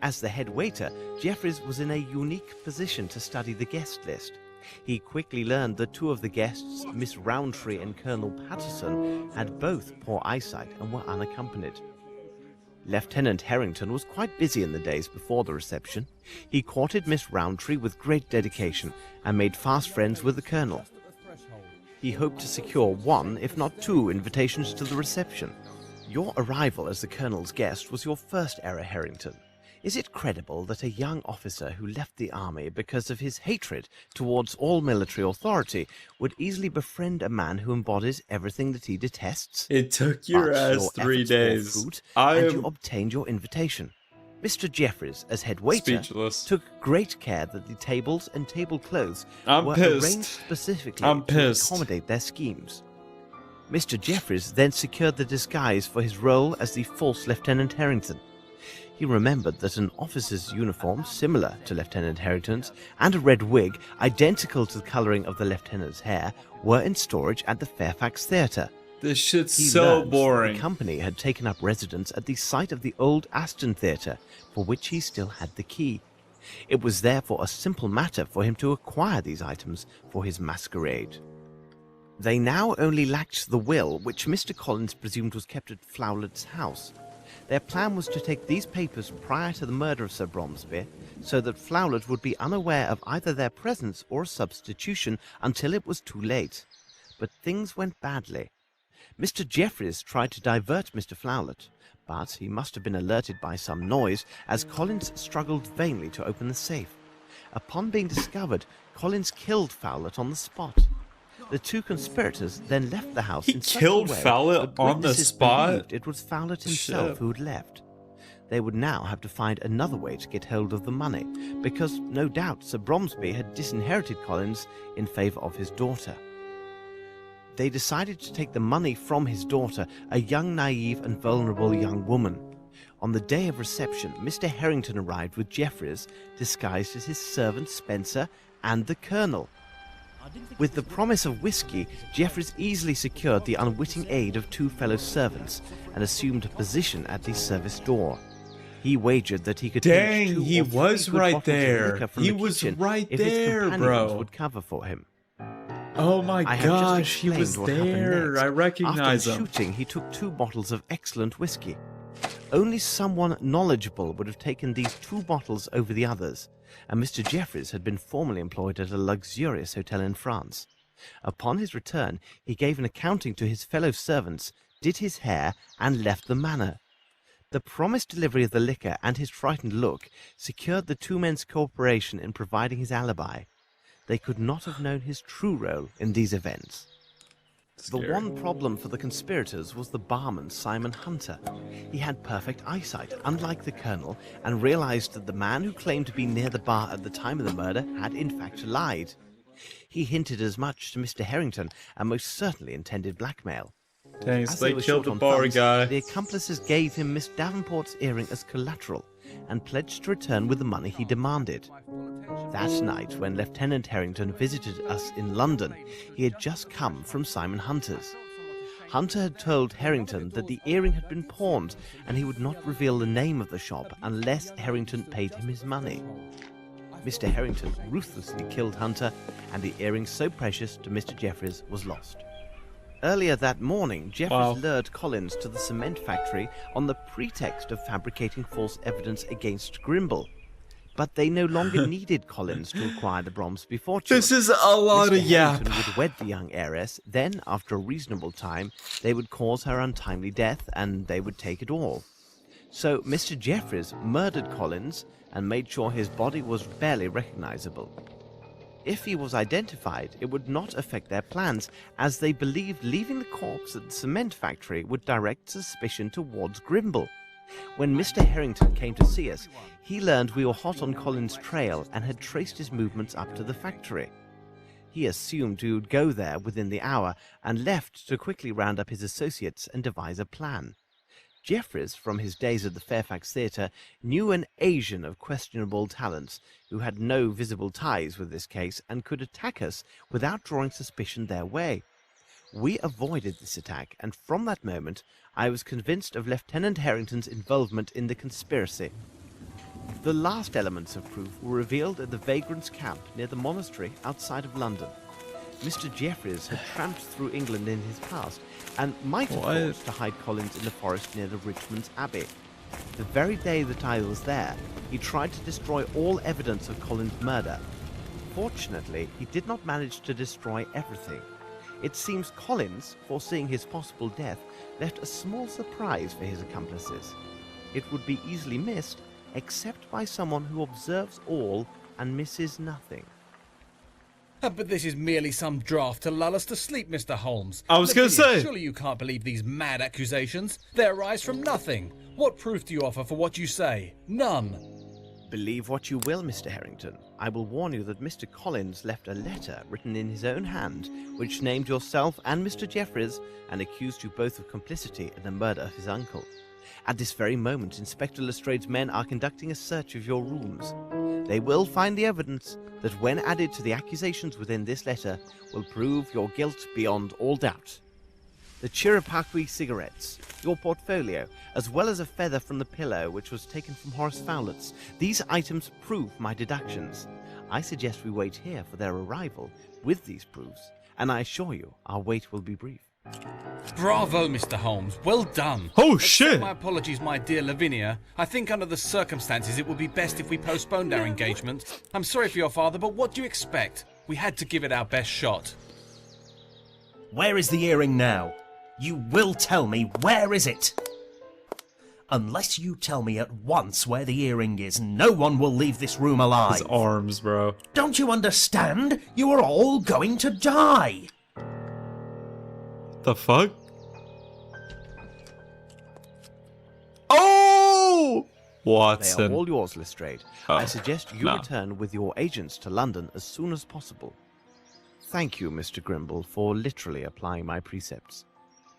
As the head waiter, Jeffries was in a unique position to study the guest list. He quickly learned that two of the guests, Miss Rowntree and Colonel Patterson, had both poor eyesight and were unaccompanied. Lieutenant Harrington was quite busy in the days before the reception. He courted Miss Rowntree with great dedication and made fast friends with the Colonel. He hoped to secure one, if not two, invitations to the reception. Your arrival as the Colonel's guest was your first error, Harrington. Is it credible that a young officer who left the army because of his hatred towards all military authority would easily befriend a man who embodies everything that he detests? It took your But ass 3 efforts bore days. fruit, I and am you obtained your invitation. Mr. Jeffries, as head waiter, speechless. took great care that the tables and tablecloths I'm were pissed. arranged specifically I'm to pissed. accommodate their schemes. Mr. Jeffries then secured the disguise for his role as the false Lieutenant Harrington. He remembered that an officer's uniform, similar to Lieutenant Harrington's, and a red wig, identical to the colouring of the lieutenant's hair, were in storage at the Fairfax Theatre. This shit's He so learned that boring. the company had taken up residence at the site of the old Aston Theatre, for which he still had the key. It was therefore a simple matter for him to acquire these items for his masquerade. They now only lacked the will, which Mr. Collins presumed was kept at Flowlet's house. Their plan was to take these papers prior to the murder of Sir Bromsby, so that Flowlet would be unaware of either their presence or a substitution until it was too late. But things went badly. Mr. Jeffreys tried to divert Mr. Flowlet, but he must have been alerted by some noise, as Collins struggled vainly to open the safe. Upon being discovered, Collins killed Flowlet on the spot. The two conspirators then left the house in such a killed way Flowlet that on the witnesses spot? believed it was Flowlet himself Shit. who had left. They would now have to find another way to get hold of the money, because no doubt Sir Bromsby had disinherited Collins in favour of his daughter. They decided to take the money from his daughter, a young, naive and vulnerable young woman. On the day of reception, Mr. Harrington arrived with Jeffreys, disguised as his servant Spencer and the Colonel. With the promise of whiskey, Jeffreys easily secured the unwitting aid of two fellow servants and assumed a position at the service door. He wagered that he could Dang, pinch 2 he or 3 was good right bottles of there. liquor from He the was kitchen right if his there, companions bro. would cover for him. Oh my I have just gosh, he explained was what happened there. next. I recognize After him. shooting, he took 2 bottles of excellent whiskey. Only someone knowledgeable would have taken these 2 bottles over the others, and Mr. Jeffreys had been formerly employed at a luxurious hotel in France. Upon his return, he gave an accounting to his fellow servants, did his hair, and left the manor. The promised delivery of the liquor and his frightened look secured the 2 men's cooperation in providing his alibi. They could not have known his true role in these events. The one problem for the conspirators was the barman Simon Hunter. He had perfect eyesight, unlike the Colonel, and realized that the man who claimed to be near the bar at the time of the murder had in fact lied. He hinted as much to Mr. Harrington and most certainly intended blackmail. Dang, As so they were killed short the on bar funds, guy. The accomplices gave him Miss Davenport's earring as collateral and pledged to return with the money he demanded. That night, when Lieutenant Harrington visited us in London, he had just come from Simon Hunter's. Hunter had told Harrington that the earring had been pawned and he would not reveal the name of the shop unless Harrington paid him his money. Mr. Harrington ruthlessly killed Hunter, and the earring so precious to Mr. Jeffreys was lost. Earlier that morning, Jeffreys lured Collins to the cement factory on the pretext of fabricating false evidence against Grimble. But they no longer needed Collins to acquire the Bromsby fortune. This is a lot Mr. of yap. Harrington would wed the young heiress, then, after a reasonable time, they would cause her untimely death, and they would take it all. So Mr. Jeffreys murdered Collins and made sure his body was barely recognizable. If he was identified, it would not affect their plans, as they believed leaving the corpse at the cement factory would direct suspicion towards Grimble. When Mr. Harrington came to see us, he learned we were hot on Collins' trail and had traced his movements up to the factory. He assumed we would go there within the hour and left to quickly round up his associates and devise a plan. Jeffreys, from his days at the Fairfax Theatre, knew an Asian of questionable talents who had no visible ties with this case and could attack us without drawing suspicion their way. We avoided this attack, and from that moment I was convinced of Lieutenant Harrington's involvement in the conspiracy. The last elements of proof were revealed at the vagrants' camp near the monastery outside of London. Mr. Jeffreys had tramped through England in his past and might have thought to hide Collins in the forest near the Richmond's Abbey. The very day that I was there, he tried to destroy all evidence of Collins' murder. Fortunately, he did not manage to destroy everything. It seems Collins, foreseeing his possible death, left a small surprise for his accomplices. It would be easily missed, except by someone who observes all and misses nothing. But this is merely some draft to lull us to sleep, Mr. Holmes. I was going to say. Surely you can't believe these mad accusations. They arise from nothing. What proof do you offer for what you say? None. Believe what you will, Mr. Harrington. I will warn you that Mr. Collins left a letter written in his own hand, which named yourself and Mr. Jeffreys and accused you both of complicity in the murder of his uncle. At this very moment, Inspector Lestrade's men are conducting a search of your rooms. They will find the evidence that, when added to the accusations within this letter, will prove your guilt beyond all doubt. the Chirapaqui cigarettes, your portfolio, as well as a feather from the pillow which was taken from Horace Fowlett's. These items prove my deductions. I suggest we wait here for their arrival with these proofs, and I assure you our wait will be brief. Bravo, Mr. Holmes. Well done. Oh, Accept shit. my apologies, my dear Lavinia. I think under the circumstances it would be best if we postponed our engagement. I'm sorry for your father, but what do you expect? We had to give it our best shot. Where is the earring now? You will tell me, where is it? Unless you tell me at once where the earring is, no one will leave this room alive. His arms, bro. Don't you understand? You are all going to die. The fuck? Oh! They Watson. are all yours, Lestrade. Oh, I suggest you no. return with your agents to London as soon as possible. Thank you, Mr. Grimble, for literally applying my precepts.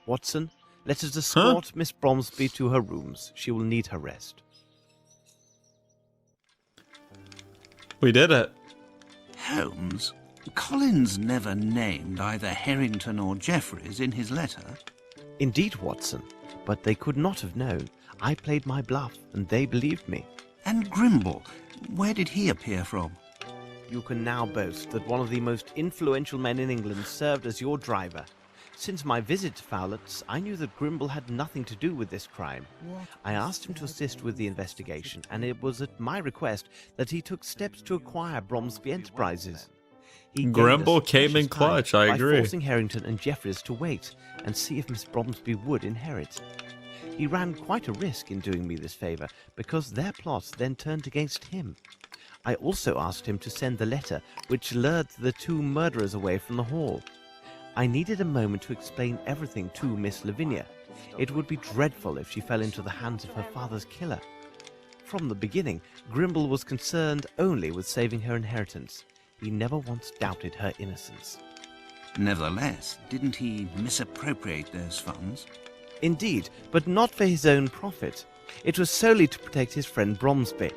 Watson, let us escort Miss Bromsby to her rooms. She will need her rest. We did it. Holmes, Collins never named either Harrington or Jeffreys in his letter. Indeed, Watson, but they could not have known. I played my bluff, and they believed me. And Grimble, where did he appear from? You can now boast that one of the most influential men in England served as your driver. Since my visit to Fowlett's, I knew that Grimble had nothing to do with this crime. I asked him to assist with the investigation, and it was at my request that he took steps to acquire Bromsby Enterprises. He gained Grimble us came in precious time clutch, I agree. by forcing Harrington and Jeffreys to wait and see if Miss Bromsby would inherit. He ran quite a risk in doing me this favour, because their plot then turned against him. I also asked him to send the letter which lured the two murderers away from the hall. I needed a moment to explain everything to Miss Lavinia. It would be dreadful if she fell into the hands of her father's killer. From the beginning, Grimble was concerned only with saving her inheritance. He never once doubted her innocence. Nevertheless, didn't he misappropriate those funds? Indeed, but not for his own profit. It was solely to protect his friend Bromsby.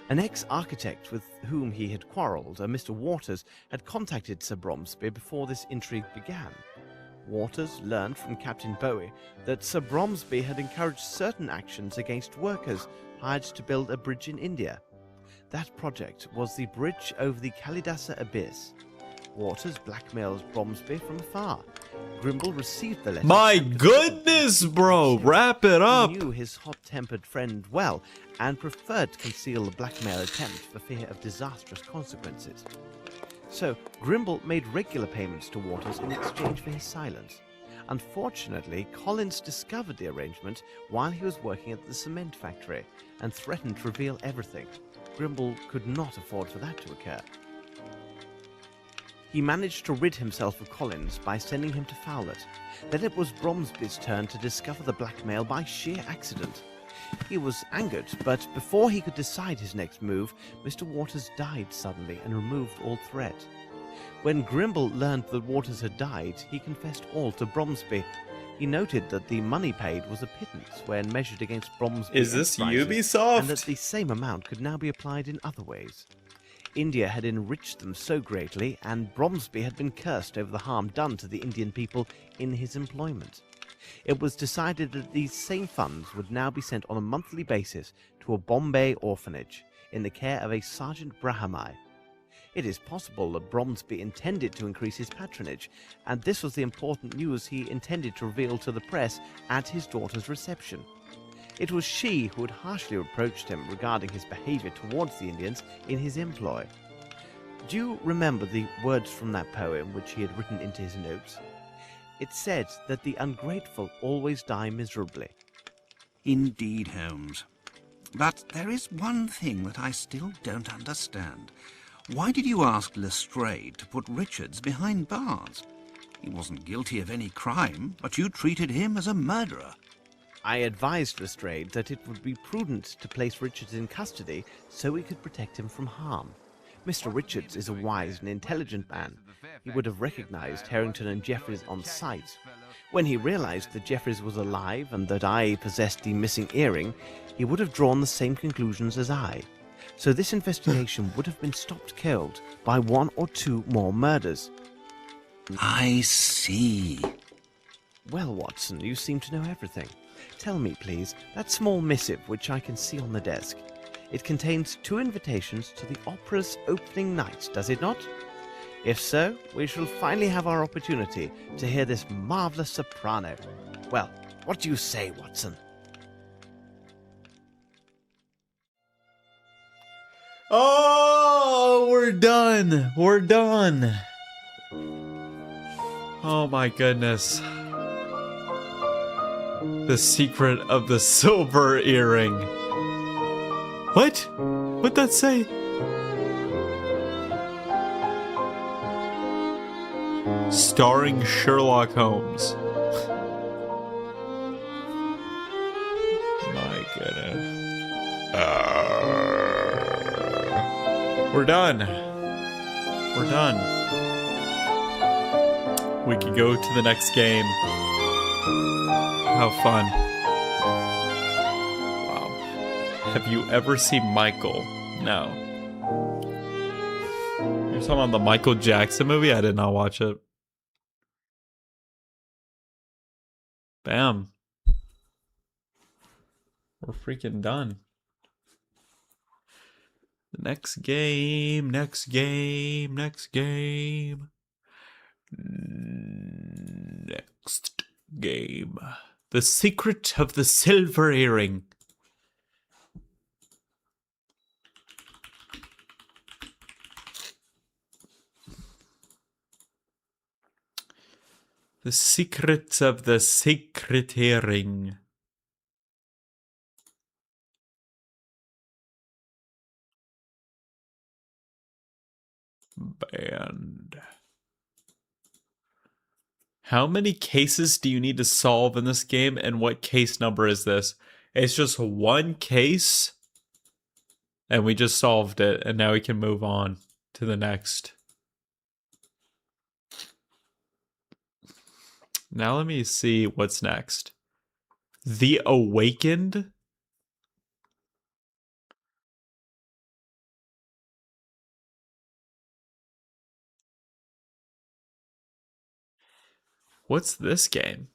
An ex-architect with whom he had quarrelled, a Mr. Waters, had contacted Sir Bromsby before this intrigue began. Waters learned from Captain Bowie that Sir Bromsby had encouraged certain actions against workers hired to build a bridge in India. That project was the bridge over the Kalidasa Abyss. Waters blackmailed Bromsby from afar. Grimble received the letter. My goodness, bro! Wrap it up! He knew his hot-tempered friend well and preferred to conceal the blackmail attempt for fear of disastrous consequences. So, Grimble made regular payments to Waters in exchange for his silence. Unfortunately, Collins discovered the arrangement while he was working at the cement factory and threatened to reveal everything. Grimble could not afford for that to occur. He managed to rid himself of Collins by sending him to Fowlett. Then it was Bromsby's turn to discover the blackmail by sheer accident. He was angered, but before he could decide his next move, Mr. Waters died suddenly and removed all threat. When Grimble learned that Waters had died, he confessed all to Bromsby. He noted that the money paid was a pittance when measured against Bromsby Is this Enterprises, Ubisoft? and that the same amount could now be applied in other ways. India had enriched them so greatly, and Bromsby had been cursed over the harm done to the Indian people in his employment. It was decided that these same funds would now be sent on a monthly basis to a Bombay orphanage in the care of a Sergeant Brahamai. It is possible that Bromsby intended to increase his patronage, and this was the important news he intended to reveal to the press at his daughter's reception. It was she who had harshly reproached him regarding his behavior towards the Indians in his employ. Do you remember the words from that poem which he had written into his notes? It said that the ungrateful always die miserably. Indeed, Holmes. But there is one thing that I still don't understand. Why did you ask Lestrade to put Richards behind bars? He wasn't guilty of any crime, but you treated him as a murderer. I advised Lestrade that it would be prudent to place Richards in custody so we could protect him from harm. Mr. Richards is a wise and intelligent man. He would have recognized Harrington and Jeffreys on sight. When he realized that Jeffreys was alive and that I possessed the missing earring, he would have drawn the same conclusions as I. So this investigation would have been stopped cold by one or two more murders. I see. Well, Watson, you seem to know everything. Tell me, please, that small missive which I can see on the desk. It contains 2 invitations to the opera's opening night, does it not? If so, we shall finally have our opportunity to hear this marvelous soprano. Well, what do you say, Watson? Oh, we're done. We're done. Oh my goodness. The secret of the silver earring. What? What'd that say? Starring Sherlock Holmes. My goodness. We're done. We're done. We can go to the next game. How fun. Wow. Have you ever seen Michael? No. You're talking about the Michael Jackson movie? I did not watch it. Bam. We're freaking done. The next game, next game, next game. Next game. The secret of the silver earring. The secret of the secret earring. Band. How many cases do you need to solve in this game, and what case number is this? It's just one case, and we just solved it, and now we can move on to the next. Now let me see what's next. The Awakened? What's this game?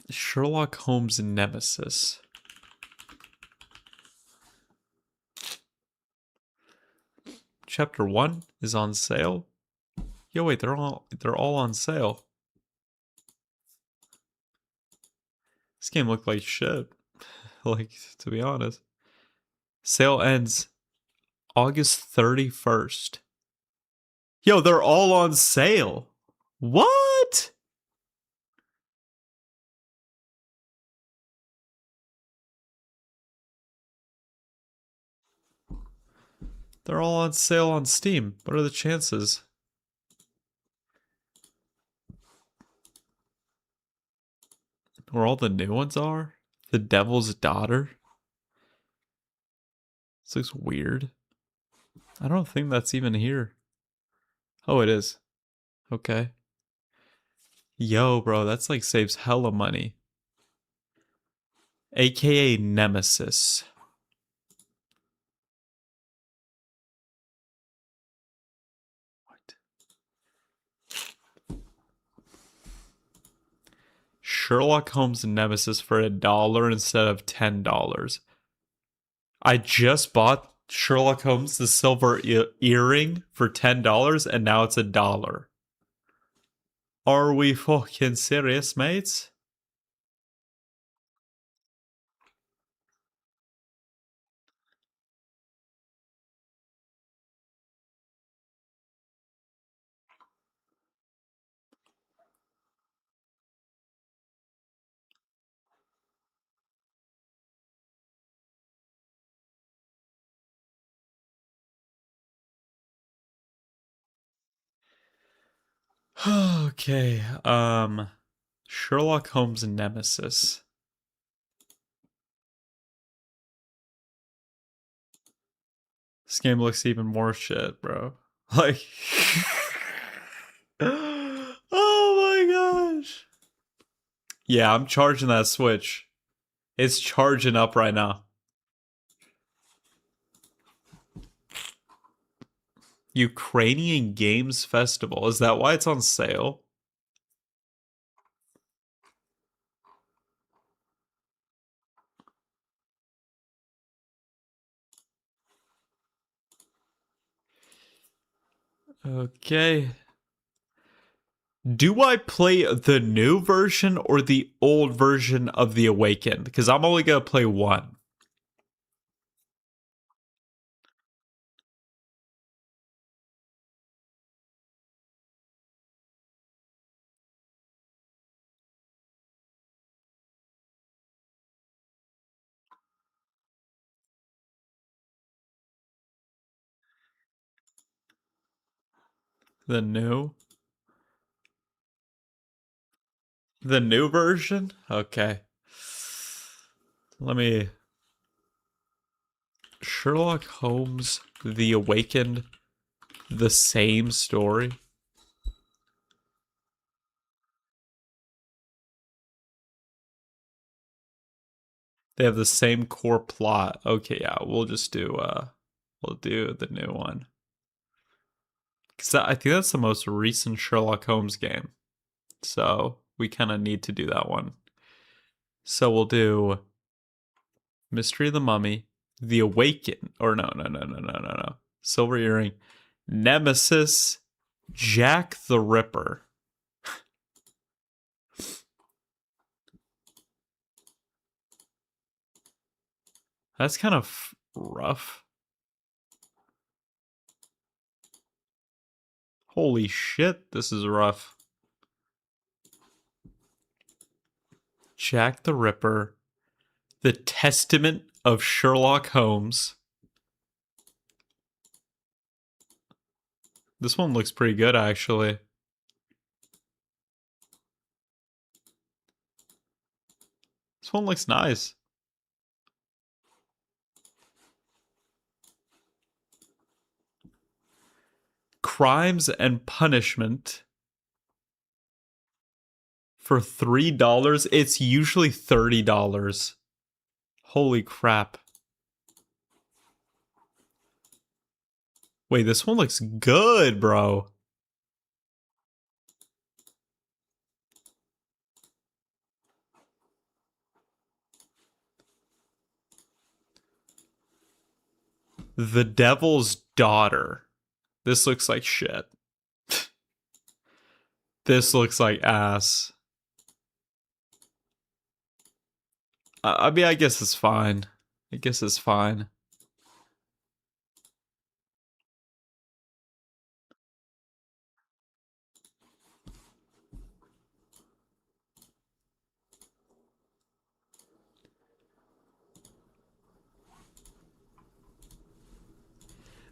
Sherlock Holmes Nemesis. Chapter 1 is on sale. Yo, wait, they're all on sale. This game looked like shit. Like, to be honest. Sale ends August 31st. Yo, they're all on sale. What? They're all on sale on Steam. What are the chances? Where all the new ones are? The Devil's Daughter? This looks weird. I don't think that's even here. Oh, it is. Okay. Yo, bro, that's like saves hella money. AKA Nemesis. What? Sherlock Holmes Nemesis for $1 instead of $10. I just bought Sherlock Holmes the silver earring for $10 and now it's $1. Are we fucking serious, mates? Okay, Sherlock Holmes Nemesis. This game looks even more shit, bro. Like, oh my gosh. Yeah, I'm charging that Switch. It's charging up right now. Ukrainian Games Festival. Is that why it's on sale? Okay. Do I play the new version or the old version of The Awakened? Because I'm only going to play one. The new? The new version? Okay. Let me... Sherlock Holmes, The Awakened, the same story? They have the same core plot. Okay, yeah, we'll just do, we'll do the new one. Because I think that's the most recent Sherlock Holmes game. So we kind of need to do that one. So we'll do Mystery of the Mummy, The Awaken, or no. Silver Earring, Nemesis, Jack the Ripper. That's kind of rough. Holy shit, this is rough. Jack the Ripper, The Testament of Sherlock Holmes. This one looks pretty good, actually. This one looks nice. Crimes and Punishment for $3. It's usually $30. Holy crap. Wait, this one looks good, bro. The Devil's Daughter. This looks like shit. This looks like ass. I mean, I guess it's fine. I guess it's fine.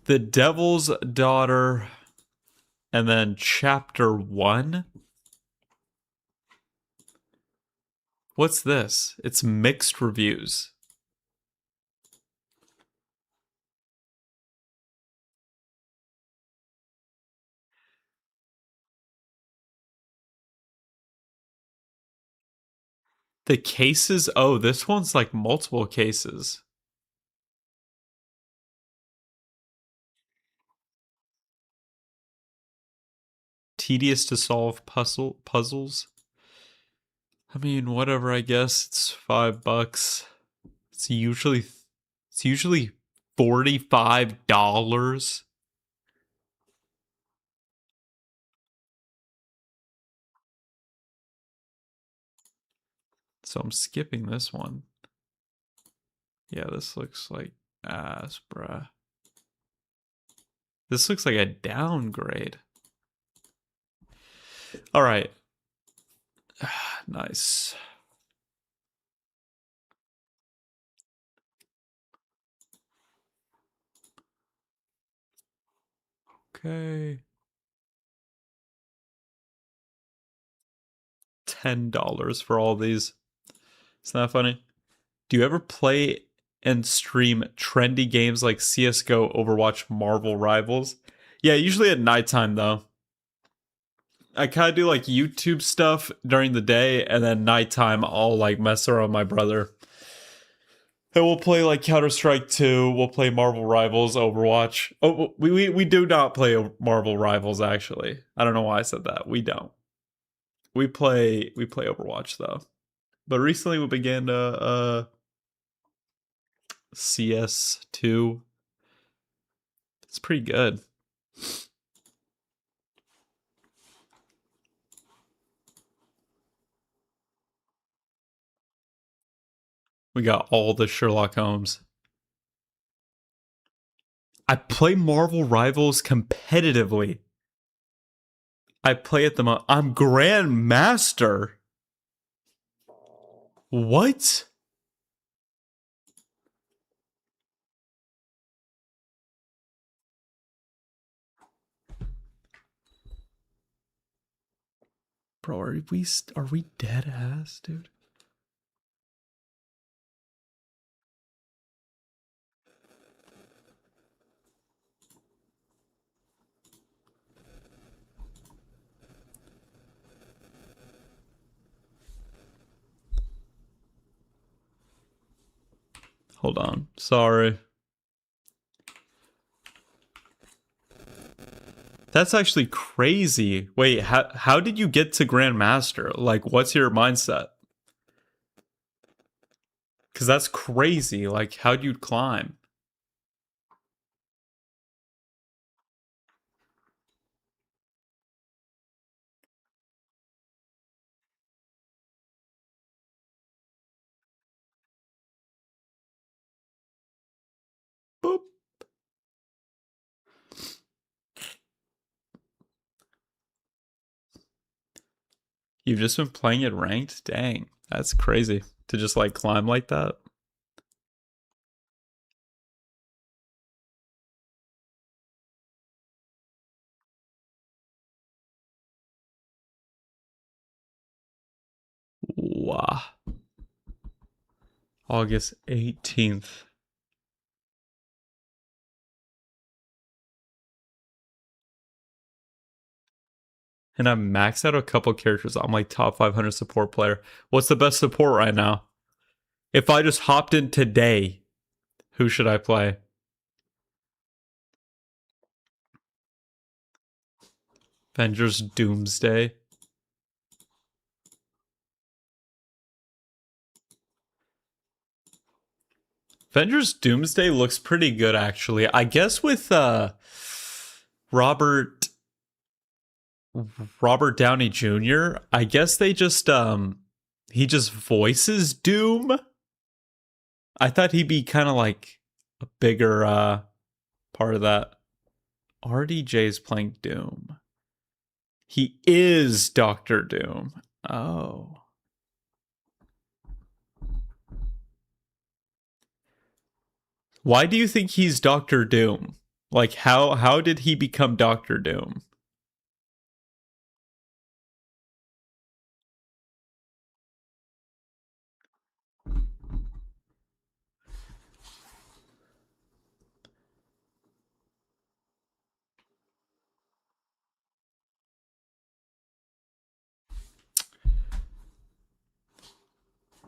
The Devil's Daughter, and then Chapter 1. What's this? It's mixed reviews. The cases? Oh, this one's like multiple cases. Tedious to solve puzzles. I mean, whatever, I guess. It's $5. It's usually $45. So I'm skipping this one. Yeah, this looks like ass, bruh. This looks like a downgrade. All right. Nice. Okay. $10 for all these. Isn't that funny? Do you ever play and stream trendy games like CSGO, Overwatch, Marvel Rivals? Yeah, usually at nighttime though. I kind of do like YouTube stuff during the day, and then nighttime I'll like mess around with my brother. And we'll play like Counter-Strike 2, we'll play Marvel Rivals, Overwatch. Oh, we do not play Marvel Rivals actually. I don't know why I said that. We don't. We play Overwatch though. But recently we began CS2. It's pretty good. We got all the Sherlock Holmes. I play Marvel Rivals competitively. I play at the moment. I'm Grand Master. What? Bro, are we dead ass, dude? Hold on. Sorry. That's actually crazy. Wait, how did you get to Grandmaster? Like, what's your mindset? Because that's crazy. Like, how'd you climb? Boop. You've just been playing it ranked? Dang, that's crazy. To just, like, climb like that. Wow. August 18th. And I'm maxed out a couple characters. I'm like top 500 support player. What's the best support right now? If I just hopped in today, who should I play? Avengers Doomsday. Avengers Doomsday looks pretty good, actually. I guess with Robert Downey Jr., I guess they just he just voices Doom. I thought he'd be kind of like a bigger part of that. RDJ's playing Doom. He is Doctor Doom. Oh. Why do you think he's Doctor Doom? Like, how did he become Doctor Doom?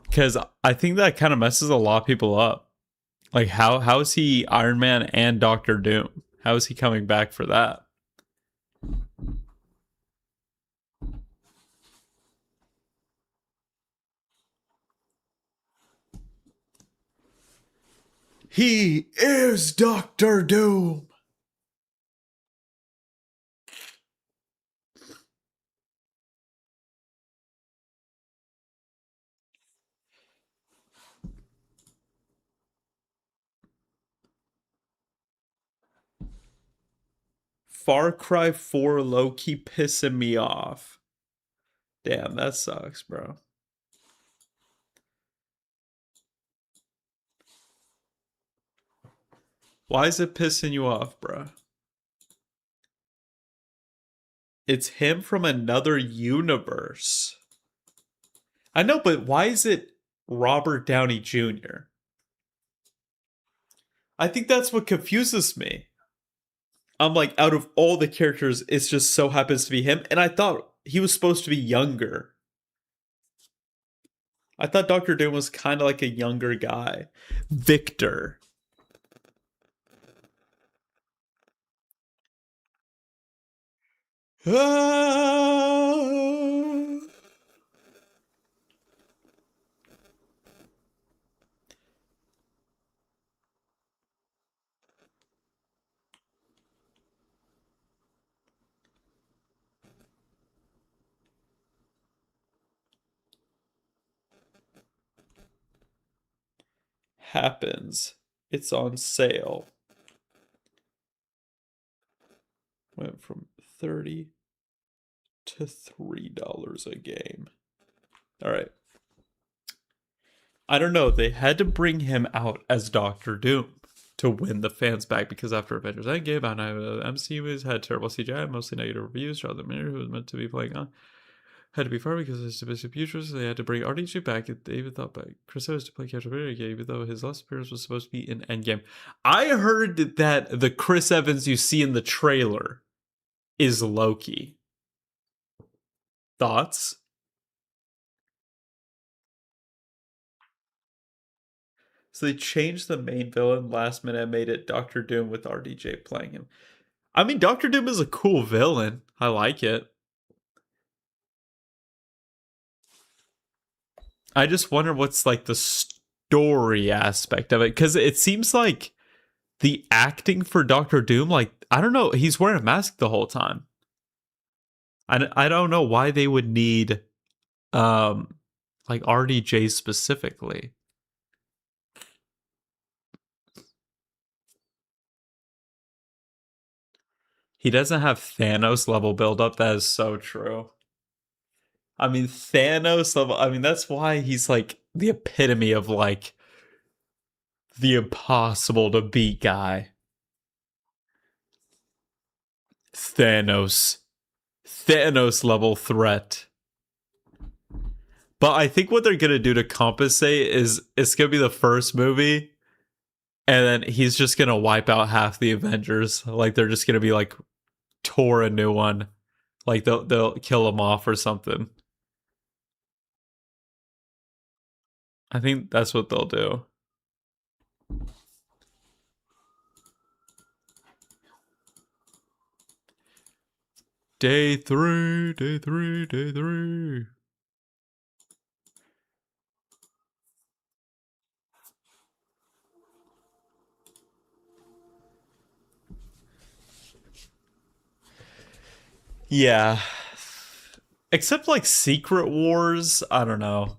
Because I think that kind of messes a lot of people up. Like, how is he Iron Man and Doctor Doom? How is he coming back for that? He is Doctor Doom. Far Cry 4 low-key pissing me off. Damn, that sucks, bro. Why is it pissing you off, bro? It's him from another universe. I know, but why is it Robert Downey Jr.? I think that's what confuses me. I'm like, out of all the characters, it just so happens to be him. And I thought he was supposed to be younger. I thought Doctor Doom was kind of like a younger guy. Victor. Ah! happens. It's on sale. Went from $30 to $3 a game. All right. I don't know. They had to bring him out as Doctor Doom to win the fans back, because after Avengers Endgame, I know the MCU has had terrible CGI, mostly negative reviews. Charles Miller, who was meant to be playing on, had to be fired because of his divisive futures. So they had to bring RDJ back. They even thought back Chris Evans to play Captain America, even though his last appearance was supposed to be in Endgame. I heard that the Chris Evans you see in the trailer is Loki. Thoughts? So they changed the main villain last minute and made it Doctor Doom with RDJ playing him. I mean, Doctor Doom is a cool villain. I like it. I just wonder what's like the story aspect of it, because it seems like the acting for Doctor Doom, like, I don't know, he's wearing a mask the whole time. I don't know why they would need like RDJ specifically. He doesn't have Thanos level buildup. That is so true. I mean, Thanos level, I mean, that's why he's like the epitome of like the impossible to beat guy. Thanos level threat. But I think what they're gonna do to compensate is it's gonna be the first movie, and then he's just gonna wipe out half the Avengers. Like, they're just gonna be like tore a new one. Like they'll kill him off or something. I think that's what they'll do. Day three. Yeah. Except like Secret Wars, I don't know.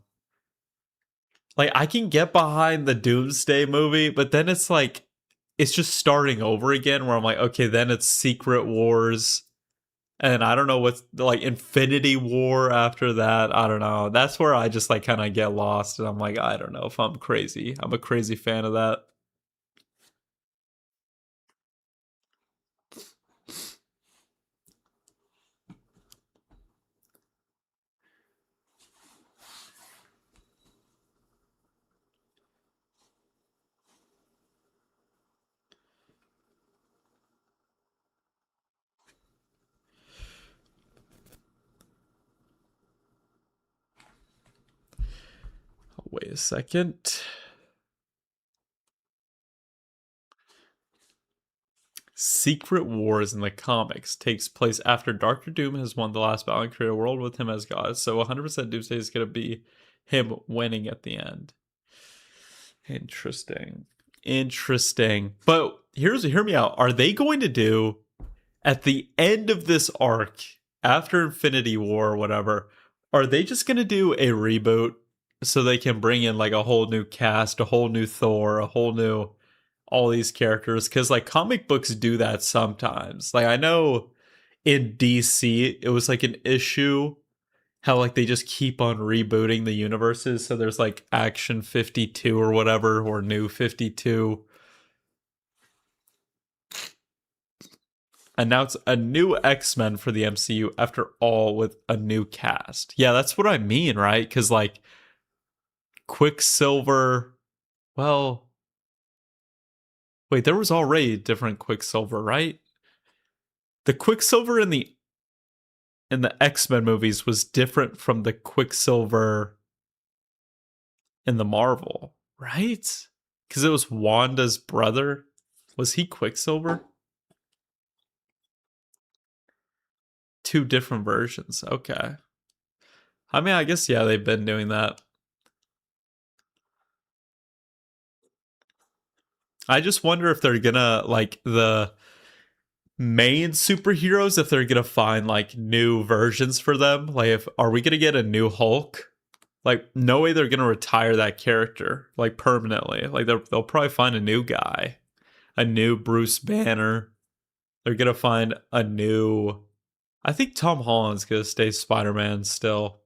Like, I can get behind the Doomsday movie, but then it's like, it's just starting over again, where I'm like, okay, then it's Secret Wars. And I don't know what's like Infinity War after that. I don't know. That's where I just like kind of get lost. And I'm like, I don't know if I'm crazy. I'm a crazy fan of that. Wait a second. Secret Wars in the comics takes place after Doctor Doom has won the last battle and created a world with him as God. So 100% Doomsday is going to be him winning at the end. Interesting. But hear me out. Are they going to do, at the end of this arc, after Infinity War or whatever, are they just going to do a reboot so they can bring in like a whole new cast, a whole new Thor, a whole new all these characters? Because like comic books do that sometimes. Like, I know in DC it was like an issue how like they just keep on rebooting the universes. So there's like Action 52 or whatever, or New 52. And now it's a new X-Men for the MCU after all, with a new cast. Yeah, that's what I mean, right? Because like Quicksilver, well, wait, there was already a different Quicksilver, right? The Quicksilver in the X-Men movies was different from the Quicksilver in the Marvel, right? Because it was Wanda's brother. Was he Quicksilver? Two different versions. Okay. I mean, I guess, yeah, they've been doing that. I just wonder if they're gonna, like, the main superheroes, if they're gonna find like new versions for them. Like, are we gonna get a new Hulk? Like, no way they're gonna retire that character, like, permanently. Like, they'll probably find a new guy, a new Bruce Banner. They're gonna find a new. I think Tom Holland's gonna stay Spider-Man still,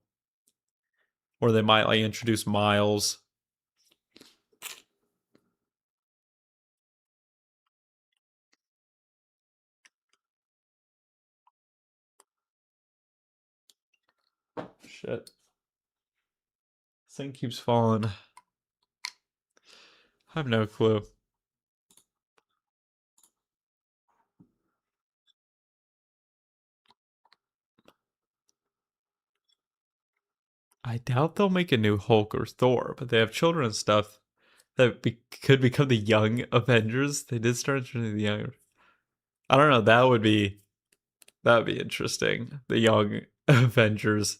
or they might like introduce Miles. Shit. This thing keeps falling. I have no clue. I doubt they'll make a new Hulk or Thor, but they have children and stuff that could become the young Avengers. They did start introducing the young. I don't know. That would be interesting. The young Avengers.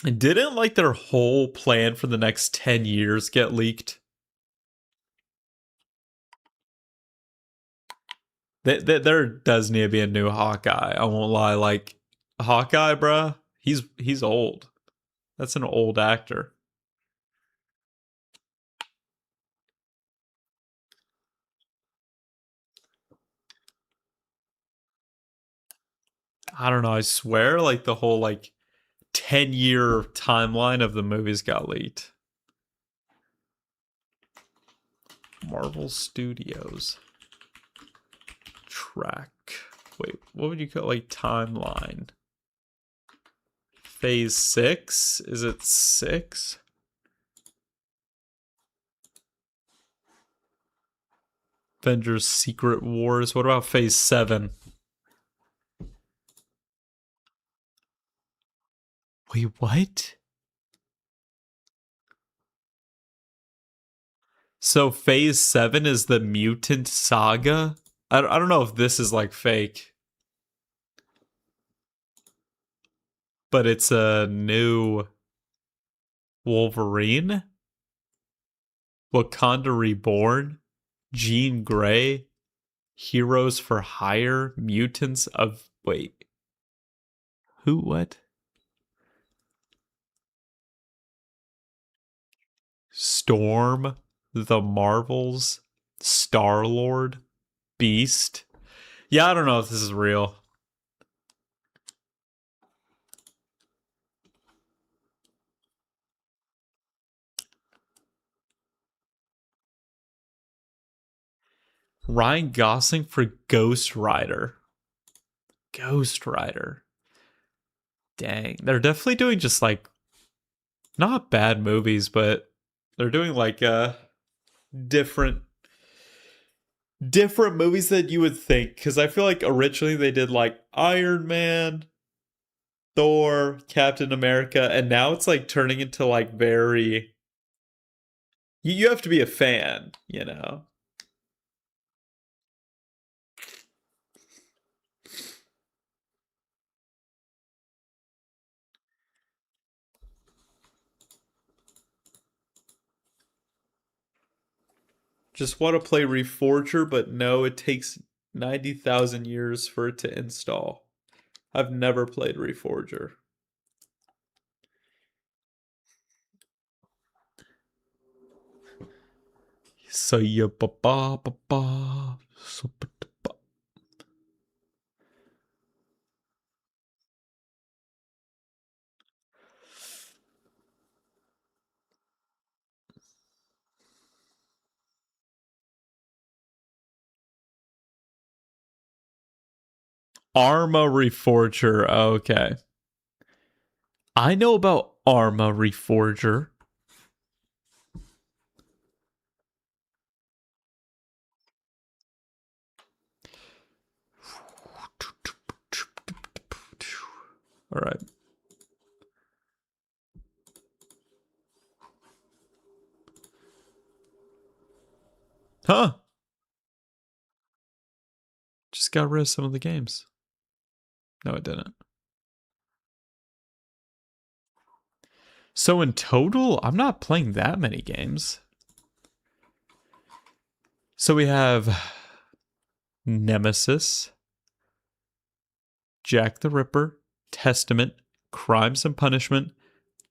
And didn't like their whole plan for the next 10 years get leaked? There does need to be a new Hawkeye. I won't lie. Like, Hawkeye, bruh, he's old. That's an old actor. I don't know. I swear, like, the whole, like, 10-year timeline of the movies got leaked. Marvel Studios. Track. Wait, what would you call, like, timeline? Phase 6? Is it 6? Avengers Secret Wars. What about Phase 7? Wait, what? So Phase 7 is the Mutant Saga? I don't know if this is like fake. But it's a new Wolverine? Wakanda Reborn? Jean Grey? Heroes for Hire? Mutants of... Wait. Who? What? Storm? The Marvels? Star-Lord? Beast? Yeah, I don't know if this is real. Ryan Gosling for Ghost Rider. Ghost Rider. Dang. They're definitely doing just like not bad movies, but they're doing like different movies that you would think, because I feel like originally they did like Iron Man, Thor, Captain America, and now it's like turning into like very you have to be a fan, you know. Just want to play Reforger, but no, it takes 90,000 years for it to install. I've never played Reforger. So ya ba ba ba ba. So ba da ba. Arma Reforger. Okay. I know about Arma Reforger. All right. Huh. Just got rid of some of the games. No, it didn't. So in total, I'm not playing that many games. So we have Nemesis, Jack the Ripper, Testament, Crimes and Punishment,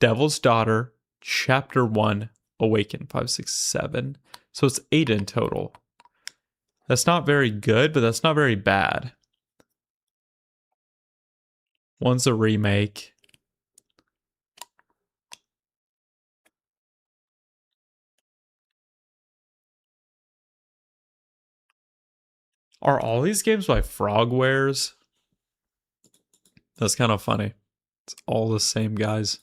Devil's Daughter, Chapter 1, Awaken, 5, 6, 7. So it's 8 in total. That's not very good, but that's not very bad. One's a remake. Are all these games by Frogwares? That's kind of funny. It's all the same guys.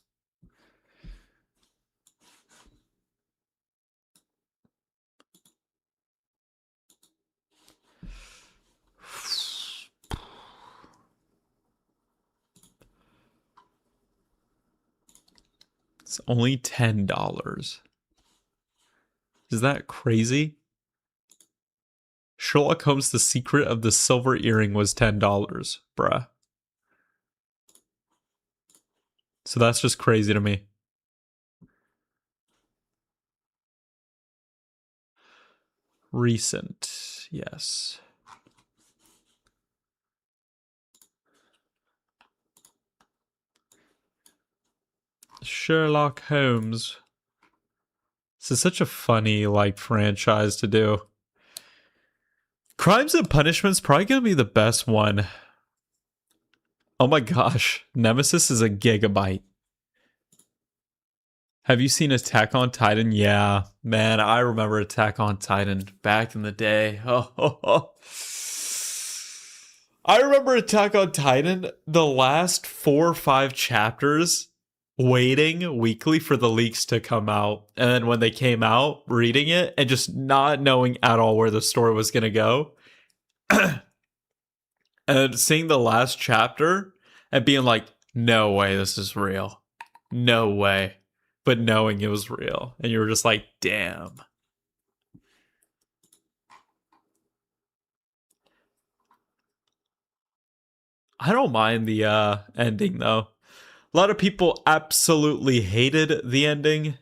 It's only $10. Is that crazy? Sherlock Holmes: The Secret of the Silver Earring was $10, bruh. So that's just crazy to me. Recent, yes. Sherlock Holmes. This is such a funny, like, franchise to do. Crimes and Punishment's probably gonna be the best one. Oh my gosh, Nemesis is a gigabyte. Have you seen Attack on Titan? Yeah, man, I remember Attack on Titan back in the day. Oh. I remember Attack on Titan, the last 4 or 5 chapters, waiting weekly for the leaks to come out. And then when they came out, reading it and just not knowing at all where the story was going to go. And seeing the last chapter and being like, no way this is real. No way. But knowing it was real. And you were just like, damn. I don't mind the ending, though. A lot of people absolutely hated the ending.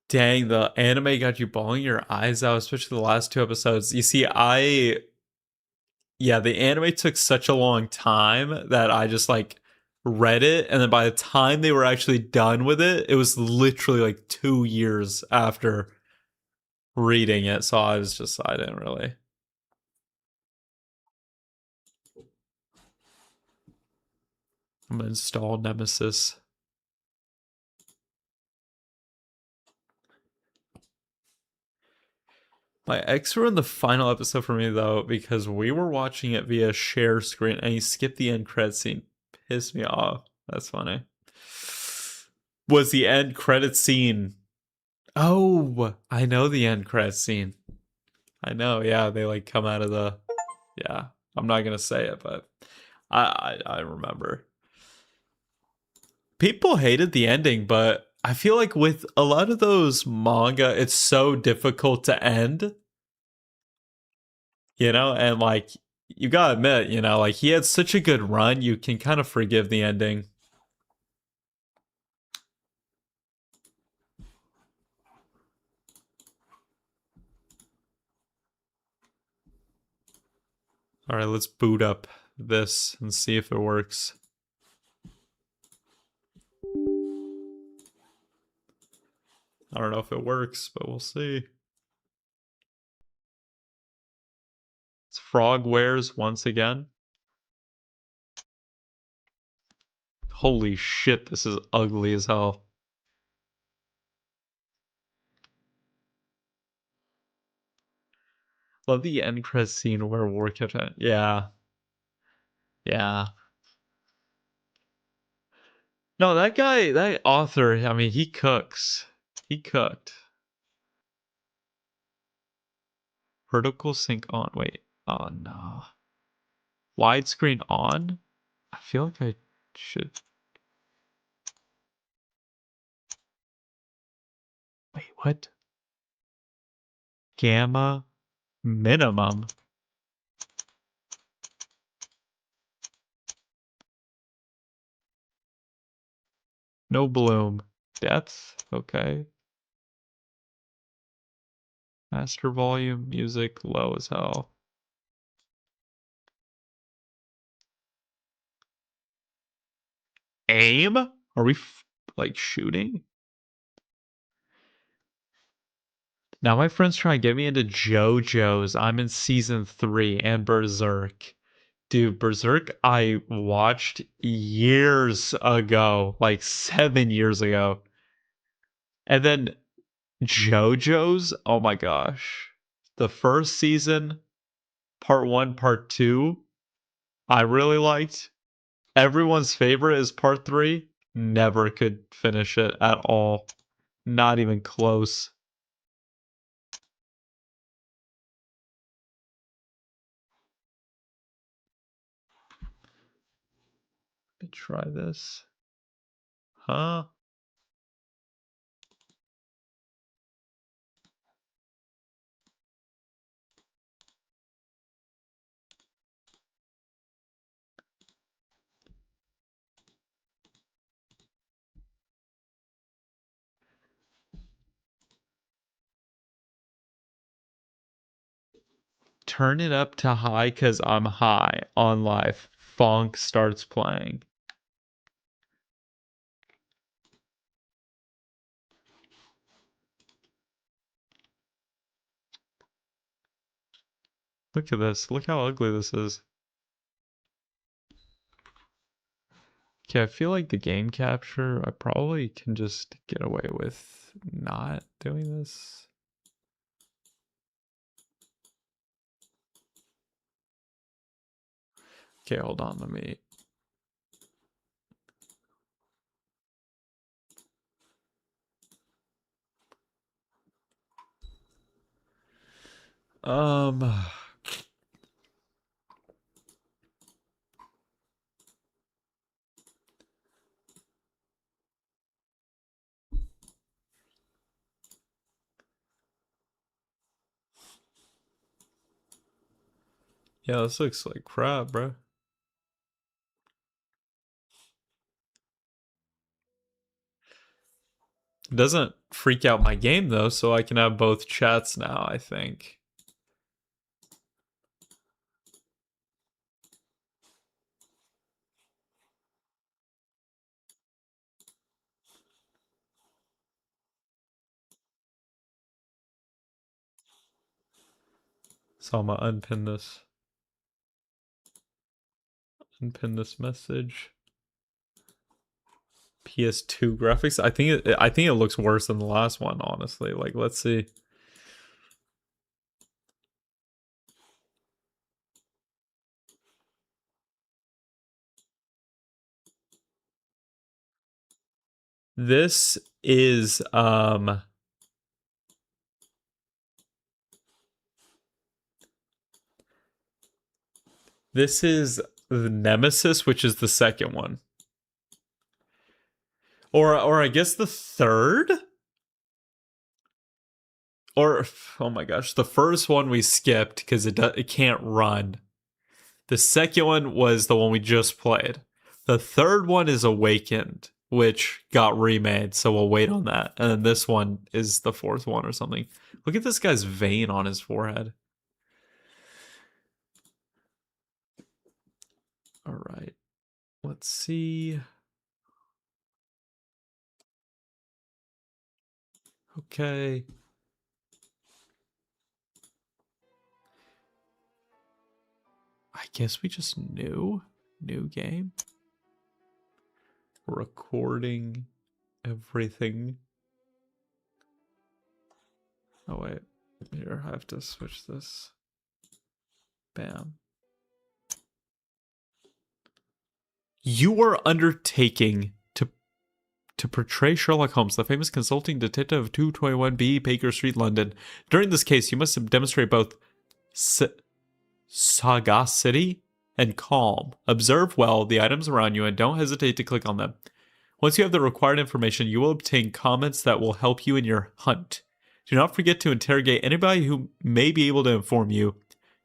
Dang, the anime got you bawling your eyes out, especially the last 2 episodes. You see, the anime took such a long time that I just like read it, and then by the time they were actually done with it, it was literally like 2 years after reading it. So I didn't really. I'm gonna install Nemesis. My ex ruined the final episode for me, though, because we were watching it via share screen and he skipped the end credit scene. Pissed me off. That's funny. Was the end credit scene... Oh, I know the end credit scene. I know, yeah, they like come out of the... Yeah, I'm not going to say it, but I remember. People hated the ending, but I feel like with a lot of those manga, it's so difficult to end. You know, and like, you gotta admit, you know, like he had such a good run, you can kind of forgive the ending. All right, let's boot up this and see if it works. I don't know if it works, but we'll see. It's Frogwares once again. Holy shit, this is ugly as hell. Love the end credit scene where war kept it. Yeah. Yeah. No, that guy, that author, I mean, he cooks. He cooked. Vertical sync on. Wait. Oh, no. Widescreen on? I feel like I should. Wait, what? Gamma minimum? No bloom. Depth? Okay. Master volume, music low as hell. Aim? Are we like shooting? Now my friend's trying to get me into JoJo's. I'm in season 3 and Berserk. Dude, Berserk I watched years ago, like 7 years ago. And then JoJo's, oh my gosh. The first season, part 1, part 2, I really liked. Everyone's favorite is part 3. Never could finish it at all. Not even close. Let me try this. Huh? Turn it up to high because I'm high on live. Funk starts playing. Look at this. Look how ugly this is. Okay, I feel like the game capture, I probably can just get away with not doing this. Okay, hold on. Let me. Yeah, this looks like crap, bro. It doesn't freak out my game though, so I can have both chats now, I think. So I'm gonna unpin this. Unpin this message. PS2 graphics. I think it looks worse than the last one, honestly. Like, let's see. This is this is the Nemesis, which is the second one. Or I guess the third? Or oh my gosh, the first one we skipped because it can't run. The second one was the one we just played. The third one is Awakened, which got remade, so we'll wait on that. And then this one is the fourth one or something. Look at this guy's vein on his forehead. All right. Let's see. Okay. I guess we just new game. Recording everything. Oh wait, here I have to switch this. Bam. You are undertaking to portray Sherlock Holmes, the famous consulting detective of 221B Baker Street, London. During this case, you must demonstrate both sagacity and calm. Observe well the items around you and don't hesitate to click on them. Once you have the required information, you will obtain comments that will help you in your hunt. Do not forget to interrogate anybody who may be able to inform you.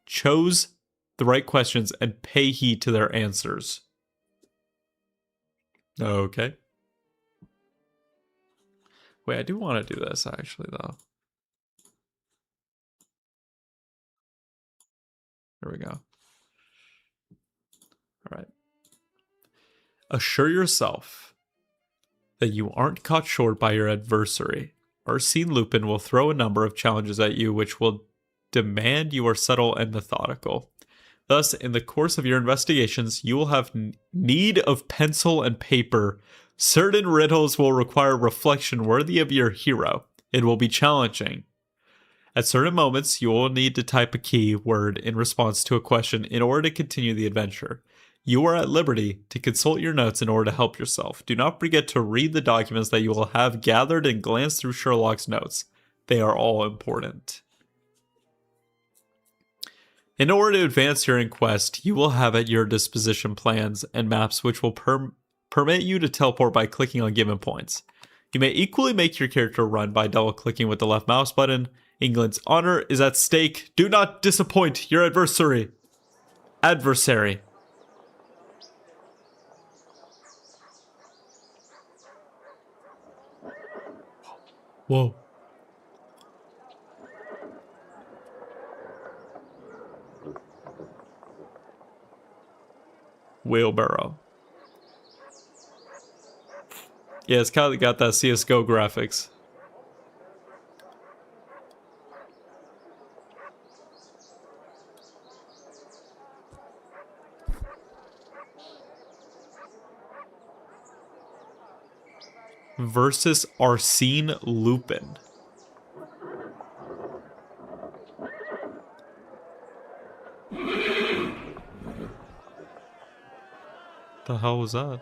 Choose the right questions and pay heed to their answers. Okay. Wait, I do want to do this actually, though. There we go. All right. Assure yourself that you aren't caught short by your adversary. Arsène Lupin will throw a number of challenges at you which will demand you are subtle and methodical. Thus, in the course of your investigations, you will have need of pencil and paper. Certain riddles will require reflection worthy of your hero. It will be challenging. At certain moments, you will need to type a key word in response to a question in order to continue the adventure. You are at liberty to consult your notes in order to help yourself. Do not forget to read the documents that you will have gathered and glance through Sherlock's notes. They are all important. In order to advance your inquest, you will have at your disposition plans and maps which will permit you to teleport by clicking on given points. You may equally make your character run by double-clicking with the left mouse button. England's honor is at stake. Do not disappoint your adversary. Whoa. Wheelbarrow. Yeah, it's kind of got that CSGO graphics. Versus Arsène Lupin. The hell was that?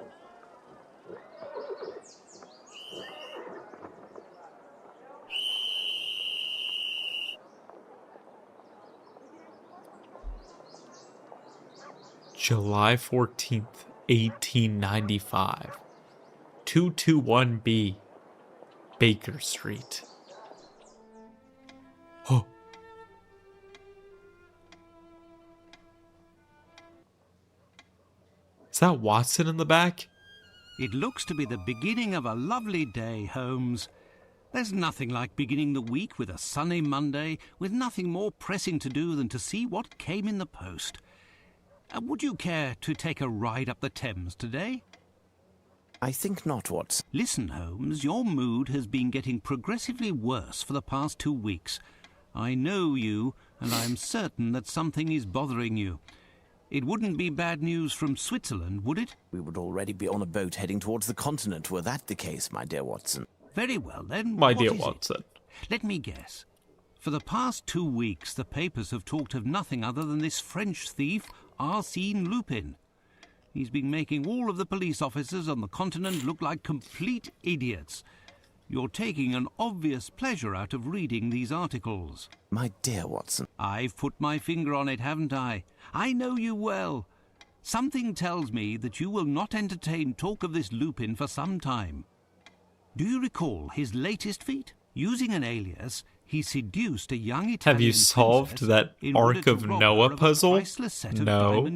July 14th, 1895. 221B, Baker Street. Oh. Is that Watson in the back? It looks to be the beginning of a lovely day, Holmes. There's nothing like beginning the week with a sunny Monday, with nothing more pressing to do than to see what came in the post. Would you care to take a ride up the Thames today? I think not, Watson. Listen, Holmes, your mood has been getting progressively worse for the past 2 weeks. I know you, and I'm certain that something is bothering you. It wouldn't be bad news from Switzerland, would it? We would already be on a boat heading towards the continent were that the case, my dear Watson. Very well, then. My what dear is Watson. it? Let me guess. For the past 2 weeks, the papers have talked of nothing other than this French thief, Arsène Lupin. He's been making all of the police officers on the continent look like complete idiots. You're taking an obvious pleasure out of reading these articles. My dear Watson. I've put my finger on it, haven't I? I know you well. Something tells me that you will not entertain talk of this Lupin for some time. Do you recall his latest feat? Using an alias, he seduced a young Italian Have you solved that Ark of Noah puzzle? No.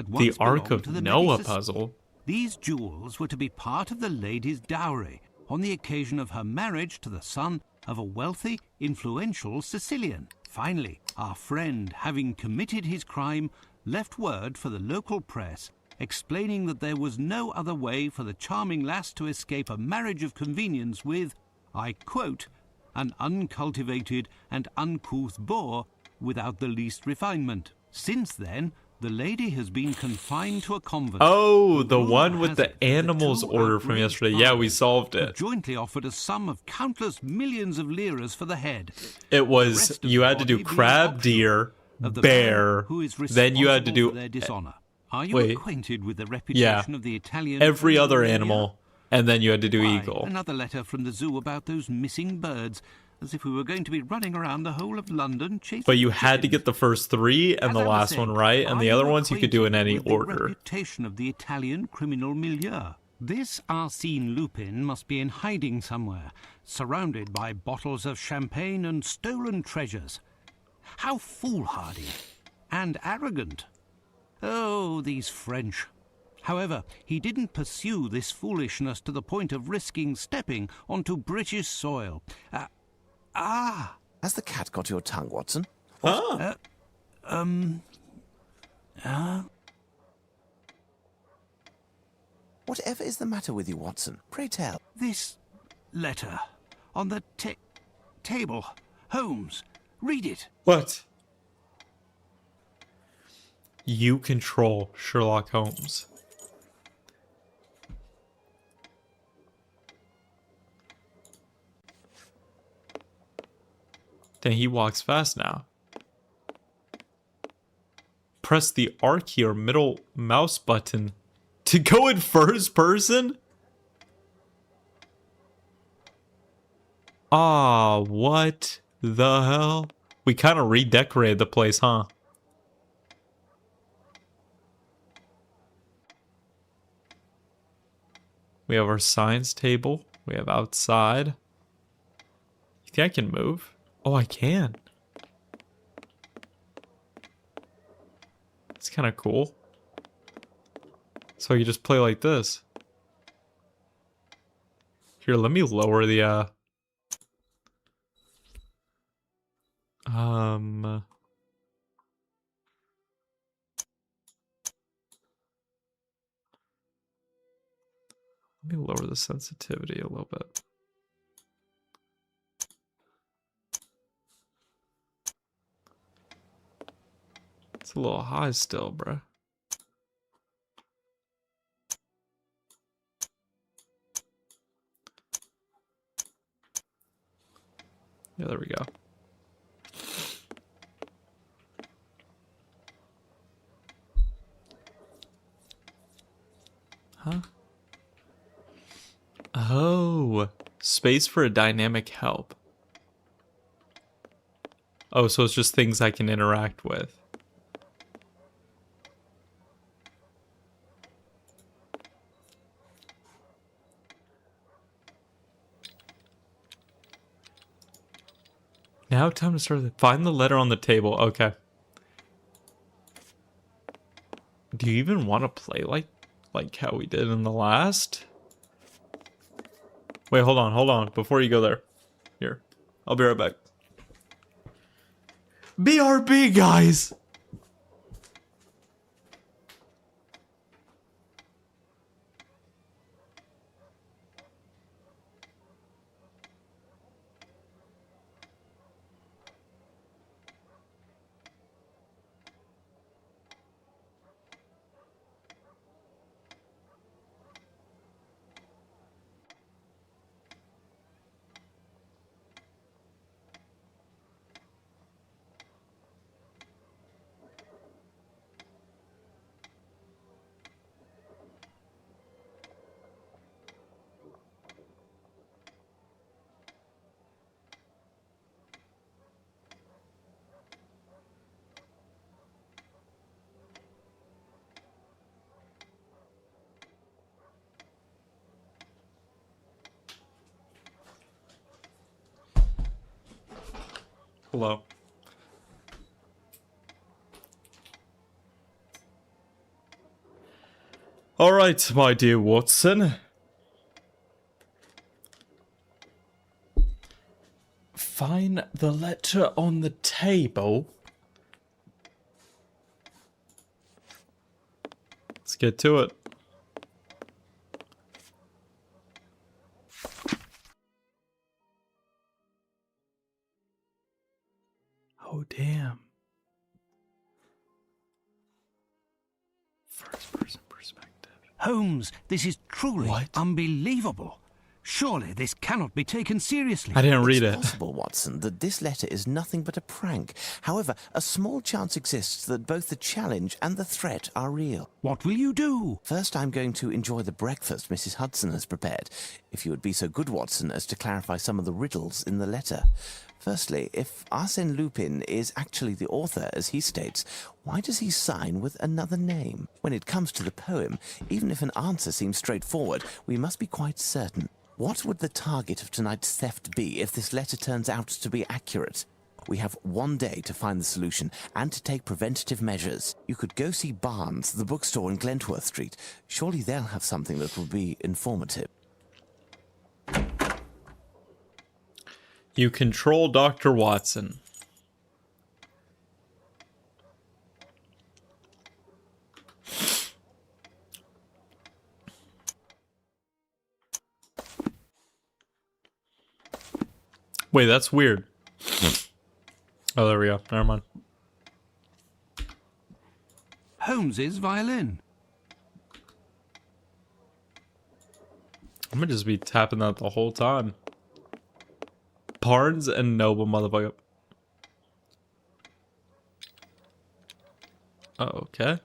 The Ark of Noah puzzle? These jewels were to be part of the lady's dowry on the occasion of her marriage to the son of a wealthy, influential Sicilian. Finally, our friend, having committed his crime, left word for the local press explaining that there was no other way for the charming lass to escape a marriage of convenience with, I quote, an uncultivated and uncouth boor without the least refinement. Since then, the lady has been confined to a convent. Oh, the one with the animals order from yesterday. Yeah, we solved it. Jointly offered a sum of countless millions of liras for the head. It was, you had to do crab, deer, bear, then you had to do... Their dishonor. Are you acquainted with the reputation of the Italian... every other animal, and then you had to do eagle. Another letter from the zoo about those missing birds. As if we were going to be running around the whole of London chasing... But you had to get the first 3 and the last one right, and the other ones you could do in any order. The reputation of the Italian criminal milieu. This Arsène Lupin must be in hiding somewhere, surrounded by bottles of champagne and stolen treasures. How foolhardy and arrogant. Oh, these French. However, he didn't pursue this foolishness to the point of risking stepping onto British soil. Has the cat got your tongue, Watson? Whatever is the matter with you, Watson? Pray tell. This letter on the table. Holmes, read it. What? You control Sherlock Holmes. Dang, he walks fast now. Press the R key or middle mouse button to go in first person? Ah, what the hell? We kind of redecorated the place, huh? We have our science table. We have outside. You think I can move? Oh, I can. It's kind of cool. So you just play like this. Here, let me lower the, let me lower the sensitivity a little bit. It's a little high still, bruh. Yeah, there we go. Huh? Oh, space for a dynamic help. Oh, so it's just things I can interact with. Now time to start. Find the letter on the table. Okay. Do you even want to play like how we did in the last? Wait, hold on. Before you go there. Here. I'll be right back. BRB, guys! Hello. All right, my dear Watson. Find the letter on the table. Let's get to it. Oh, damn. First person perspective. Holmes, this is truly What? unbelievable. Surely this cannot be taken seriously. I didn't read It's it. possible, Watson, that this letter is nothing but a prank. However, a small chance exists that both the challenge and the threat are real. What will you do? First, I'm going to enjoy the breakfast Mrs. Hudson has prepared. If you would be so good, Watson, as to clarify some of the riddles in the letter. Firstly, if Arsène Lupin is actually the author, as he states, why does he sign with another name? When it comes to the poem, even if an answer seems straightforward, we must be quite certain. What would the target of tonight's theft be if this letter turns out to be accurate? We have one day to find the solution and to take preventative measures. You could go see Barnes, the bookstore in Glentworth Street. Surely they'll have something that will be informative. You control Dr. Watson. Wait, that's weird. Oh, there we go. Never mind. Holmes's violin. I'm gonna just be tapping that the whole time. Barnes and Noble, motherfucker. Oh, okay.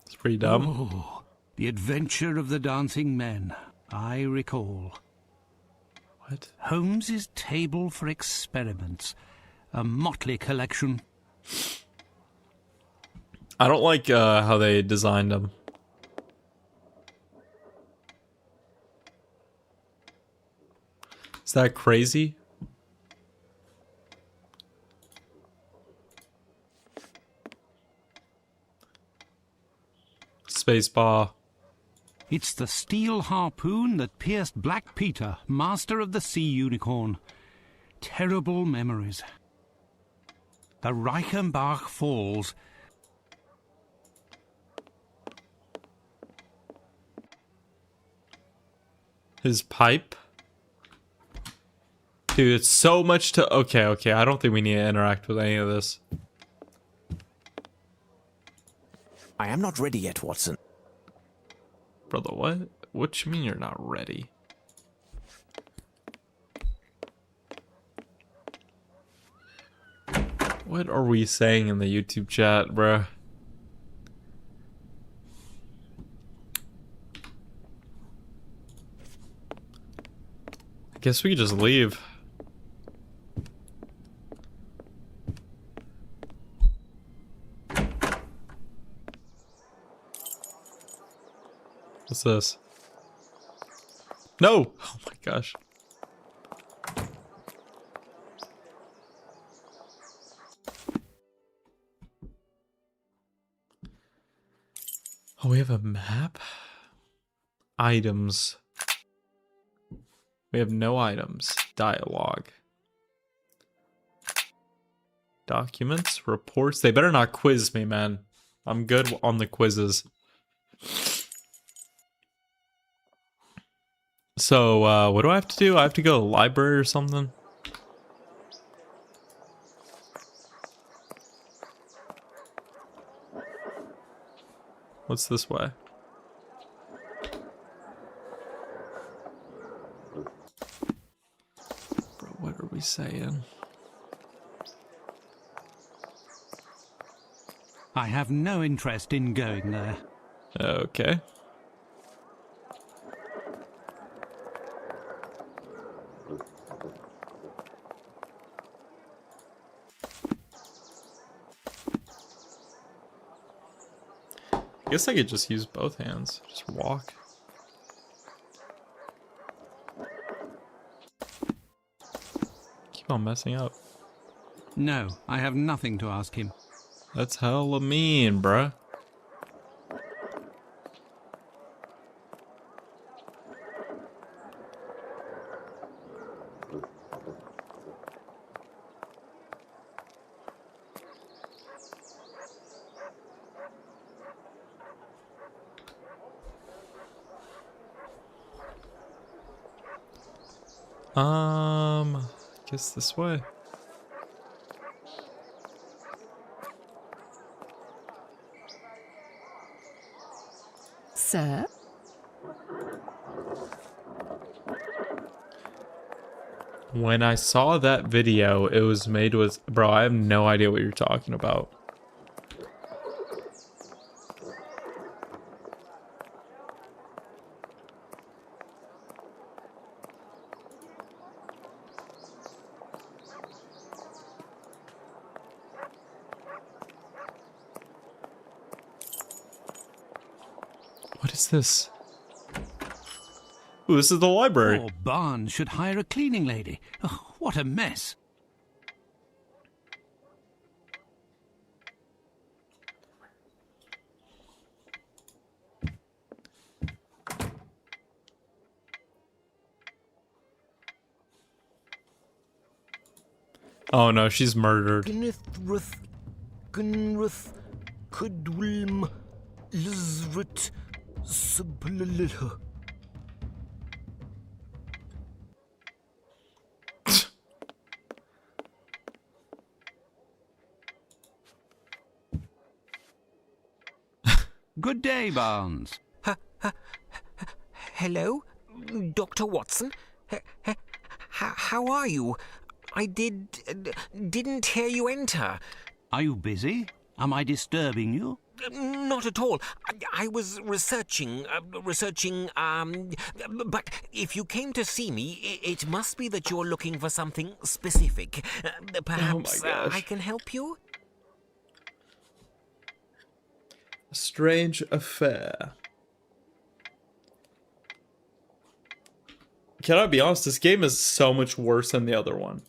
It's pretty dumb. Oh, the Adventure of the Dancing Men. I recall. What? Holmes's Table for Experiments. A motley collection. I don't like how they designed them. Is that crazy? Spacebar. It's the steel harpoon that pierced Black Peter, master of the sea unicorn. Terrible memories. The Reichenbach Falls. His pipe. Dude, it's so much to... Okay. I don't think we need to interact with any of this. I am not ready yet, Watson. Brother, what? What you mean you're not ready? What are we saying in the YouTube chat, bruh? I guess we could just leave. What's this? No! Oh my gosh. Oh, we have a map? Items. We have no items. Dialogue. Documents, reports. They better not quiz me, man. I'm good on the quizzes. So, what do I have to do? I have to go to the library or something? What's this way? Bro, what are we saying? I have no interest in going there. Okay. I guess I could just use both hands. Just walk. Keep on messing up. No, I have nothing to ask him. That's hella mean, bruh. I guess this way. Sir? When I saw that video, it was made with... Bro, I have no idea what you're talking about. What is this? Ooh, this is the library. Poor Barnes should hire a cleaning lady. Oh, what a mess. Oh no, she's murdered. Gnithruth, Kudwilm, Lizrit, Sublilha. Good day, Barnes. Hello, Dr. Watson. How are you? I didn't hear you enter. Are you busy? Am I disturbing you? Not at all. I was researching, but if you came to see me, it must be that you're looking for something specific. Perhaps I can help you? A strange affair. Can I be honest? This game is so much worse than the other one.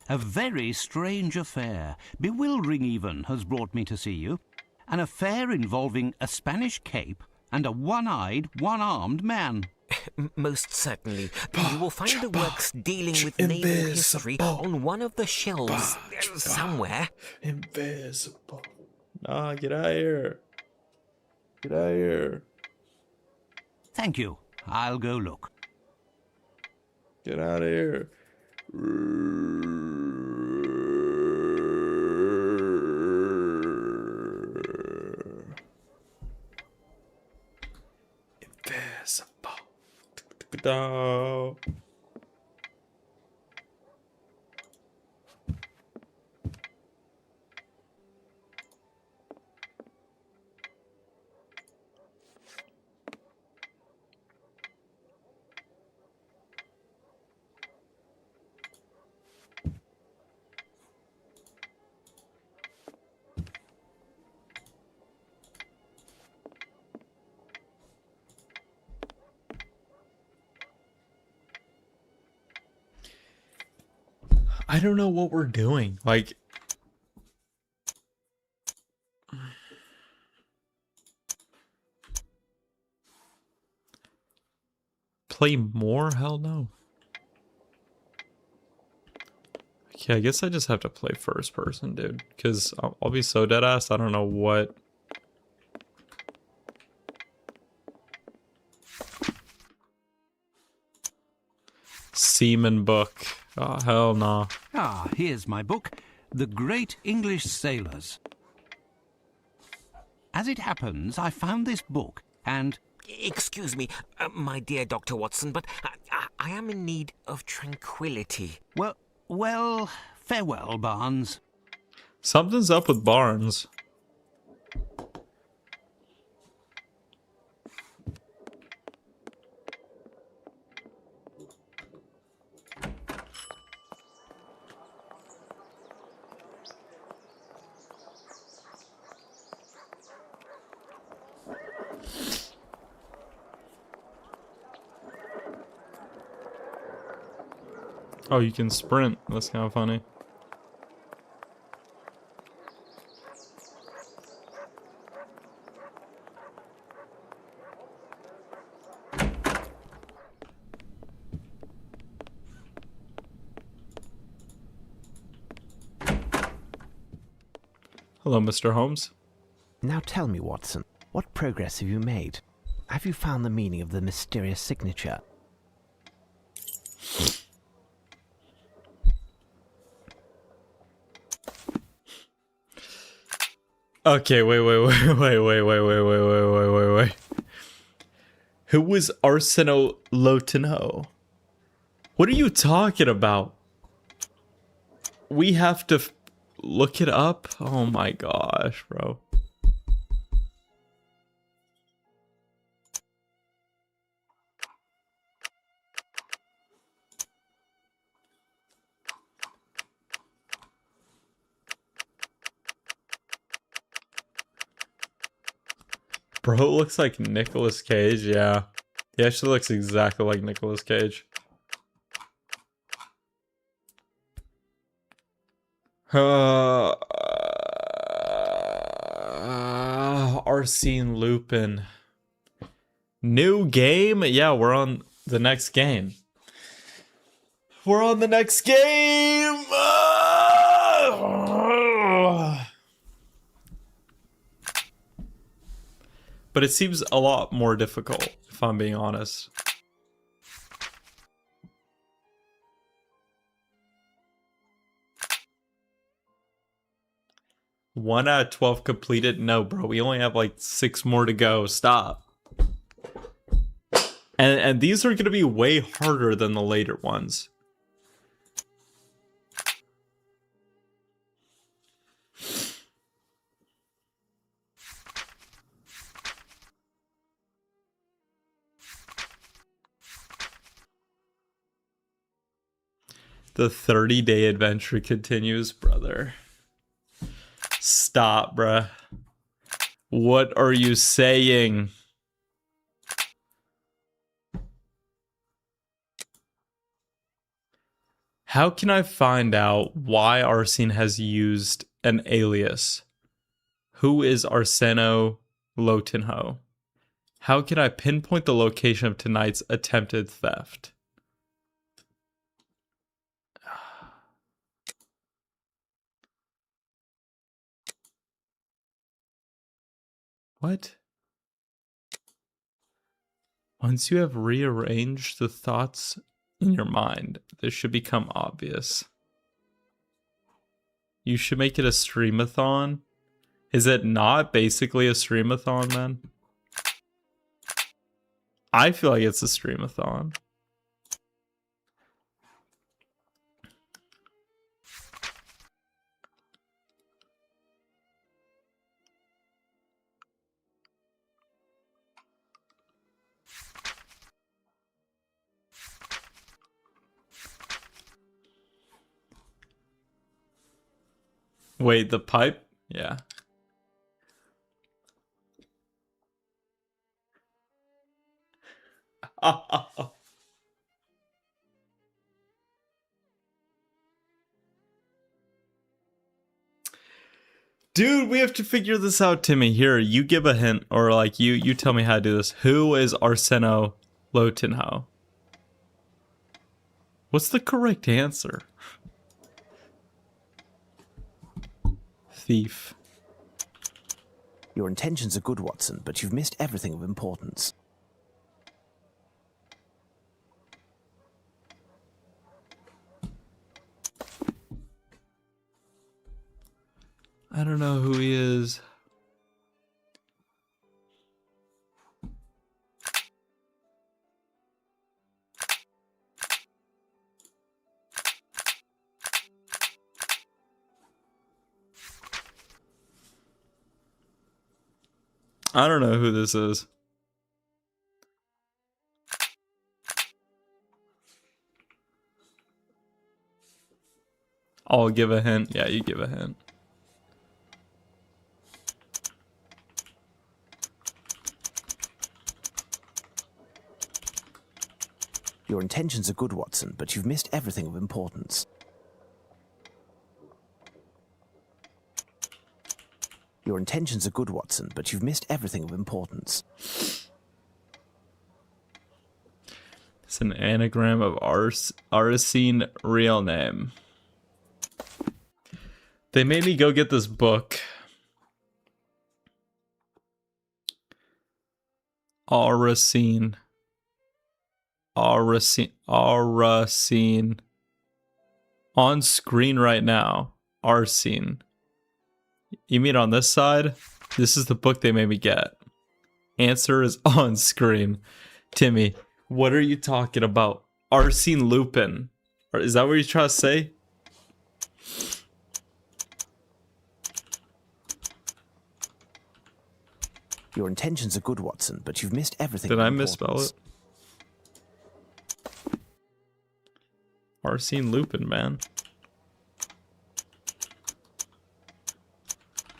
A very strange affair, bewildering even, has brought me to see you. An affair involving a Spanish cape and a one-eyed, one-armed man. Most certainly. You will find the works dealing with naval history on one of the shelves somewhere. Invisible. Nah, get out of here. Get out of here. Thank you. I'll go look. Get out of here. Invisible. No. I don't know what we're doing. Like, play more? Hell no. Okay, I guess I just have to play first person, dude. Because I'll be so dead ass. I don't know what. Seaman book. Oh, hell no. Ah, here's my book, The Great English Sailors. As it happens, I found this book, and... Excuse me, my dear Dr. Watson, but I am in need of tranquility. Well, farewell, Barnes. Something's up with Barnes. Oh, you can sprint. That's kind of funny. Hello, Mr. Holmes. Now tell me, Watson, what progress have you made? Have you found the meaning of the mysterious signature? Okay, wait. Who was Arsenio Lotino? What are you talking about? We have to look it up? Oh my gosh, bro. Bro, it looks like Nicolas Cage, yeah. He actually looks exactly like Nicolas Cage. Arsene Lupin. New game? Yeah, we're on the next game. We're on the next game! But it seems a lot more difficult, if I'm being honest. 1 out of 12 completed? No, bro. We only have like 6 more to go. Stop. And these are going to be way harder than the later ones. The 30-day adventure continues, brother. Stop, bruh. What are you saying? How can I find out why Arsene has used an alias? Who is Arseno Lotinho? How can I pinpoint the location of tonight's attempted theft? What? Once you have rearranged the thoughts in your mind, this should become obvious. You should make it a streamathon. Is it not basically a streamathon, man? I feel like it's a streamathon. Wait, the pipe? Yeah. Dude, we have to figure this out, Timmy. Here, you give a hint, or like you tell me how to do this. Who is Arseno Lotinho? What's the correct answer? Thief. Your intentions are good, Watson, but you've missed everything of importance. I don't know who he is. I don't know who this is. I'll give a hint. Yeah, you give a hint. Your intentions are good, Watson, but you've missed everything of importance. Your intentions are good, Watson, but you've missed everything of importance. It's an anagram of Arsene real name. They made me go get this book. Arsene. On screen right now. Arsene. You mean on this side? This is the book they made me get. Answer is on screen. Timmy, what are you talking about? Arsene Lupin. Is that what you're trying to say? Your intentions are good, Watson, but you've missed everything. Did I misspell it? Arsene Lupin, man.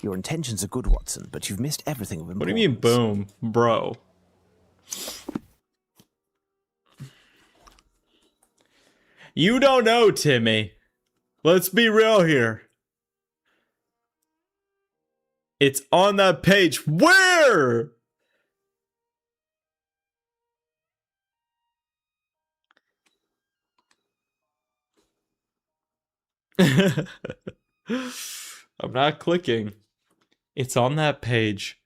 Your intentions are good, Watson, but you've missed everything of importance. What do you mean, boom, bro? You don't know, Timmy. Let's be real here. It's on that page. Where? I'm not clicking. It's on that page.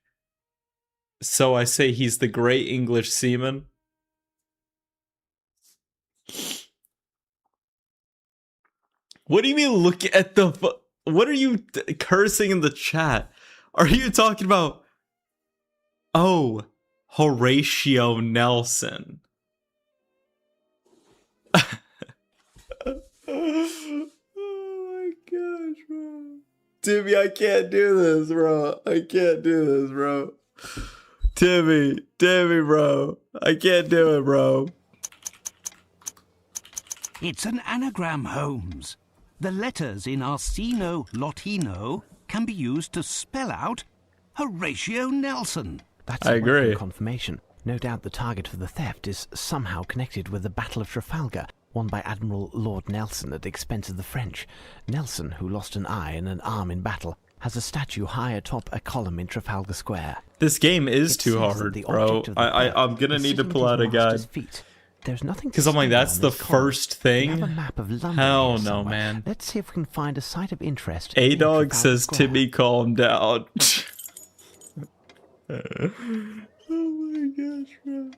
So I say he's the great English seaman. What do you mean look at the What are you cursing in the chat? Are you talking about? Oh, Horatio Nelson. Oh my gosh, bro. Timmy, I can't do this, bro. I can't do this, bro. Timmy, bro. I can't do it, bro. It's an anagram, Holmes. The letters in Arsino Lotino can be used to spell out Horatio Nelson. That's I agree. welcome confirmation. No doubt the target for the theft is somehow connected with the Battle of Trafalgar, won by Admiral Lord Nelson at the expense of the French. Nelson, who lost an eye and an arm in battle, has a statue high atop a column in Trafalgar Square. This game is It too says that hard, the bro. object of the theft I'm gonna is need to sitting pull at out a his guide. master's feet. There's nothing Because I'm like, to that's see the on this column. first We thing? have a map of London Hell here no, somewhere. man. Let's see if we can find a site of interest. in A-Dog Trafalgar says, Square. Timmy, calm down. Oh my gosh, bro.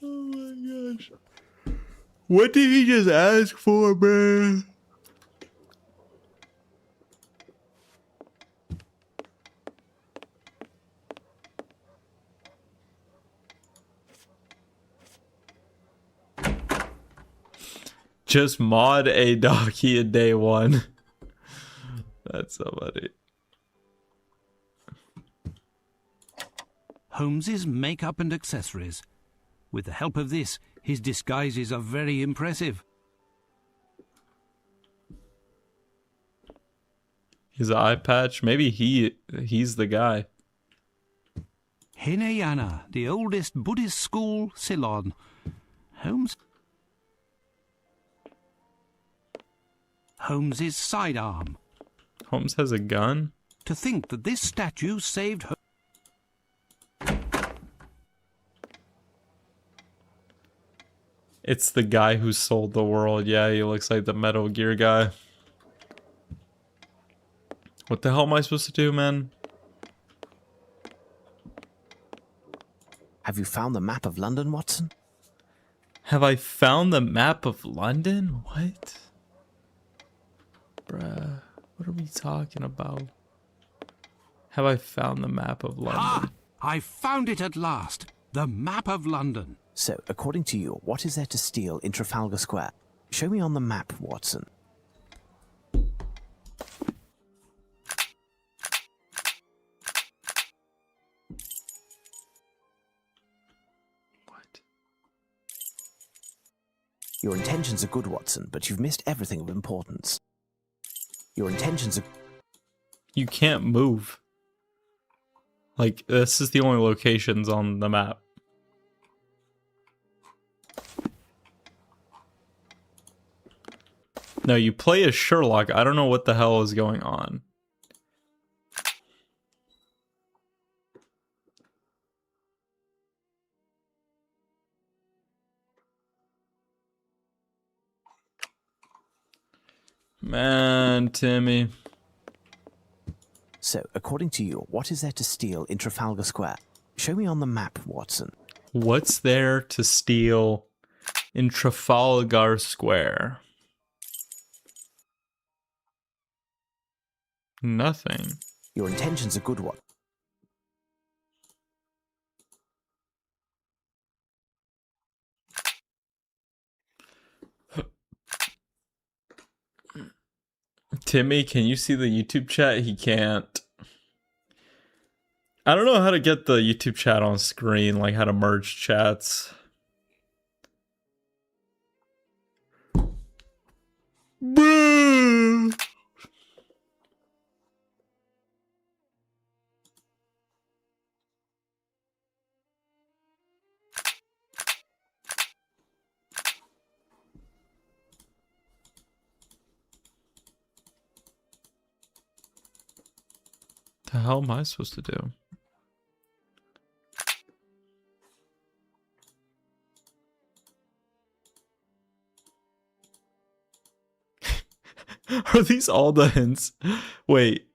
Oh my gosh. What did he just ask for, man? Just mod A-Dog in day one. That's so funny. Holmes's makeup and accessories. With the help of this, his disguises are very impressive. His eye patch. Maybe he's the guy. Hinayana, the oldest Buddhist school, Ceylon. Holmes's sidearm. Holmes has a gun? To think that this statue saved her. It's the guy who sold the world. Yeah, he looks like the Metal Gear guy. What the hell am I supposed to do, man? Have you found the map of London, Watson? Have I found the map of London? What? Bruh, what are we talking about? Have I found the map of London? Ah! I found it at last. The map of London. So, according to you, what is there to steal in Trafalgar Square? Show me on the map, Watson. What? Your intentions are good, Watson, but you've missed everything of importance. Your intentions are... You can't move. Like, this is the only locations on the map. No, you play as Sherlock. I don't know what the hell is going on. Man, Timmy. So, according to you, what is there to steal in Trafalgar Square? Show me on the map, Watson. What's there to steal in Trafalgar Square? Nothing. Your intentions are good, Watson. Timmy, can you see the YouTube chat? He can't. I don't know how to get the YouTube chat on screen, like how to merge chats. Boo! The hell am I supposed to do? Are these all the hints? Wait.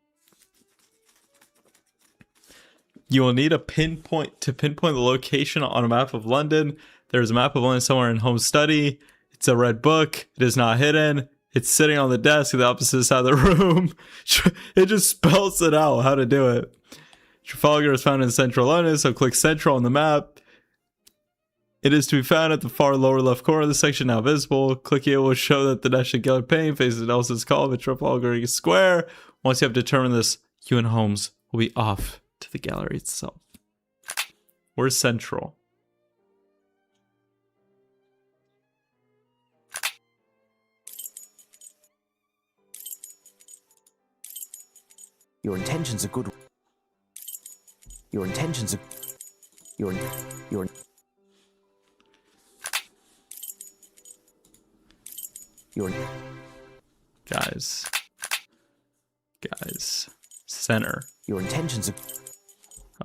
You will need a pinpoint to pinpoint the location on a map of London. There's a map of London somewhere in Home Study. It's a red book. It is not hidden. It's sitting on the desk at the opposite side of the room. It just spells it out how to do it. Trafalgar is found in central London, so click central on the map. It is to be found at the far lower left corner of the section, now visible. Clicking it will show that the National Gallery painting faces Nelson's Call at Trafalgar Square. Once you have determined this, you and Holmes will be off to the gallery itself. Where's central? Your intentions are good. Your intentions are... Your... Guys. Center. Your intentions are...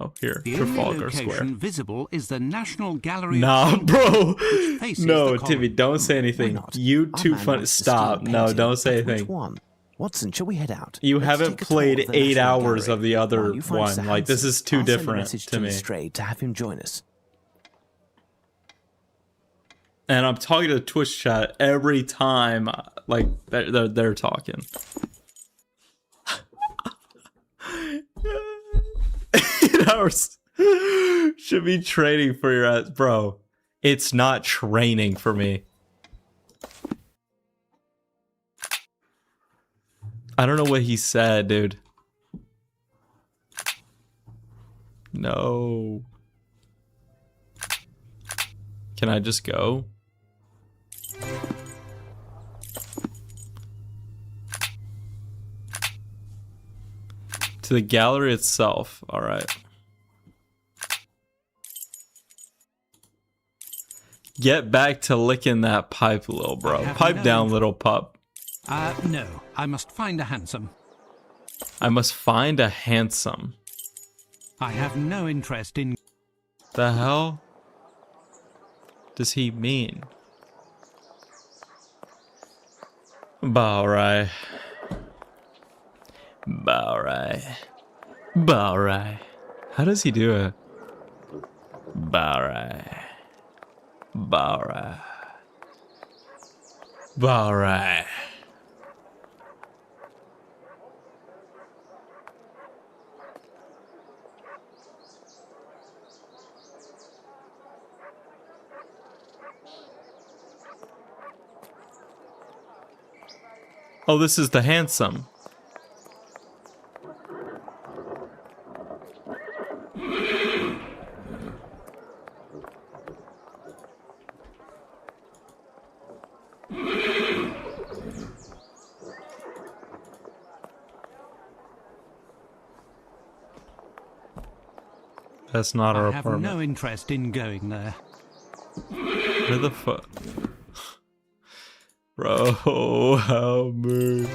Oh, here. The only Trafalgar location Square. visible is the National Gallery. Nah, of bro. which faces No, the column. Timmy, don't say anything. You too funny. Stop. No, don't say Which anything. one? Watson, shall we head out? You Let's haven't take a tour played of the 8 National hours Gallery. of the other While you find one. Sir Like, this Hanson, is too I'll send a different message to me. Lestrade to have him join us. And I'm talking to Twitch chat every time, like, they're talking. 8 hours should be training for your ass. Bro, it's not training for me. I don't know what he said, dude. No. Can I just go? To the gallery itself. All right. Get back to licking that pipe, little bro. Pipe down, little pup. No, I must find a hansom. I must find a handsome. I have no interest in... The hell does he mean? Baurai. How does he do it? Baurai. Oh, this is the handsome. That's not our I have apartment. no interest in going there. Where the fuck? Bro, help me.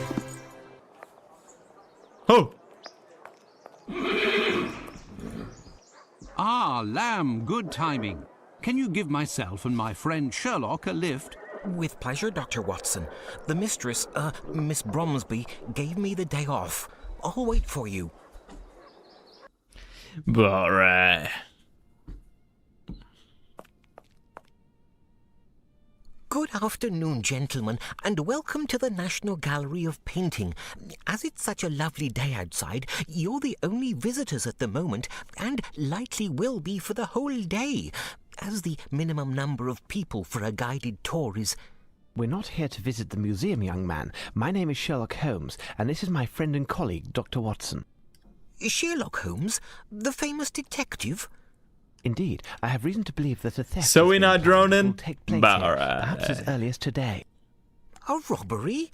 Oh! Ah, Lamb, good timing. Can you give myself and my friend Sherlock a lift? With pleasure, Dr. Watson. The mistress, Miss Bromsby, gave me the day off. I'll wait for you. Alright. Good afternoon, gentlemen, and welcome to the National Gallery of Painting. As it's such a lovely day outside, you're the only visitors at the moment, and likely will be for the whole day, as the minimum number of people for a guided tour is... We're not here to visit the museum, young man. My name is Sherlock Holmes, and this is my friend and colleague, Dr. Watson. Sherlock Holmes, the famous detective? Indeed, I have reason to believe that a theft So has we been not planned droning? will take place Bah, here, right. perhaps as early as today. A robbery?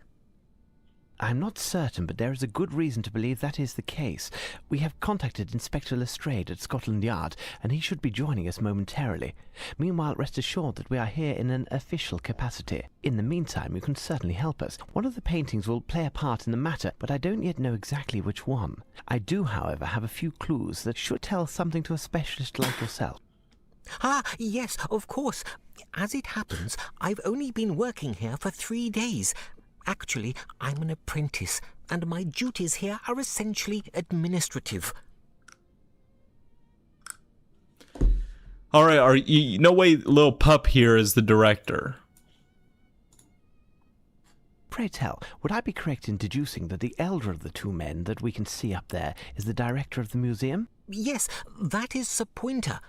I'm not certain, but there is a good reason to believe that is the case. We have contacted Inspector Lestrade at Scotland Yard, and he should be joining us momentarily. Meanwhile, rest assured that we are here in an official capacity. In the meantime, you can certainly help us. One of the paintings will play a part in the matter, but I don't yet know exactly which one. I do, however, have a few clues that should tell something to a specialist like yourself. Ah, yes, of course. As it happens, I've only been working here for 3 days. Actually, I'm an apprentice, and my duties here are essentially administrative. Alright, no way little pup here is the director. Pray tell, would I be correct in deducing that the elder of the two men that we can see up there is the director of the museum? Yes, that is Sir Pointer.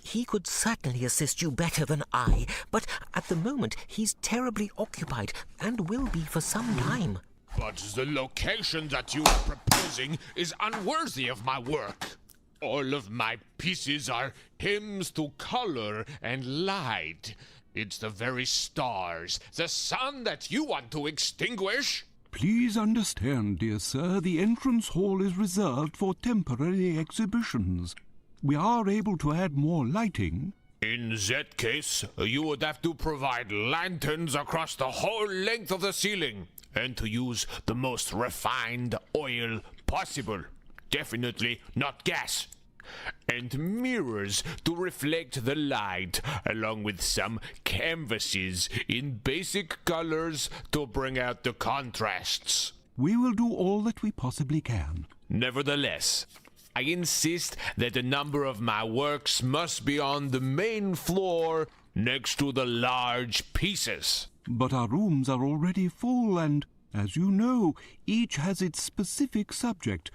He could certainly assist you better than I, but at the moment he's terribly occupied and will be for some time. But the location that you are proposing is unworthy of my work. All of my pieces are hymns to color and light. It's the very stars, the sun that you want to extinguish. Please understand, dear sir, the entrance hall is reserved for temporary exhibitions. We are able to add more lighting. In that case, you would have to provide lanterns across the whole length of the ceiling, and to use the most refined oil possible. Definitely not gas. And mirrors to reflect the light, along with some canvases in basic colors to bring out the contrasts. We will do all that we possibly can. Nevertheless, I insist that a number of my works must be on the main floor next to the large pieces. But our rooms are already full, and, as you know, each has its specific subject.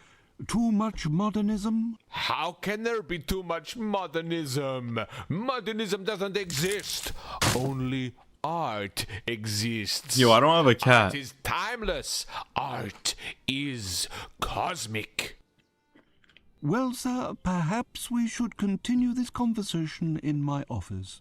Too much modernism? How can there be too much modernism? Modernism doesn't exist. Only art exists. Yo, I don't have a cat. Art is timeless. Art is cosmic. Well, sir, perhaps we should continue this conversation in my office.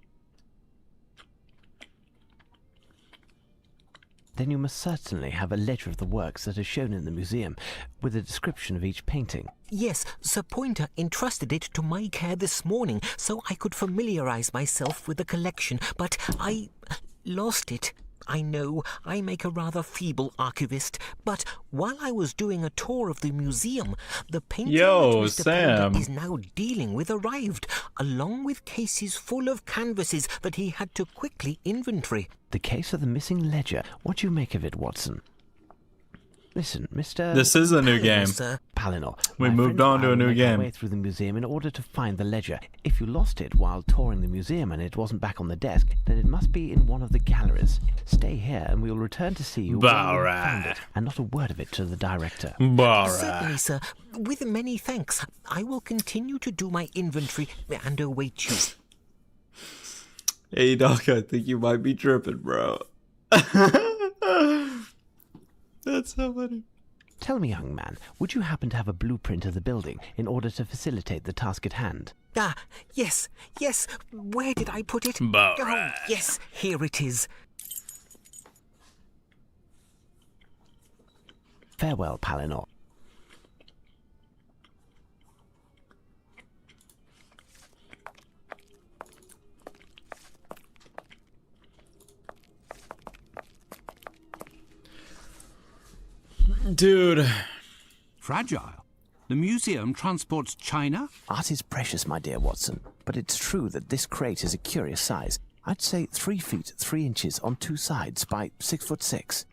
Then you must certainly have a ledger of the works that are shown in the museum, with a description of each painting. Yes, Sir Pointer entrusted it to my care this morning, so I could familiarize myself with the collection, but I lost it. I know I make a rather feeble archivist, but while I was doing a tour of the museum, the painting that Mr. Sam. Pointer is now dealing with arrived, along with cases full of canvases that he had to quickly inventory. The case of the missing ledger. What do you make of it, Watson? Listen, Mr. This is a new Palinor, game. sir. Palinor. We my moved friend on and to I a will new make our game. way through the museum in order to find the ledger. If you lost it while touring the museum and it wasn't back on the desk, then it must be in one of the galleries. Stay here and we will return to see you when we have found it, and not a word of it to the director. Certainly, sir. With many thanks. I will continue to do my inventory and await you. Hey, Doc, I think you might be tripping, bro. That's so funny. Tell me, young man, would you happen to have a blueprint of the building in order to facilitate the task at hand? Ah, yes. Where did I put it? Bah. Oh, yes, here it is. Farewell, Palinor. Dude. Fragile. The museum transports china? Art is precious, my dear Watson, but it's true that this crate is a curious size. I'd say 3 feet 3 inches on 2 sides by 6 foot 6.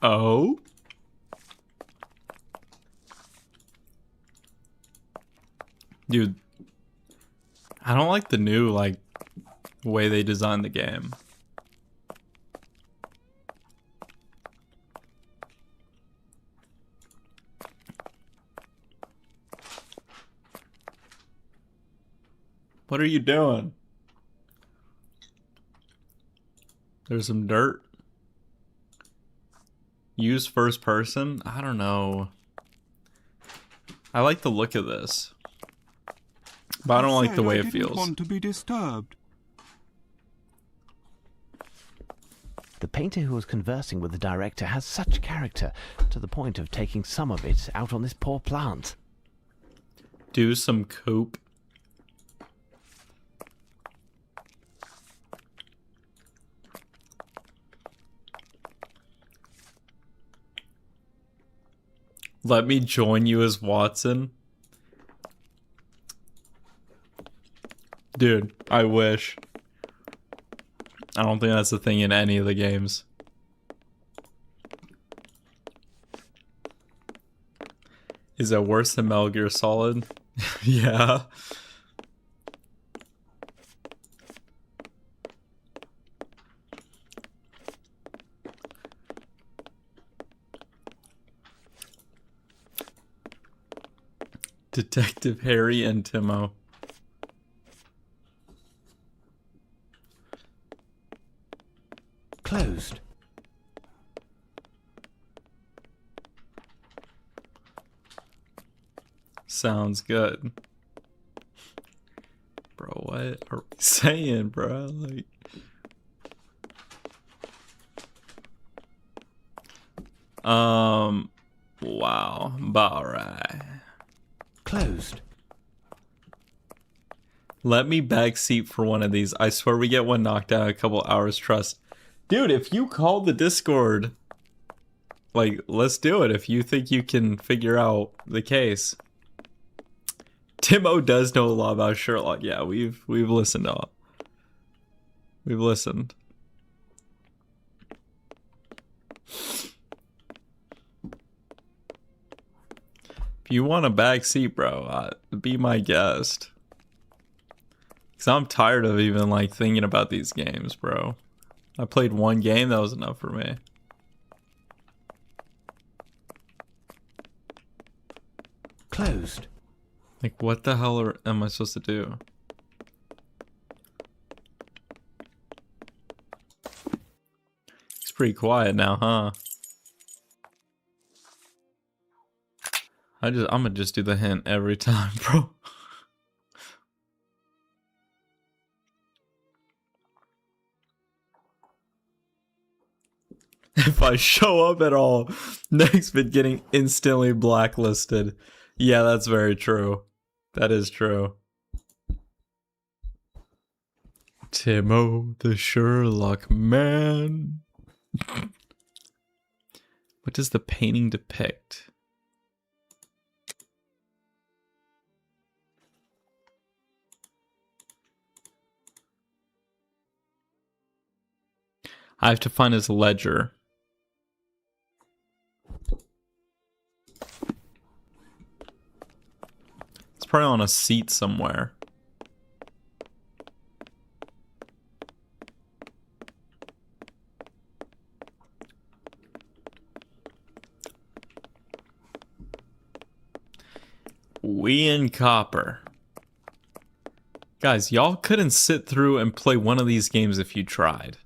Oh? Dude, I don't like the new, way they designed the game. What are you doing? There's some dirt. Use first person? I don't know. I like the look of this. But I don't like the way it I feels. didn't want to be disturbed. The painter who was conversing with the director has such character, to the point of taking some of it out on this poor plant. Do some cope. Let me join you as Watson. Dude, I wish. I don't think that's a thing in any of the games. Is that worse than Metal Gear Solid? Yeah. Detective Harry and Timo. Closed. Sounds good. Bro, what are we saying, bro? Like, wow. Alright. Closed. Let me backseat for one of these. I swear we get one knocked out in a couple hours, trust. Dude, if you call the Discord, like, let's do it if you think you can figure out the case. Timo does know a lot about Sherlock. Yeah, we've listened up. We've listened. If you want a backseat, bro, be my guest. Cause I'm tired of even like thinking about these games, bro. I played one game, that was enough for me. Closed. Like, what the hell am I supposed to do? It's pretty quiet now, huh? I'm gonna just do the hint every time, bro. If I show up at all, next vid getting instantly blacklisted. Yeah, that's very true. That is true. Timo the Sherlock man. What does the painting depict? I have to find his ledger. It's probably on a seat somewhere. We in copper. Guys, y'all couldn't sit through and play one of these games if you tried.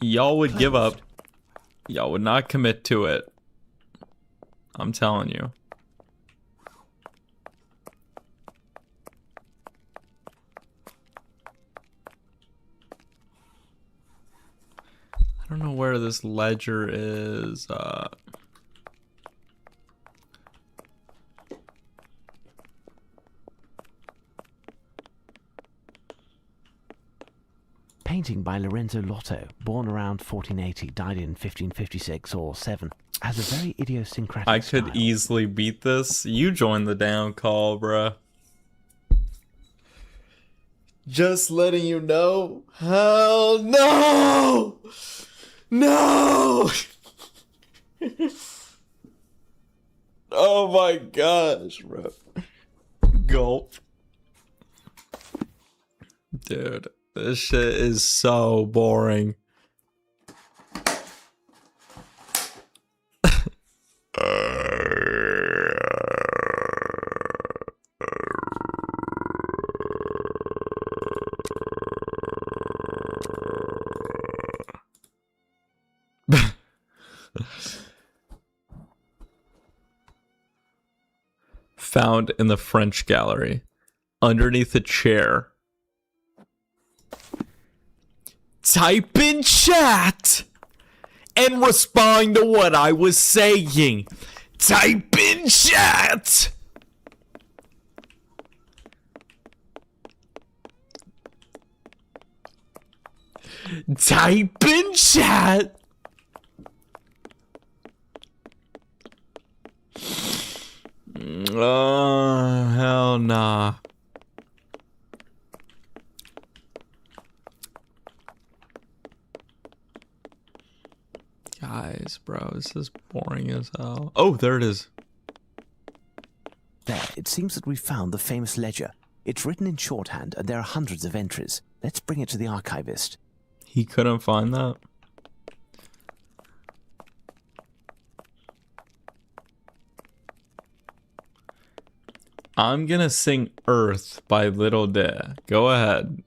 Y'all would give up. Y'all would not commit to it. I'm telling you. I don't know where this ledger is. Painting by Lorenzo Lotto, born around 1480, died in 1556 or 7, has a very idiosyncratic I could style. easily beat this. You joined the down call, bruh. Just letting you know. Hell no! No! Oh my gosh, bro. Gulp. Dude, this shit is so boring. Found in the French gallery, underneath a chair. Type in chat and respond to what I was saying. Type in chat. Type in chat. Oh, hell nah. Guys, bro, this is boring as hell. Oh, there it is. seems that we've found the famous ledger. It's written in shorthand, and there are hundreds of entries. Let's bring it to the archivist. He couldn't find that. I'm gonna sing Earth by Little Dare. Go ahead.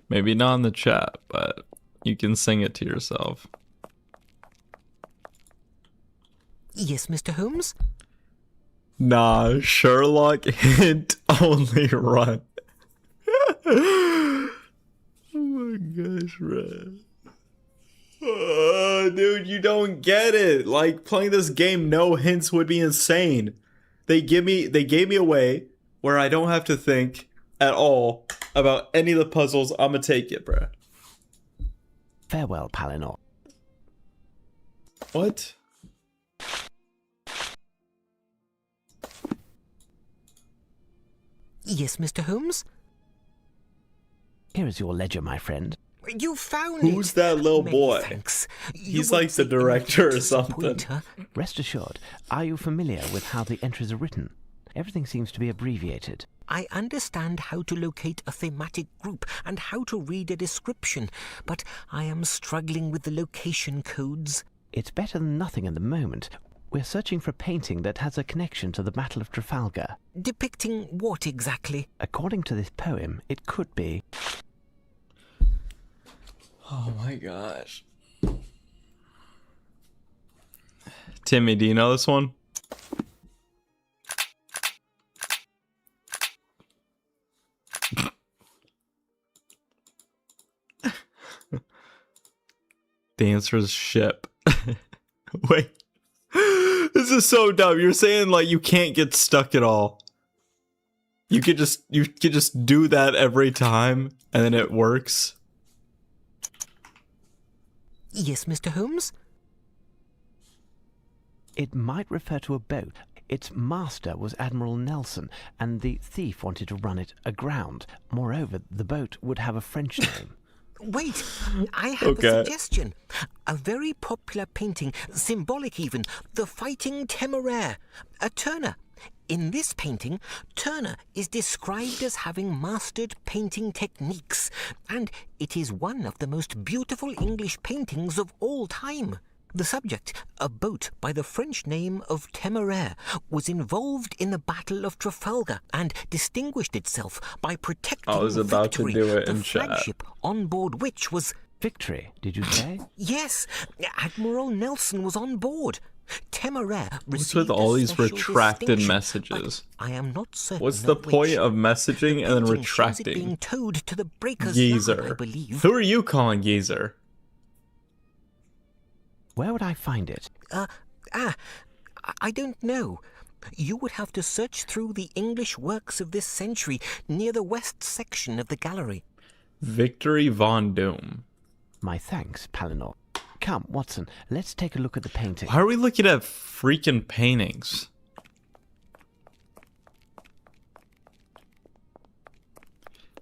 Maybe not in the chat, but you can sing it to yourself. Yes, Mr. Holmes? Nah, Sherlock hint only run. Oh my gosh, bro. Dude, you don't get it. Like, playing this game, no hints would be insane. They gave me a way where I don't have to think at all about any of the puzzles. I'ma take it, bro. Farewell, Palinor. What? Yes, Mr. Holmes? Here is your ledger, my friend. You found it! Who's that little Many boy? thanks. He's like the director or something. Rest assured, are you familiar with how the entries are written? Everything seems to be abbreviated. I understand how to locate a thematic group and how to read a description, but I am struggling with the location codes. It's better than nothing at the moment. We're searching for a painting that has a connection to the Battle of Trafalgar. Depicting what exactly? According to this poem, it could be... Oh my gosh. Timmy, do you know this one? The answer is ship. Wait. This is so dumb. You're saying like you can't get stuck at all. You could just do that every time and then it works. Yes, Mr. Holmes? It might refer to a boat. Its master was Admiral Nelson, and the thief wanted to run it aground. Moreover, the boat would have a French name. Wait, I have a suggestion. A very popular painting, symbolic even, The Fighting Temeraire, a Turner. In this painting, Turner is described as having mastered painting techniques, and it is one of the most beautiful English paintings of all time. The subject, a boat by the French name of Temeraire, was involved in the Battle of Trafalgar and distinguished itself by protecting I was about Victory, to do it the in chat. flagship on board which was... Victory, did you say? Yes, Admiral Nelson was on board. Temeraire What's received with all a these special retracted distinction, messages? but I am not certain. What's the of point which. of messaging and then Painting shows it retracting? being towed to the breaker's yard, I Geezer. believe. Who are you calling geezer? Where would I find it? I don't know. You would have to search through the English works of this century near the west section of the gallery. Victory Von Doom. My thanks, Palinor. Come, Watson, let's take a look at the painting. Why are we looking at freaking paintings?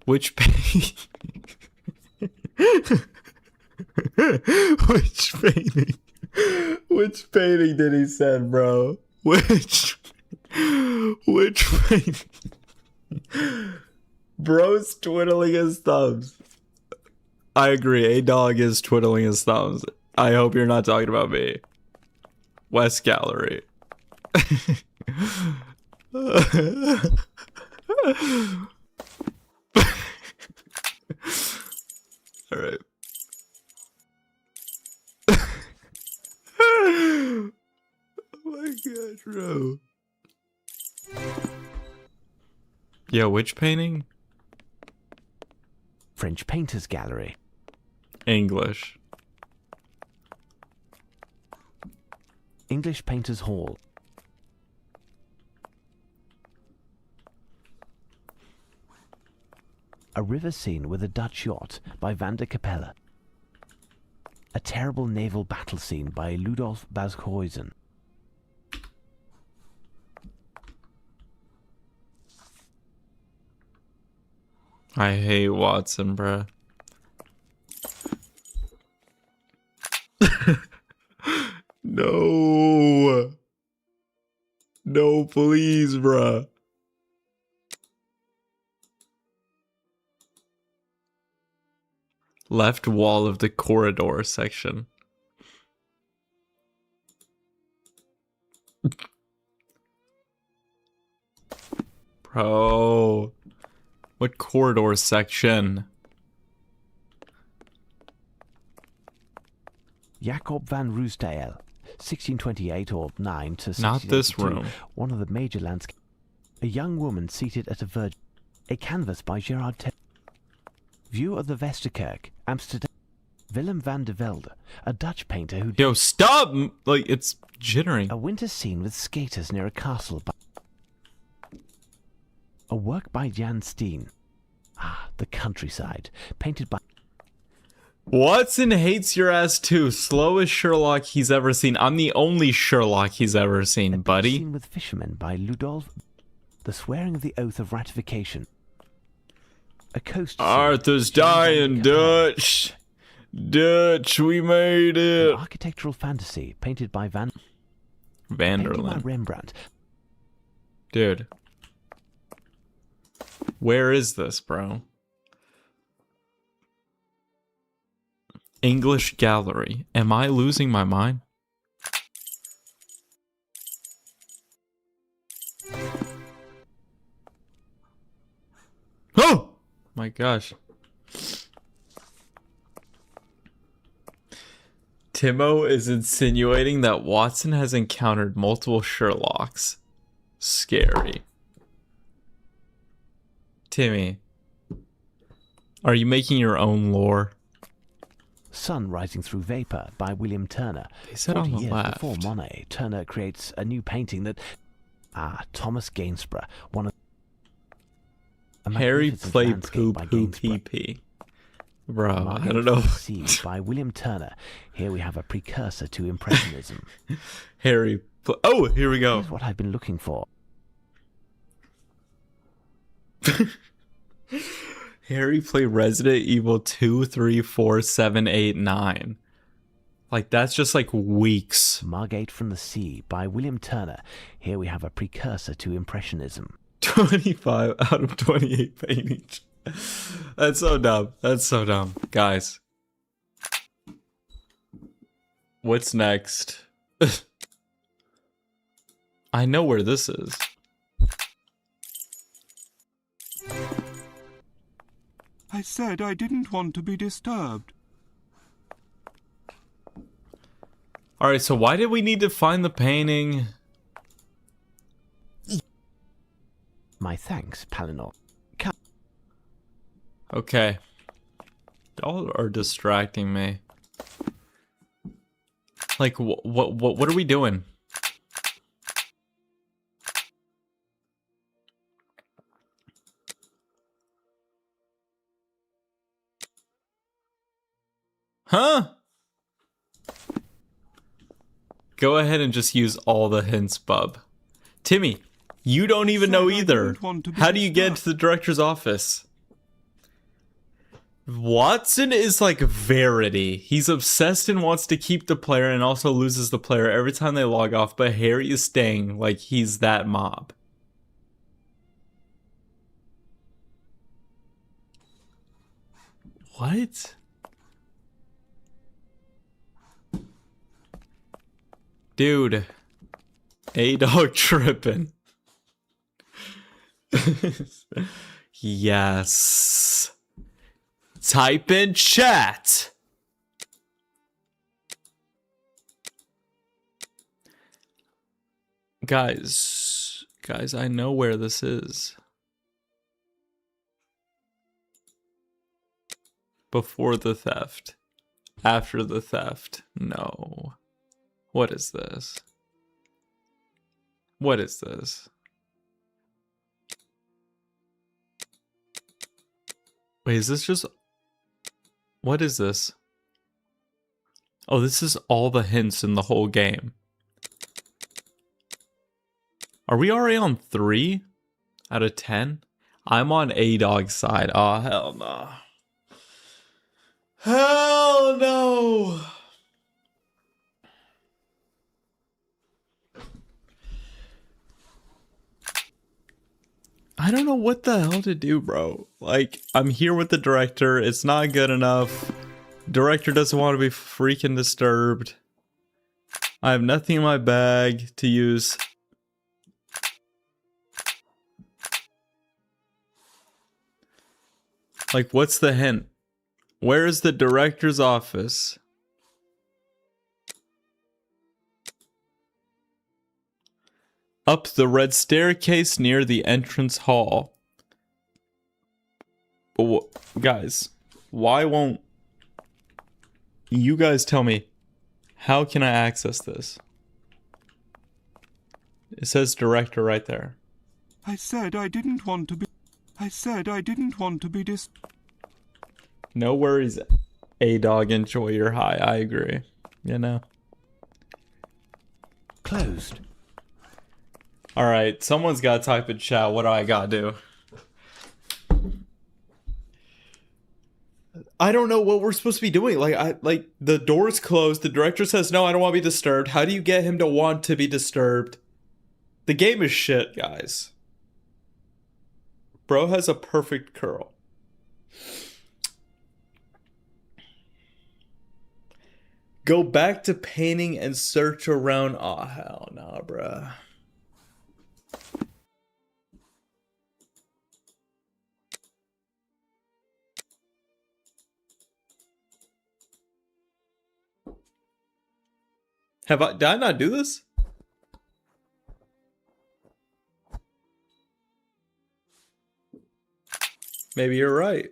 Which painting? Which painting? Which painting did he send, bro? Which painting? Bro's twiddling his thumbs. I agree, a dog is twiddling his thumbs. I hope you're not talking about me. West Gallery. Alright. Oh my god, bro. Yeah, which painting? French Painters Gallery. English. English Painters Hall. A river scene with a Dutch yacht by Van der Capelle. A terrible naval battle scene by Ludolf Bashuizen. I hate Watson, bruh. No. No, please, bruh. Left wall of the corridor section. Bro. What corridor section? Jacob van Roosdael, 1628 or 9 to 1682. Not this room. One of the major landscapes. A young woman seated at a verge. A canvas by Gerard Te. View of the Westerkerk, Amsterdam. Willem van de Velde, a Dutch painter who... Yo, stop! Like, it's jittering. A winter scene with skaters near a castle. A work by Jan Steen. Ah, the countryside, painted by... Watson hates your ass too. Slowest Sherlock he's ever seen. I'm the only Sherlock he's ever seen, buddy. Scene with fishermen by Ludolf. The swearing of the oath of ratification. A coast scene. Arthur's dying, Dutch. Dutch, we made it. An architectural fantasy painted by Painted by Vanderlyn. Rembrandt. Dude. Where is this, bro? English Gallery. Am I losing my mind? Oh! My gosh. Timo is insinuating that Watson has encountered multiple Sherlocks. Scary. Timmy, are you making your own lore? Sun Rising Through Vapor by William Turner. They said 40 on the years left. before Monet, Turner creates a new painting that... Ah, Thomas Gainsborough, one of... A Harry magnificent play landscape poo by poo Gainsborough. pee pee. Bro, I Margaret don't know. from the Sea by William Turner. Here we have a precursor to Impressionism. Harry. Oh, here we go. Here's what I've been looking for. Harry play Resident Evil 2, 3, 4, 7, 8, 9. Like, that's just like weeks. Margate from the Sea by William Turner. Here we have a precursor to Impressionism. 25 out of 28 paintings. That's so dumb. That's so dumb. Guys. What's next? I know where this is. I said I didn't want to be disturbed. Alright, so why did we need to find the painting? My thanks, Palinor. Come. Okay. Y'all are distracting me. Like, what are we doing? Huh? Go ahead and just use all the hints, bub. Timmy, you don't even know either. How do you get into the director's office? Watson is like Verity. He's obsessed and wants to keep the player and also loses the player every time they log off, but Harry is staying like he's that mob. What? Dude. A-Dog tripping. Yes. Type in chat. Guys, I know where this is. Before the theft. After the theft. No. What is this? What is this? Wait, is this just... What is this? Oh, this is all the hints in the whole game. Are we already on 3 out of 10? I'm on A-Dog's side. Oh, hell no. Hell no! I don't know what the hell to do, bro. Like, I'm here with the director. It's not good enough. Director doesn't want to be freaking disturbed. I have nothing in my bag to use. Like, what's the hint? Where is the director's office? Up the red staircase near the entrance hall. But guys, why won't you guys tell me? How can I access this? It says director right there. I said I didn't want to be No worries, A-Dog, enjoy your high. I agree. You know? Closed. Alright, someone's gotta type in chat. What do I gotta do? I don't know what we're supposed to be doing. Like the door's closed. The director says, no, I don't want to be disturbed. How do you get him to want to be disturbed? The game is shit, guys. Bro has a perfect curl. Go back to painting and search around. Aw, hell nah, bruh. Did I not do this? Maybe you're right.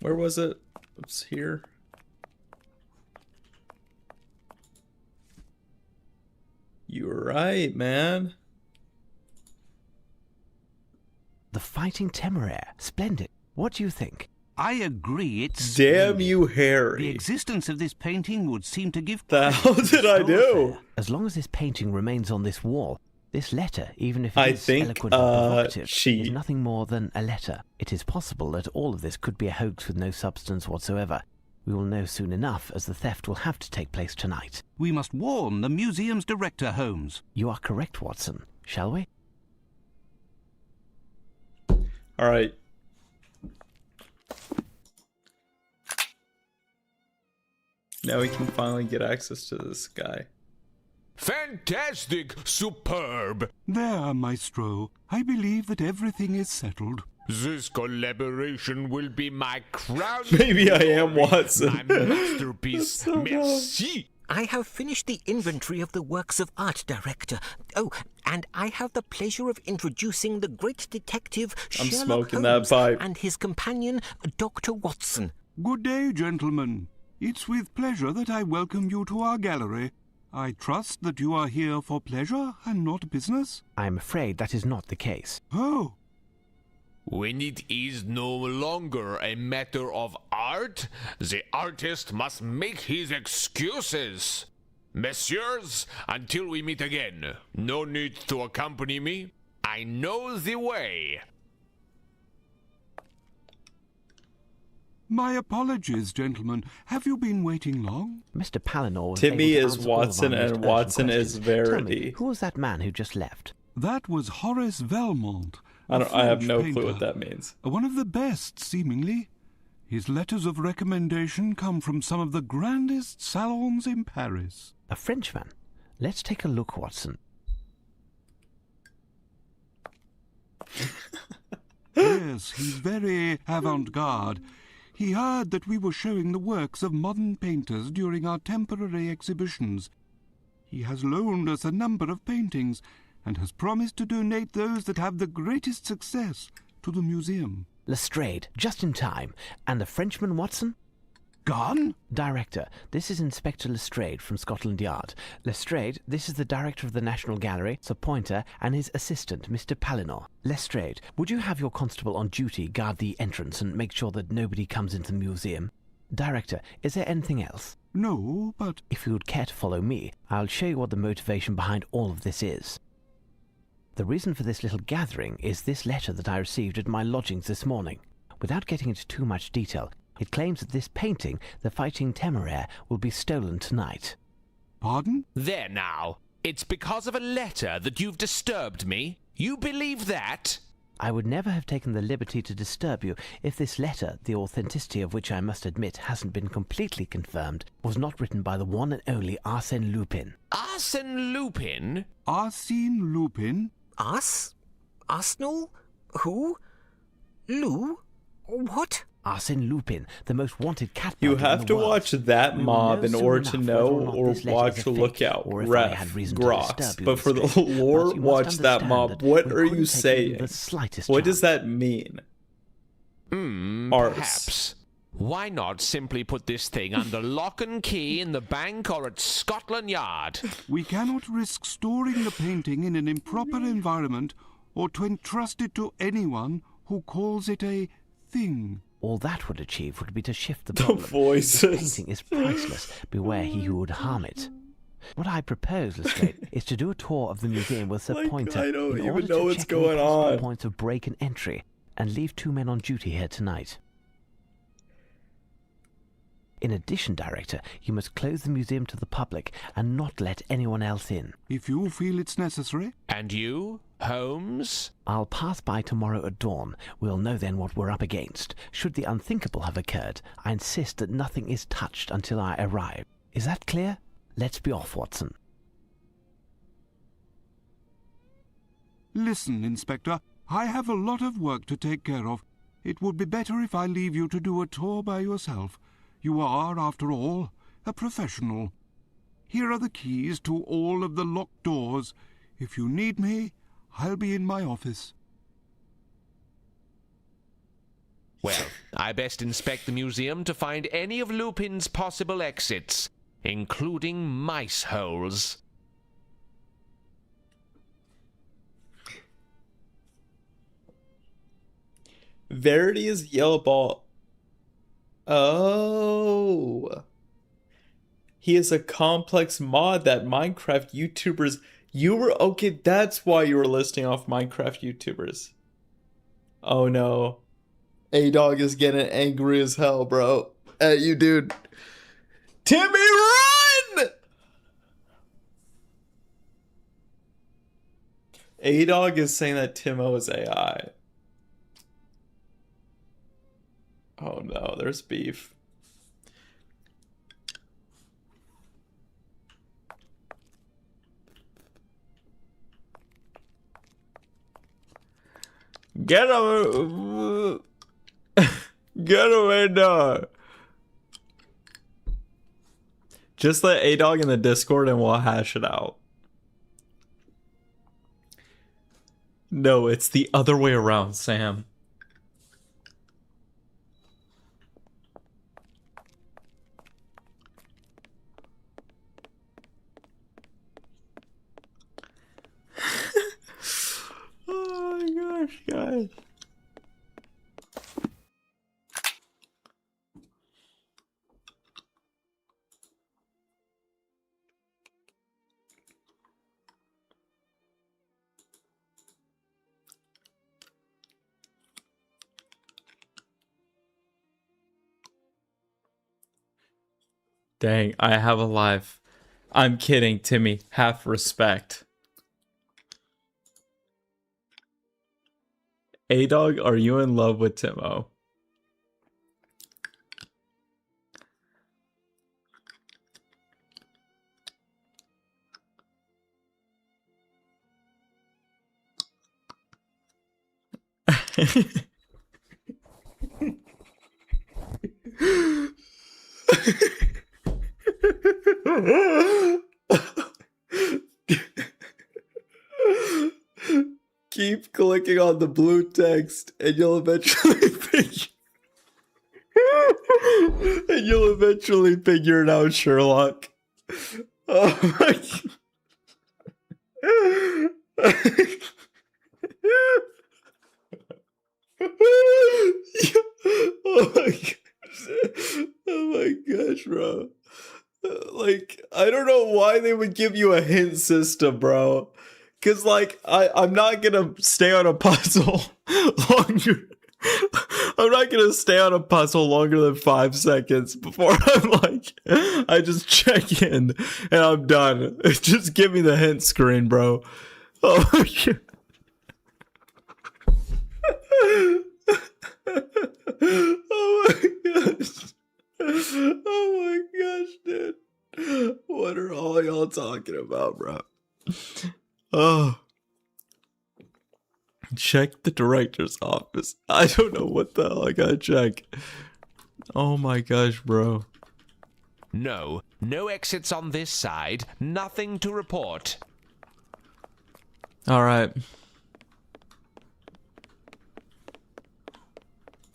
Where was it? It's here. You were right, man. The Fighting Temeraire. Splendid. What do you think? I agree, it's Damn splendid. you, Harry. The existence of this painting would seem to give... The hell did I do? As long as this painting remains on this wall, this letter, even if I it is think, eloquent and provocative, she- is nothing more than a letter. It is possible that all of this could be a hoax with no substance whatsoever. We will know soon enough, as the theft will have to take place tonight. We must warn the museum's director, Holmes. You are correct, Watson. Shall we? All right. Now we can finally get access to this guy. Fantastic! Superb! There, Maestro. I believe that everything is settled. This collaboration will be my crown. Maybe I am Watson. My masterpiece. Merci. I have finished the inventory of the works of art, Director. Oh, and I have the pleasure of introducing the great detective I'm Sherlock smoking that Holmes pipe. and his companion, Dr. Watson. Good day, gentlemen. It's with pleasure that I welcome you to our gallery. I trust that you are here for pleasure and not business? I am afraid that is not the case. Oh. When it is no longer a matter of art, the artist must make his excuses. Messieurs, until we meet again, no need to accompany me. I know the way. My apologies, gentlemen. Have you been waiting long? Mr. Palinor was Timmy able to is answer all of our Watson most and urgent Watson is questions. Tell me, Verity. who was that man who just left? That was Horace Velmont. I have French no painter. clue what that means. One of the best, seemingly. His letters of recommendation come from some of the grandest salons in Paris. A Frenchman? Let's take a look, Watson. Yes, he's very avant-garde. He heard that we were showing the works of modern painters during our temporary exhibitions. He has loaned us a number of paintings and has promised to donate those that have the greatest success to the museum. Lestrade, just in time. And the Frenchman, Watson? Gone? Director, this is Inspector Lestrade from Scotland Yard. Lestrade, this is the Director of the National Gallery, Sir Pointer, and his assistant, Mr. Palinor. Lestrade, would you have your constable on duty guard the entrance and make sure that nobody comes into the museum? Director, is there anything else? No, but... If you would care to follow me, I'll show you what the motivation behind all of this is. The reason for this little gathering is this letter that I received at my lodgings this morning. Without getting into too much detail, It claims that this painting, The Fighting Temeraire, will be stolen tonight. Pardon? There now. It's because of a letter that you've disturbed me? You believe that? I would never have taken the liberty to disturb you if this letter, the authenticity of which I must admit hasn't been completely confirmed, was not written by the one and only Arsène Lupin. Arsène Lupin? Arsène Lupin? Arsenal? Who? Lou? What? Arsène Lupin, the most wanted cat You burglar in have the to world. watch that We will mob know in soon order enough to whether know not or this letter watch is a or fake, look out. or if I had Ref, reason to Grox. disturb you But for the instead. lore, But you must watch that understand mob. that What we are you couldn't take even saying? the slightest What does chance. that mean? Perhaps. Why not simply put this thing under lock and key in the bank or at Scotland Yard? We cannot risk storing the painting in an improper environment or to entrust it to anyone who calls it a thing. All that would achieve would be to shift the problem. voices. This painting is priceless. Beware he who would harm it. What I propose, Lestrade, is to do a tour of the museum with Sir Like, Pointer I don't in even order know to what's check any going possible on. points of break and entry, and leave 2 men on duty here tonight. In addition, Director, you must close the museum to the public and not let anyone else in. If you feel it's necessary. And you, Holmes? I'll pass by tomorrow at dawn. We'll know then what we're up against. Should the unthinkable have occurred, I insist that nothing is touched until I arrive. Is that clear? Let's be off, Watson. Listen, Inspector, I have a lot of work to take care of. It would be better if I leave you to do a tour by yourself. You are, after all, a professional. Here are the keys to all of the locked doors. If you need me, I'll be in my office. Well, I best inspect the museum to find any of Lupin's possible exits, including mice holes. Verity is yellow ball. Oh. He is a complex mod that Minecraft YouTubers... You were... Okay, that's why you were listing off Minecraft YouTubers. Oh no. A-Dog is getting angry as hell, bro. At you, dude. Timmy, run! A-Dog is saying that Timo is AI. Oh no, there's beef. Get away! Get away, dog! Just let A-Dog in the Discord and we'll hash it out. No, it's the other way around, Sam. Oh my gosh, guys. Dang, I have a life. I'm kidding, Timmy. Have respect. A-Dog, are you in love with Timo? Keep clicking on the blue text and you'll eventually figure it out, Sherlock. Oh my Oh my gosh. Oh my gosh, bro. Like, I don't know why they would give you a hint system, bro. Cause like I'm not gonna stay on a puzzle longer I'm not gonna stay on a puzzle longer than 5 seconds before I'm like, I just check in and I'm done. Just give me the hint screen, bro. Oh my god. Oh my gosh. Oh my gosh, dude. What are all y'all talking about, bro? Oh. Check the director's office. I don't know what the hell I gotta check. Oh my gosh, bro. No exits on this side. Nothing to report. Alright.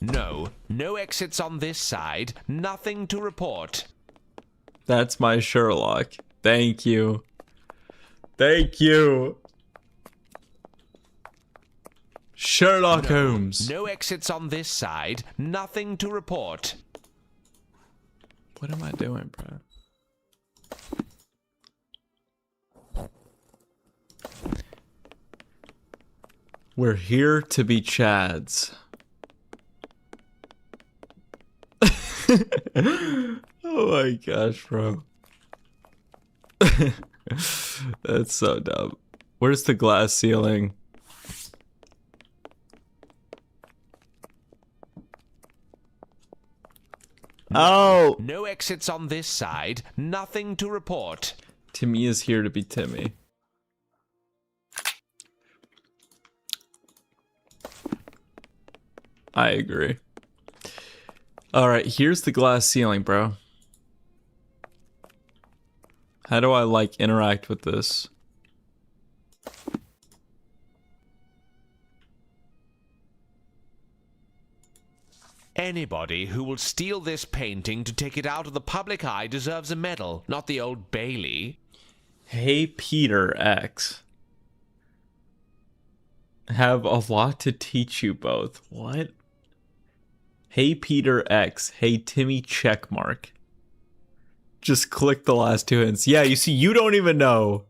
No exits on this side. Nothing to report. That's my Sherlock. Thank you. Thank you. Sherlock Holmes. No exits on this side. Nothing to report. What am I doing, bro? We're here to be Chads. Oh my gosh, bro. That's so dumb. Where's the glass ceiling? Oh! No exits on this side. Nothing to report. Timmy is here to be Timmy. I agree. Alright, here's the glass ceiling, bro. How do I, like, interact with this? Anybody who will steal this painting to take it out of the public eye deserves a medal, not the Old Bailey. Hey, Peter X. Have a lot to teach you both. What? Hey, Peter X. Hey, Timmy checkmark. Just click the last 2 hints. Yeah, you see, you don't even know.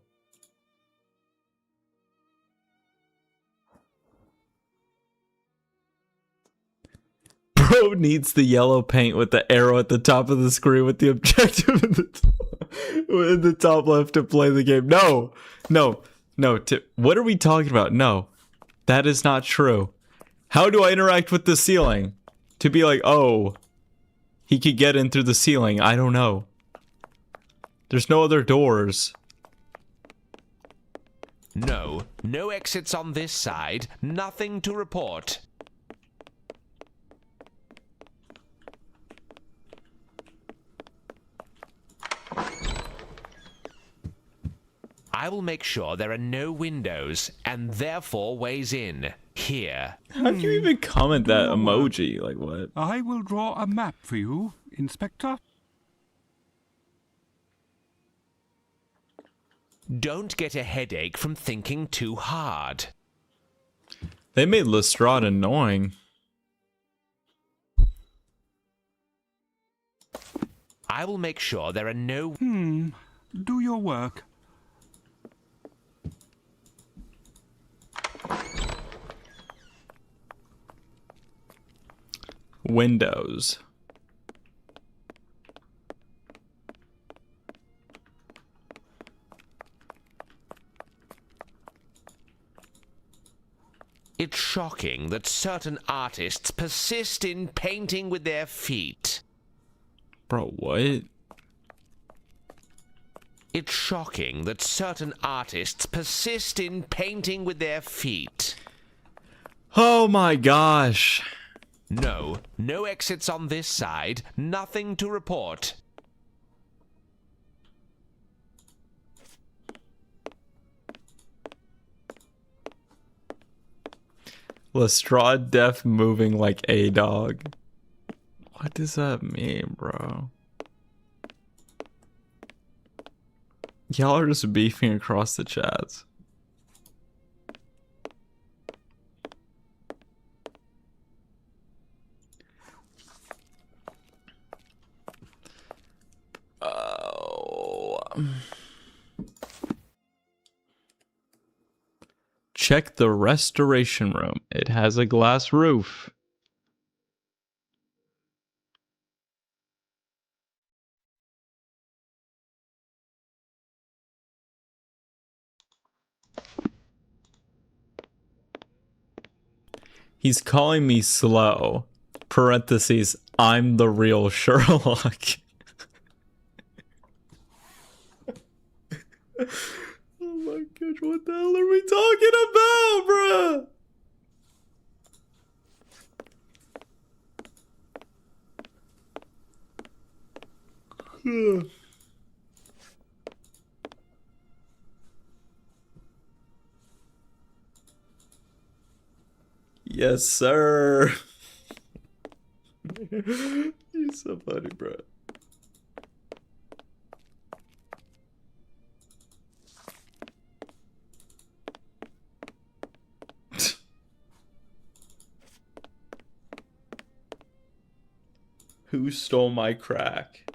Bro needs the yellow paint with the arrow at the top of the screen with the objective in the top left to play the game. No. What are we talking about? No. That is not true. How do I interact with the ceiling? To be like, oh, he could get in through the ceiling. I don't know. There's no other doors. No exits on this side. Nothing to report. I will make sure there are no windows, and therefore ways in. Here. How do you even comment that emoji? Like, what? I will draw a map for you, Inspector. Don't get a headache from thinking too hard. They made Lestrade annoying. I will make sure there are no... Do your work. Windows. It's shocking that certain artists persist in painting with their feet. Bro, what? It's shocking that certain artists persist in painting with their feet. Oh my gosh. No exits on this side. Nothing to report. Lestrade deaf moving like a dog. What does that mean, bro? Y'all are just beefing across the chats. Check the restoration room. It has a glass roof. He's calling me slow. Parentheses, I'm the real Sherlock. Oh my gosh, what the hell are we talking about, bruh? Yes, sir. You're so funny, bro. Who stole my crack?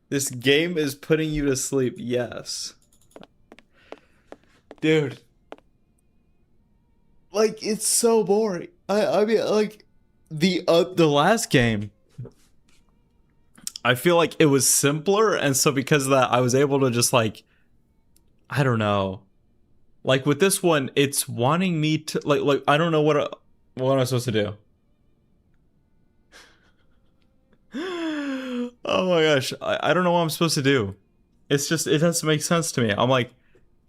This game is putting you to sleep. Yes. Dude. Like, it's so boring. I mean, like, the last game, I feel like it was simpler, and so because of that, I was able to just, like, I don't know. Like, with this one, it's wanting me to, like I don't know what am I supposed to do? Oh my gosh, I don't know what I'm supposed to do. It's just, it doesn't make sense to me. I'm like,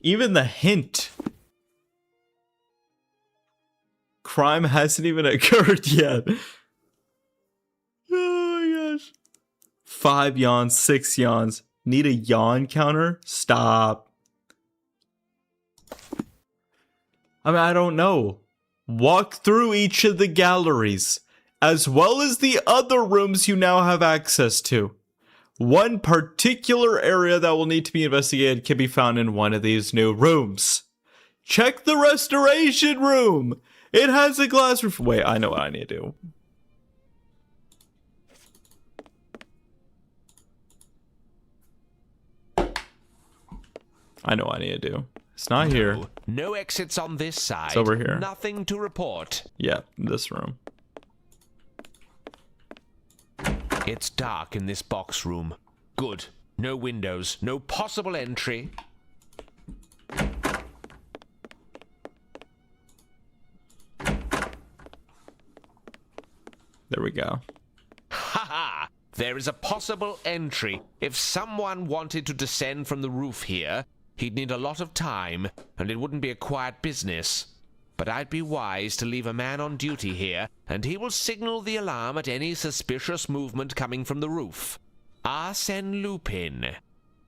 even the hint. Crime hasn't even occurred yet. Oh my gosh. 5 yawns, 6 yawns. Need a yawn counter? Stop. I mean, I don't know. Walk through each of the galleries, as well as the other rooms you now have access to. One particular area that will need to be investigated can be found in one of these new rooms. Check the restoration room. It has a glass roof. Wait, I know what I need to do. I know what I need to do. It's not here. No exits on this side. It's over here. Nothing to report. Yeah, this room. It's dark in this box room. Good. No windows. No possible entry. There we go. Ha ha! There is a possible entry. If someone wanted to descend from the roof here, he'd need a lot of time, and it wouldn't be a quiet business. But I'd be wise to leave a man on duty here, and he will signal the alarm at any suspicious movement coming from the roof. Arsène Lupin.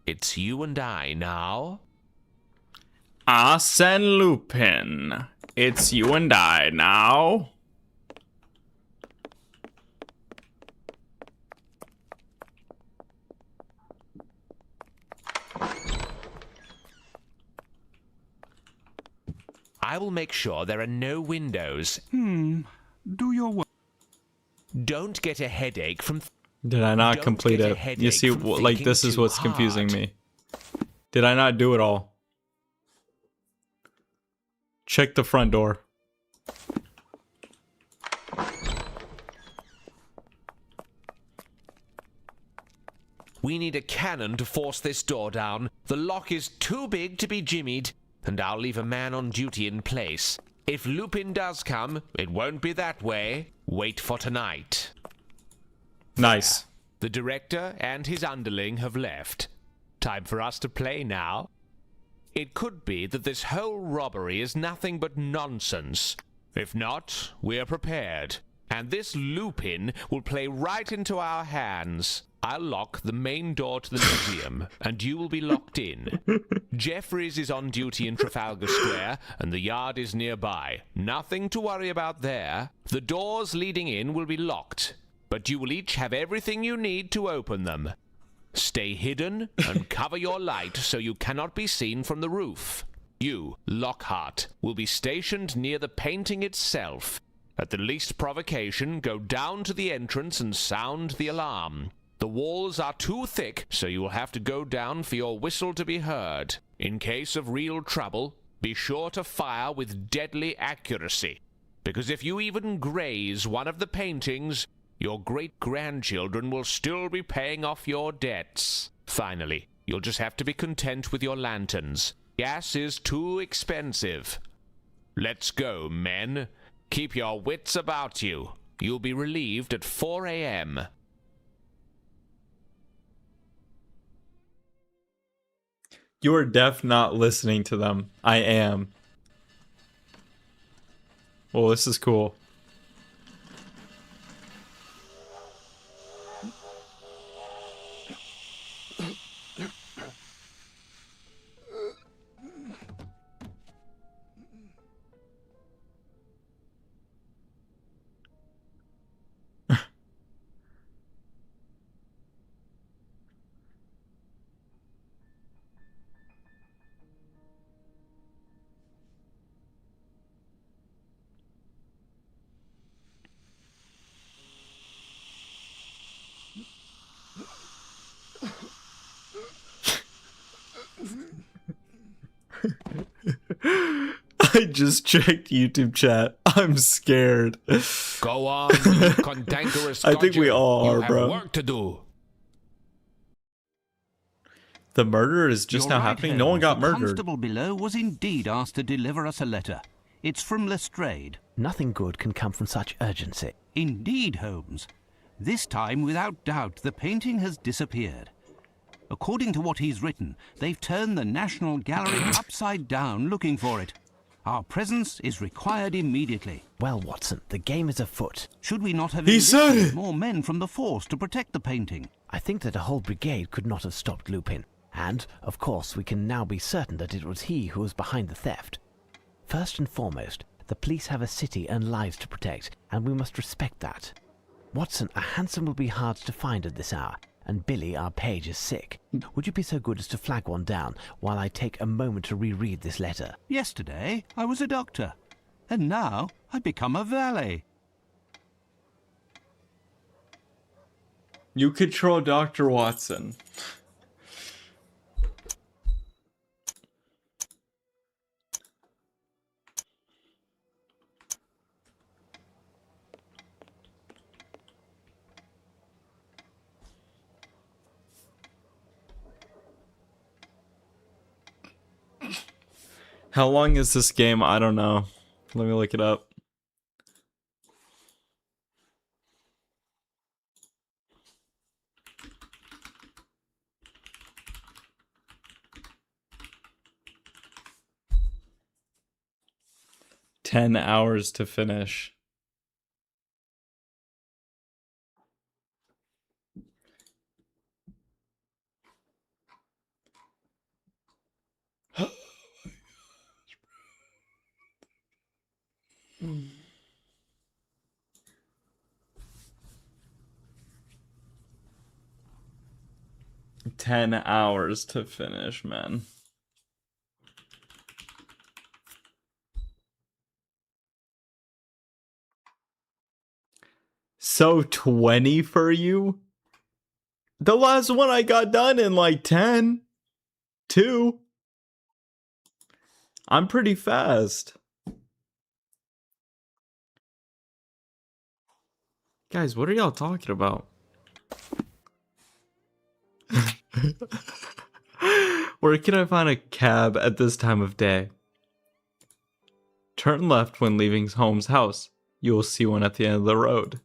It's you and I now. Arsène Lupin. It's you and I now. I will make sure there are no windows. Do your work. Don't get a headache from... Did I not complete it? You see, like, this is what's confusing me. Did I not do it all? Check the front door. We need a cannon to force this door down. The lock is too big to be jimmied, and I'll leave a man on duty in place. If Lupin does come, it won't be that way. Wait for tonight. Nice. The director and his underling have left. Time for us to play now. It could be that this whole robbery is nothing but nonsense. If not, we're prepared. And this Lupin will play right into our hands. I'll lock the main door to the museum, and you will be locked in. Jeffries is on duty in Trafalgar Square, and the yard is nearby. Nothing to worry about there. The doors leading in will be locked, but you will each have everything you need to open them. Stay hidden and cover your light so you cannot be seen from the roof. You, Lockhart, will be stationed near the painting itself. At the least provocation, go down to the entrance and sound the alarm. The walls are too thick, so you will have to go down for your whistle to be heard. In case of real trouble, be sure to fire with deadly accuracy, because if you even graze one of the paintings, your great-grandchildren will still be paying off your debts. Finally, you'll just have to be content with your lanterns. Gas is too expensive. Let's go, men. Keep your wits about you. You'll be relieved at 4 a.m. You are deaf not listening to them. I am. Well, this is cool. I just checked YouTube chat. I'm scared. Go on, you cantankerous I think we codger. all You are, have bro. work to do. The murder is just You're now right, happening. No one Holmes. got The murdered. constable below was indeed asked to deliver us a letter. It's from Lestrade. Nothing good can come from such urgency. Indeed, Holmes. This time, without doubt, the painting has disappeared. According to what he's written, they've turned the National Gallery upside down looking for it. Our presence is required immediately. Well, Watson, the game is afoot. Should we not have He said enlisted it! more men from the force to protect the painting? I think that a whole brigade could not have stopped Lupin. And, of course, we can now be certain that it was he who was behind the theft. First and foremost, the police have a city and lives to protect, and we must respect that. Watson, a hansom will be hard to find at this hour, and Billy, our page, is sick. Would you be so good as to flag one down while I take a moment to reread this letter? Yesterday, I was a doctor, and now I become a valet. You control Dr. Watson. How long is this game? I don't know. Let me look it up. "10 hours to finish." Mm. 10 hours to finish, man. So 20 for you? The last one I got done in like 10. 2. I'm pretty fast. Guys, what are y'all talking about? Where can I find a cab at this time of day? Turn left when leaving Holmes' house. You will see one at the end of the road.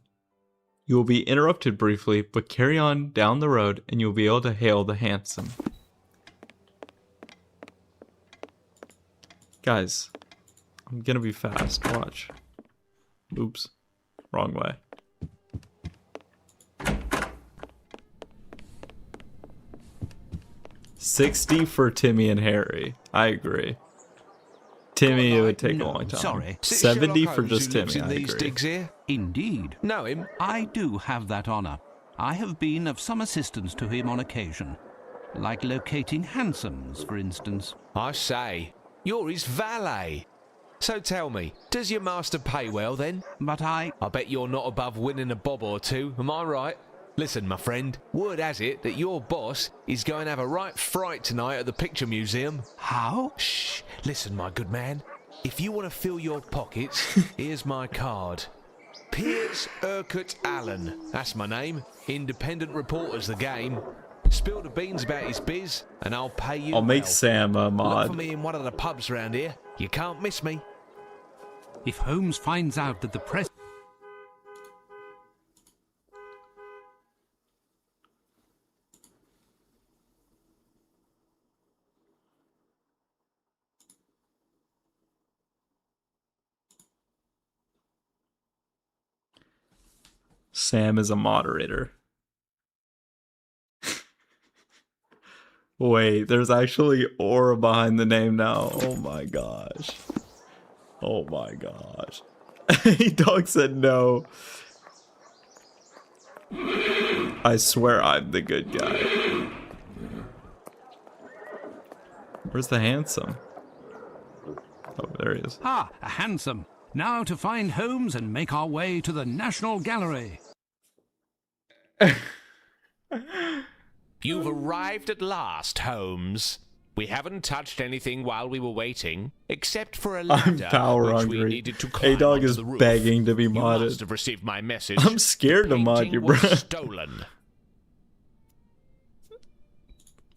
You will be interrupted briefly, but carry on down the road and you will be able to hail the hansom. Guys, I'm gonna be fast. Watch. Oops. Wrong way. $60 for Timmy and Harry. I agree. Timmy, it would take a long time. Sorry. 70 for just Who lives Timmy, in I these agree. digs here? Indeed. Know him? I do have that honour. I have been of some assistance to him on occasion. Like locating hansoms, for instance. I say, you're his valet. So tell me, does your master pay well then? But I bet you're not above winning a bob or two, am I right? Listen, my friend, word has it that your boss is going to have a right fright tonight at the Picture Museum. How? Shh, listen, my good man. If you want to fill your pockets, here's my card. Piers Urquhart Allen, that's my name. Independent reporter's the game. Spill the beans about his biz, and I'll pay you I'll make well. Sam a Look mod. for me in one of the pubs round here. You can't miss me. If Holmes finds out that the press... Sam is a moderator. Wait, there's actually aura behind the name now. Oh my gosh. Oh my gosh. Dog said no. I swear I'm the good guy. Where's the handsome? Oh, there he is. Ah, a handsome. Now to find Holmes and make our way to the National Gallery. You've arrived at last, Holmes. We haven't touched anything while we were waiting, except for a ladder power which hungry. we needed to climb A-Dog onto is the roof. begging to be You modded. must have received my message. I'm scared to mod you, Painting bro. was stolen.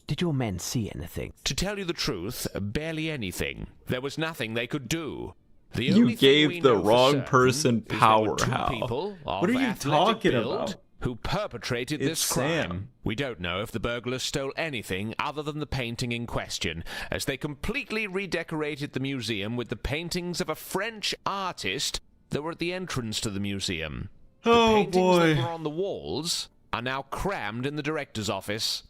Did your men see anything? To tell you the truth, barely anything. There was nothing they could do. The You only thing gave we the know for wrong certain person is there power, were two Hal. people of What are you athletic talking build about? who perpetrated It's this crime. Sam. We don't know if the burglars stole anything other than the painting in question, as they completely redecorated the museum with the paintings of a French artist that were at the entrance to the museum. The Oh, paintings boy. that were on the walls are now crammed in the director's office.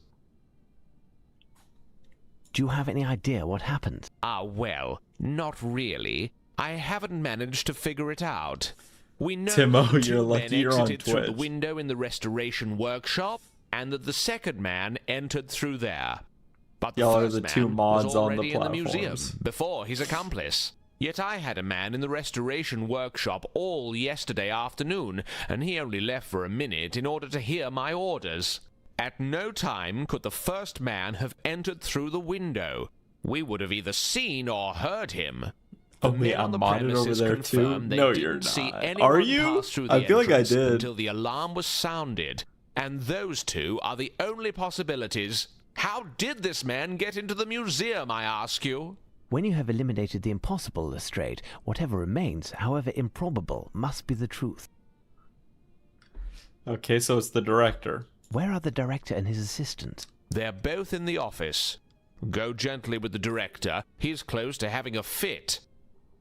Do you have any idea what happened? Ah, well, not really. I haven't managed to figure it out. We know Timo, that the two you're men lucky you're on exited through the Twitch. window in the restoration workshop, and that the second man entered through there. But the Y'all are first the man two mods was on the already in the museum platforms. before his accomplice. Yet I had a man in the restoration workshop all yesterday afternoon, and he only left for a minute in order to hear my orders. At no time could the first man have entered through the window. We would have either seen or heard him. Oh, The wait, men on I'm the modded over premises there too? confirmed they No, didn't you're see not. anyone Are you? pass through the I feel like I entrance did. until the alarm was sounded. And those two are the only possibilities. How did this man get into the museum, I ask you? When you have eliminated the impossible, Lestrade, whatever remains, however improbable, must be the truth. Okay, so it's the director. Where are the director and his assistant? They're both in the office. Go gently with the director. He's close to having a fit.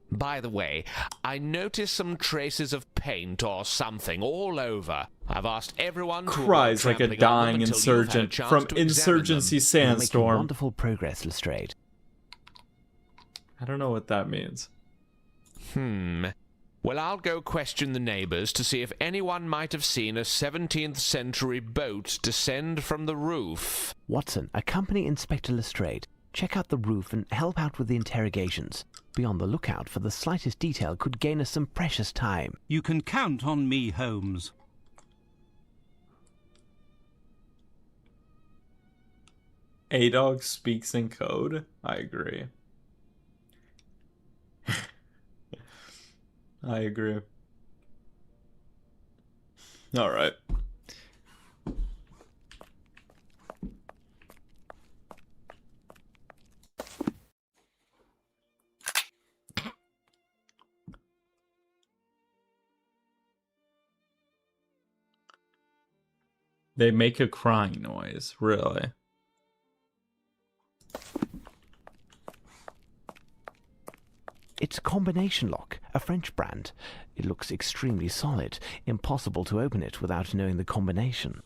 By the way, I noticed some traces of paint or something all over. I've asked everyone to Cries avoid like a trampling on them dying until you've had a insurgent chance from to examine Insurgency them. You're making Sandstorm. wonderful progress, Lestrade. I don't know what that means. Well, I'll go question the neighbors to see if anyone might have seen a 17th century boat descend from the roof. Watson, accompany Inspector Lestrade. Check out the roof and help out with the interrogations. Be on the lookout for the slightest detail could gain us some precious time. You can count on me, Holmes. A-Dog speaks in code? I agree. I agree. Alright. They make a crying noise, really. It's a combination lock, a French brand. It looks extremely solid. Impossible to open it without knowing the combination.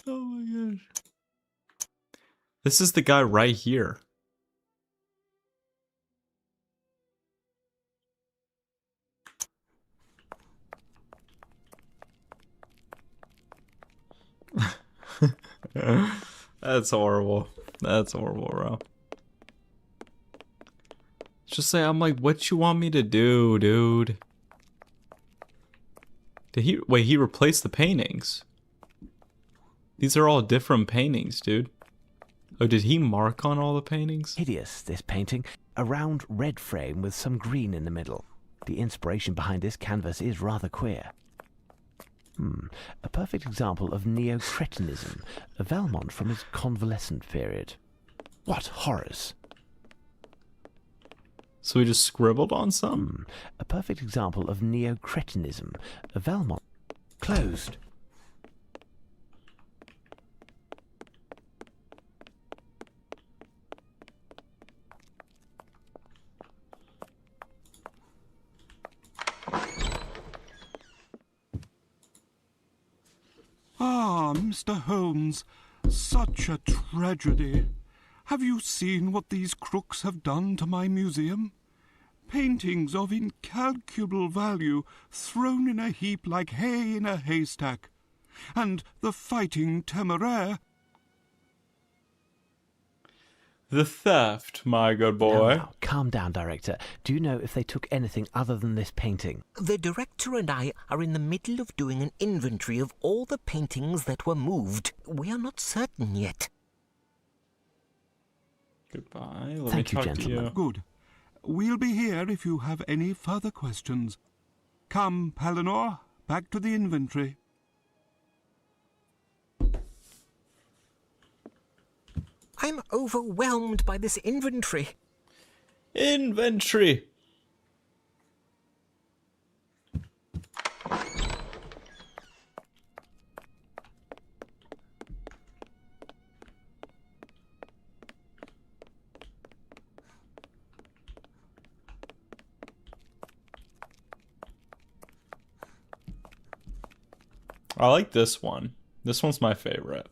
Oh my gosh. This is the guy right here. That's horrible. That's horrible, bro. Just say, I'm like, what you want me to do, dude? Did he, wait, he replaced the paintings. These are all different paintings, dude. Oh, did he mark on all the paintings? Hideous, this painting. A round red frame with some green in the middle. The inspiration behind this canvas is rather queer. A perfect example of neo-cretinism, a Valmont from his convalescent period. What horrors! So we just scribbled on some? A perfect example of neo-cretinism. Valmont. Closed. Ah, Mr. Holmes, such a tragedy. Have you seen what these crooks have done to my museum? Paintings of incalculable value thrown in a heap like hay in a haystack. And the Fighting Temeraire. The theft, my good boy. Now, calm down, Director. Do you know if they took anything other than this painting? The director and I are in the middle of doing an inventory of all the paintings that were moved. We are not certain yet. Goodbye. Let Thank me you, talk gentlemen. to you. Good. We'll be here if you have any further questions. Come, Palinor, back to the inventory. I'm overwhelmed by this inventory. Inventory. I like this one. This one's my favorite.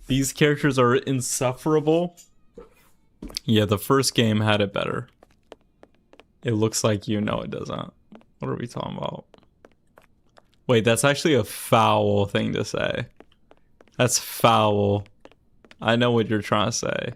These characters are insufferable. Yeah, the first game had it better. It looks like you know it doesn't. What are we talking about? Wait, that's actually a foul thing to say. That's foul. I know what you're trying to say.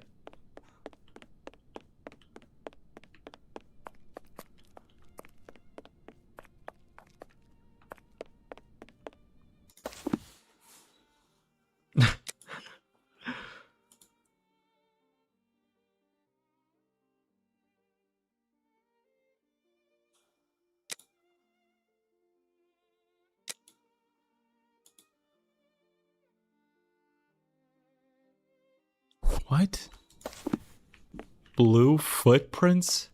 What? Blue footprints?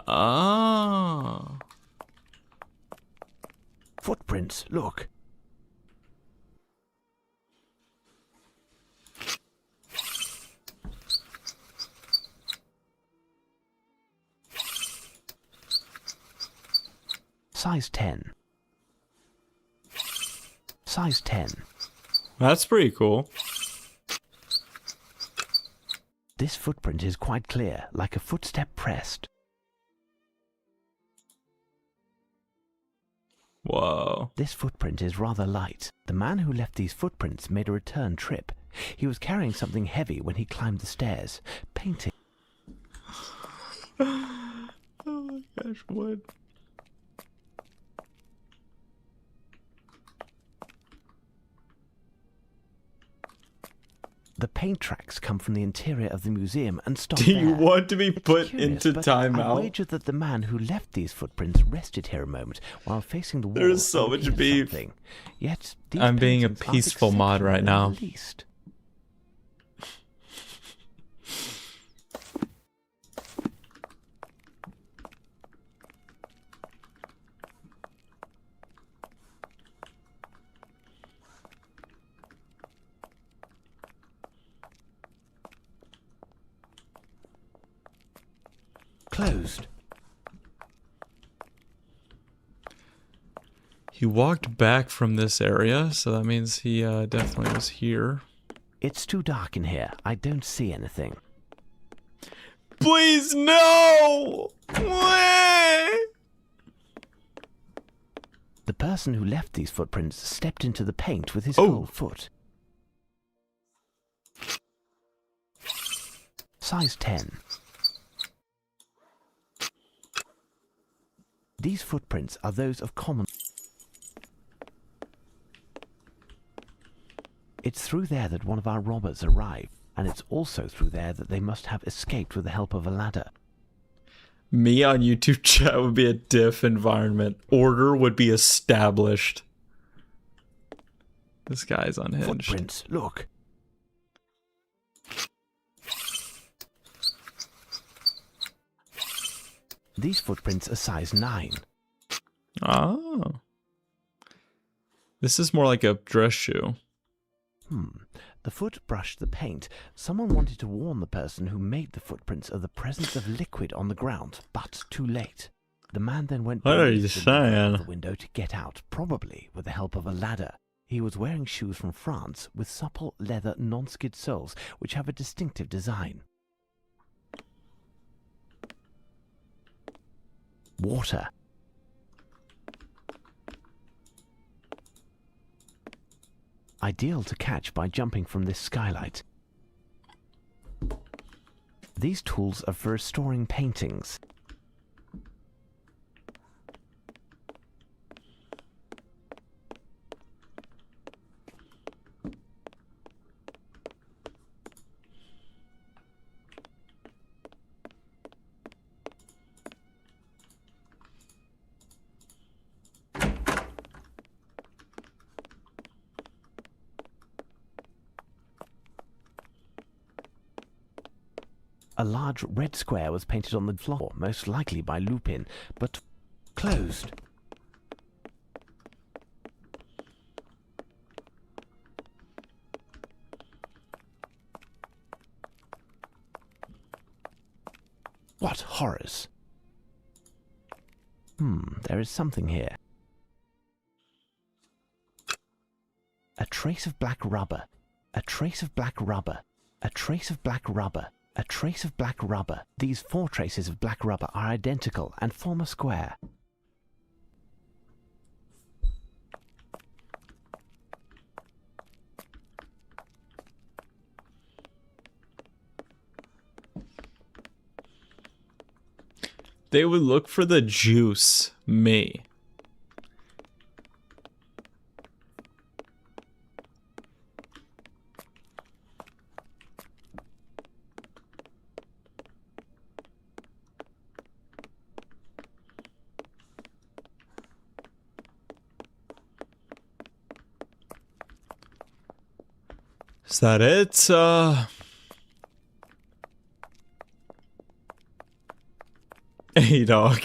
Ah. Footprints, look. Size 10. Size 10. That's pretty cool. This footprint is quite clear, like a footstep pressed. Whoa. This footprint is rather light. The man who left these footprints made a return trip. He was carrying something heavy when he climbed the stairs. Painting. Oh my gosh, what? The paint tracks come from the interior of the museum and stop Do there. you want to be put Curious, into but I timeout? wager that the man who left these footprints rested here a moment while facing the wall. There's so and much looking at beef. something. Yet these I'm being a paintings aren't peaceful mod right exceptional now. in the least. Closed. He walked back from this area, so that means he definitely was here. It's too dark in here. I don't see anything. Please, no! Wait! The person who left these footprints stepped into the paint with his whole foot. Size 10. These footprints are those of common... It's through there that one of our robbers arrived, and it's also through there that they must have escaped with the help of a ladder. Me on YouTube chat would be a diff environment. Order would be established. This guy's unhinged. Footprints, look. These footprints are size 9. Oh. This is more like a dress shoe. The foot brushed the paint. Someone wanted to warn the person who made the footprints of the presence of liquid on the ground, but too late. The man then went What are beneath you the saying? the window to get out, probably with the help of a ladder. He was wearing shoes from France with supple leather non-skid soles, which have a distinctive design. Water. Ideal to catch by jumping from this skylight. These tools are for restoring paintings. A large red square was painted on the floor, most likely by Lupin, but closed. What horrors! There is something here. A trace of black rubber. A trace of black rubber. A trace of black rubber. A trace of black rubber. These 4 traces of black rubber are identical and form a square. They would look for the juice. Me. Is that it? Hey, dog.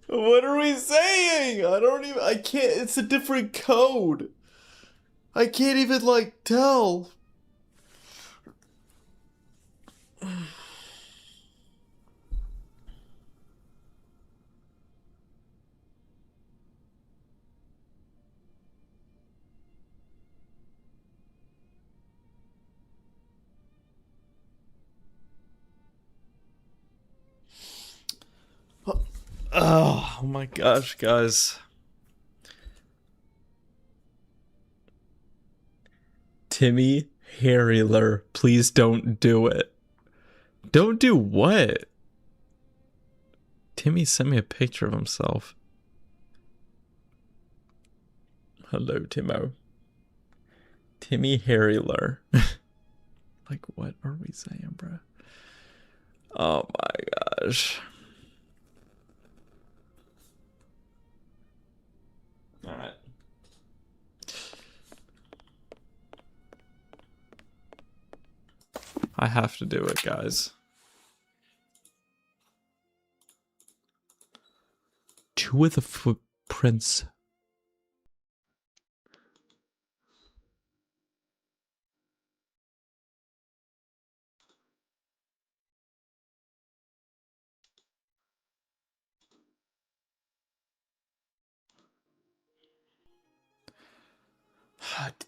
What are we saying? I can't, it's a different code. I can't even, like, tell. Oh my gosh, guys. Timmy Harryler, please don't do it. Don't do what? Timmy sent me a picture of himself. Hello, Timo. Timmy Harryler. Like, what are we saying, bro? Oh my gosh. Alright. I have to do it, guys. 2 of the footprints.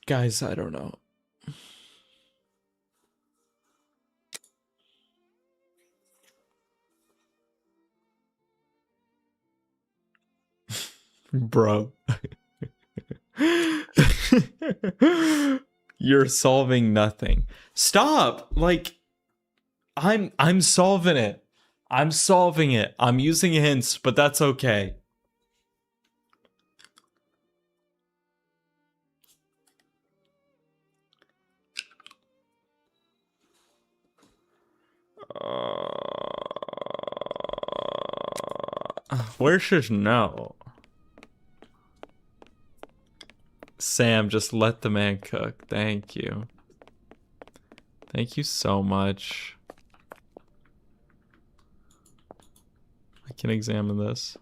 Guys, I don't know. Bro. You're solving nothing. Stop! Like, I'm solving it. I'm solving it. I'm using hints, but that's okay. Where should know? Sam, just let the man cook. Thank you. Thank you so much. I can examine this.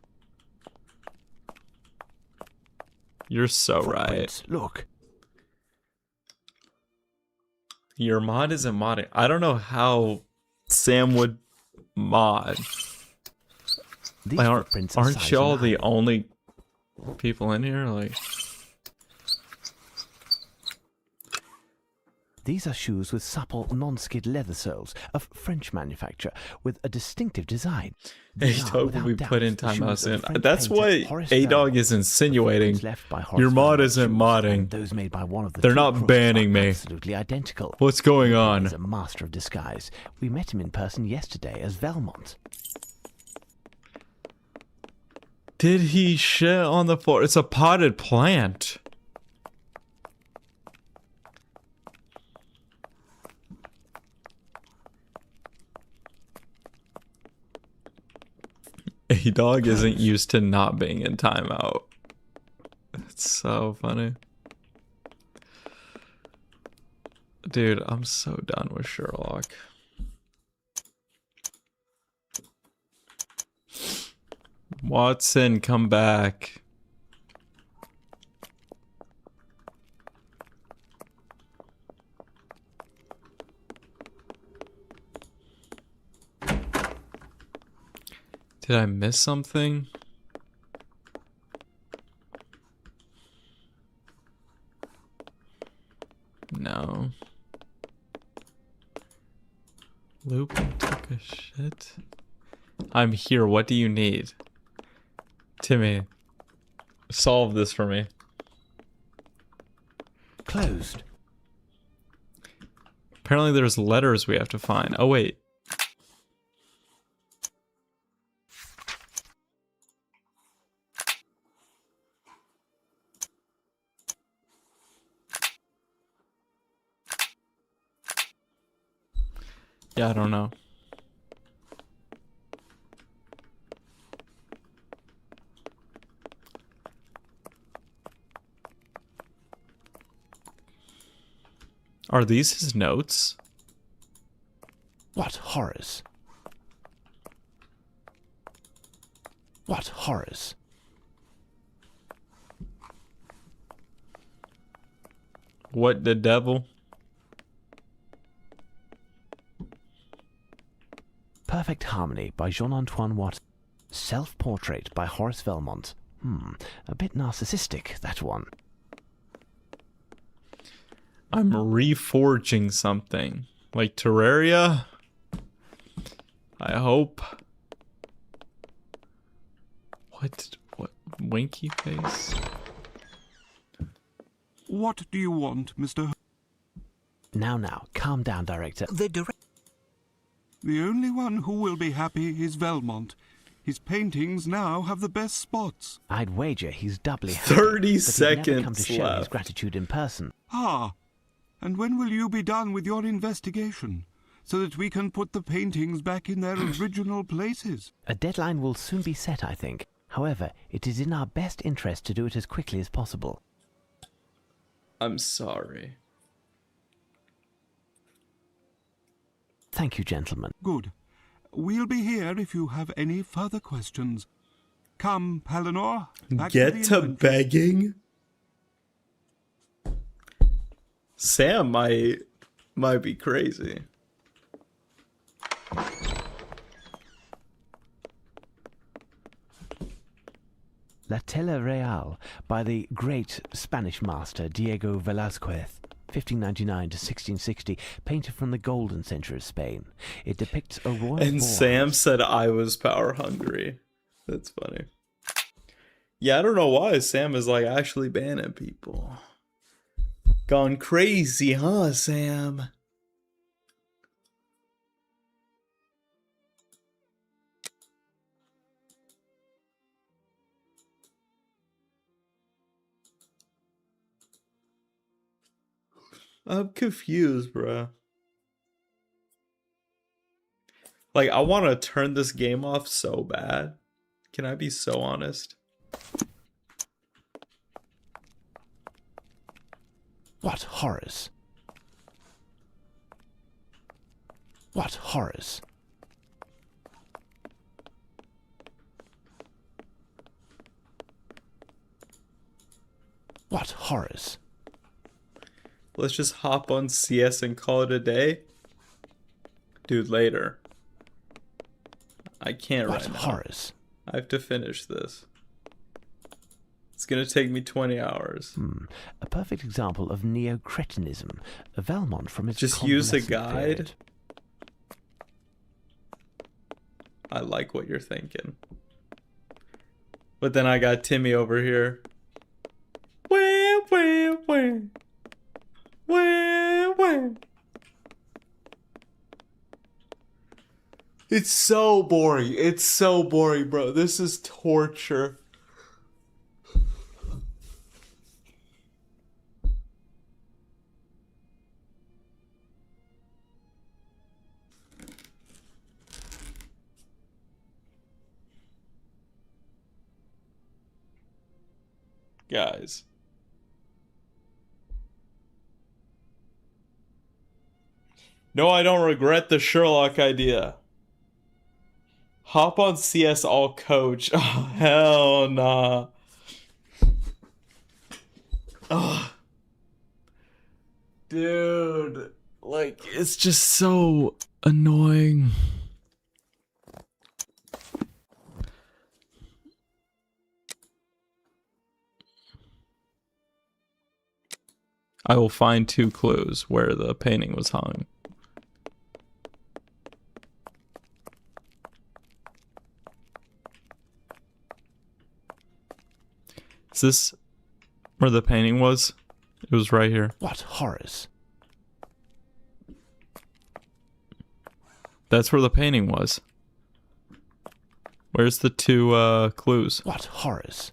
You're so right. Look. Your mod isn't modding. I don't know how Sam would mod. Like, aren't y'all the only people in here? Like, these are shoes with supple, non-skid leather soles of French manufacture with a distinctive design. A-Dog will be put in timeouts in. That's what A-Dog is insinuating. Your mod isn't modding. Those made by one of the They're not banning me. Absolutely identical. What's going on? He's a master of disguise. We met him in person yesterday as Velmont. Did he shit on the floor? It's a potted plant. A-Dog isn't used to not being in timeout. It's so funny. Dude, I'm so done with Sherlock. Watson, come back. Did I miss something? No. Lupin took a shit. I'm here. What do you need? Timmy, solve this for me. Closed. Apparently there's letters we have to find. Oh, wait. Yeah, I don't know. Are these his notes? What horrors? What horrors? What the devil? Perfect Harmony by Jean-Antoine Watt. Self-Portrait by Horace Velmont. A bit narcissistic, that one. I'm reforging something. Like Terraria? I hope. What? Winky face? What do you want, Mr. Now, calm down, Director. The only one who will be happy is Velmont. His paintings now have the best spots. I'd wager he's doubly happy. 30 but he'd never come to seconds show his left. gratitude in person. Ah, and when will you be done with your investigation, so that we can put the paintings back in their original places? A deadline will soon be set, I think. However, it is in our best interest to do it as quickly as possible. I'm sorry. Thank you, gentlemen. Good. We'll be here if you have any further questions. Come, Palinor. Back Get to begging? Sam might be crazy. La Tela Real by the great Spanish master Diego Velázquez, 1599 to 1660, painted from the golden century of Spain. It depicts a royal And boar. Sam said I was power hungry. That's funny. Yeah, I don't know why Sam is like actually banning people. Gone crazy, huh, Sam? I'm confused, bro. Like, I want to turn this game off so bad. Can I be so honest? What horrors? What horrors? What horrors? Let's just hop on CS and call it a day. Dude, later. I can't right now. What horrors? I have to finish this. It's gonna take me 20 hours. A perfect example of neo-cretinism. Valmont from its Just use a convalescent guide. period. I like what you're thinking. But then I got Timmy over here. Wah, wah, wah. Wah, wah. It's so boring. It's so boring, bro. This is torture. Guys. No, I don't regret the Sherlock idea. Hop on CS all coach. Oh, hell nah. Ugh. Dude. Like, it's just so annoying. I will find 2 clues where the painting was hung. Is this where the painting was? It was right here. What horrors? That's where the painting was. Where's the 2 clues? What horrors?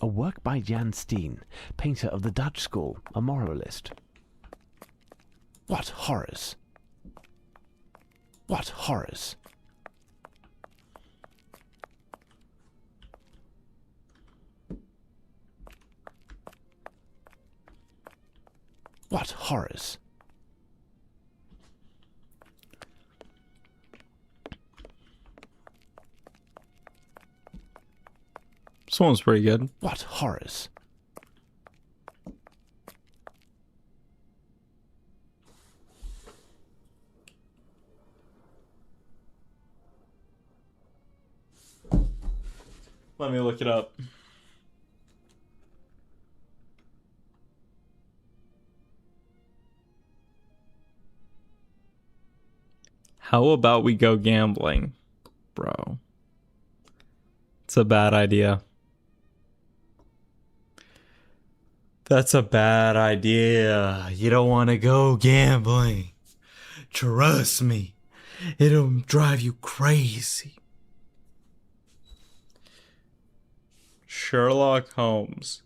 A work by Jan Steen, painter of the Dutch school, a moralist. What horrors? What horrors? What horrors? This one's pretty good. What horrors? Let me look it up. How about we go gambling, bro? It's a bad idea. That's a bad idea. You don't want to go gambling. Trust me. It'll drive you crazy. Sherlock Holmes.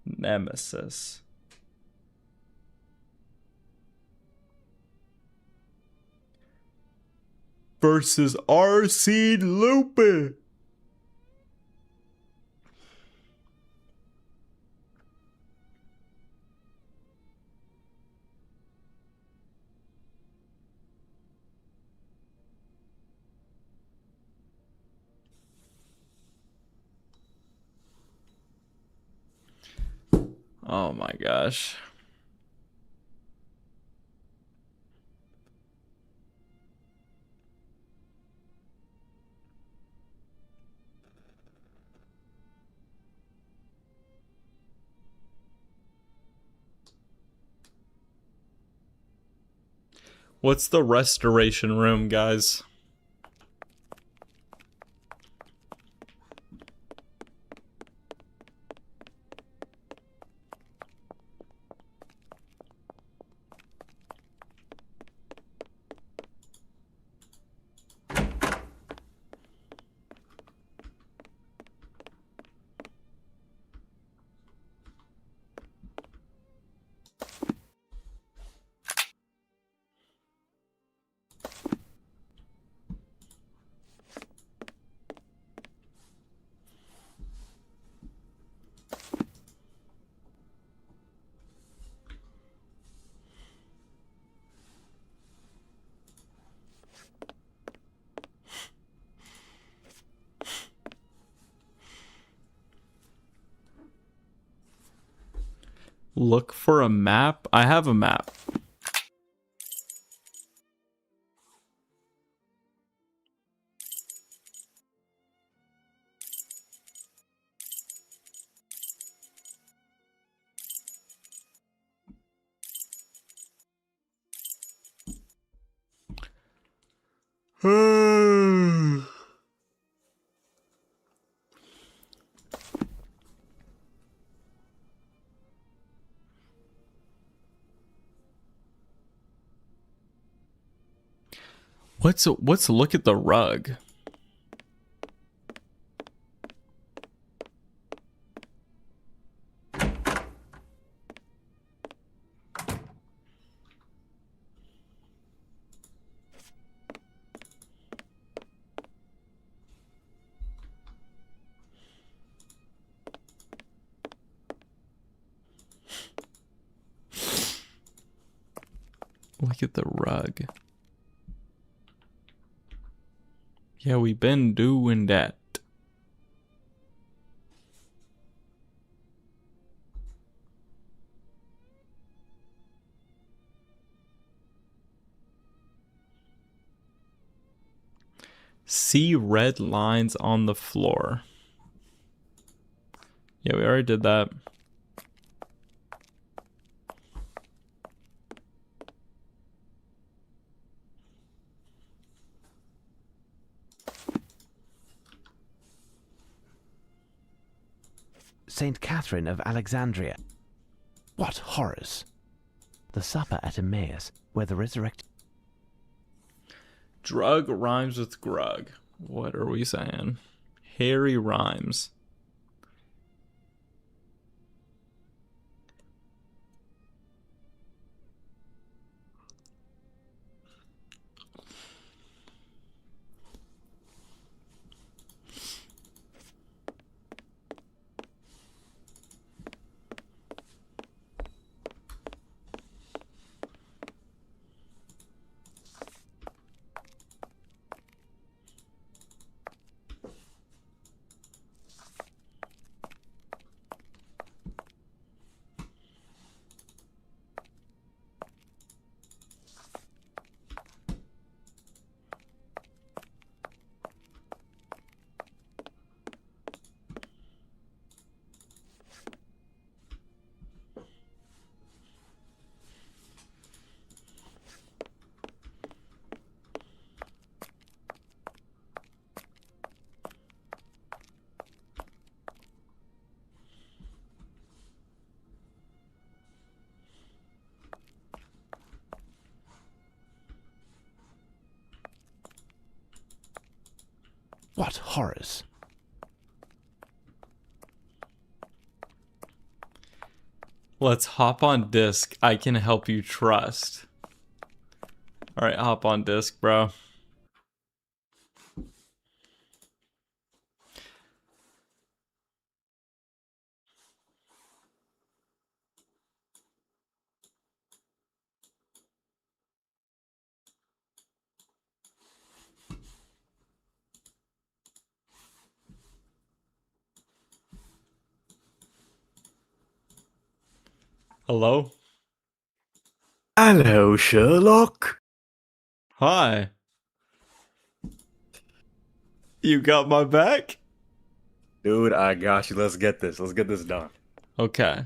Nemesis. Versus R.C. Lupin. Oh my gosh. What's the restoration room, guys? Look for a map? I have a map. What's look at the rug? Look at the rug. Yeah, we been doing that. See red lines on the floor. Yeah, we already did that. Saint Catherine of Alexandria. What horrors! The supper at Emmaus, where the resurrected... Drug rhymes with grug. What are we saying? Harry rhymes. What horrors! Let's hop on disc. I can help you trust. Alright, hop on disc, bro. Hello? Hello, Sherlock. Hi. You got my back? Dude, I got you. Let's get this. Let's get this done. Okay.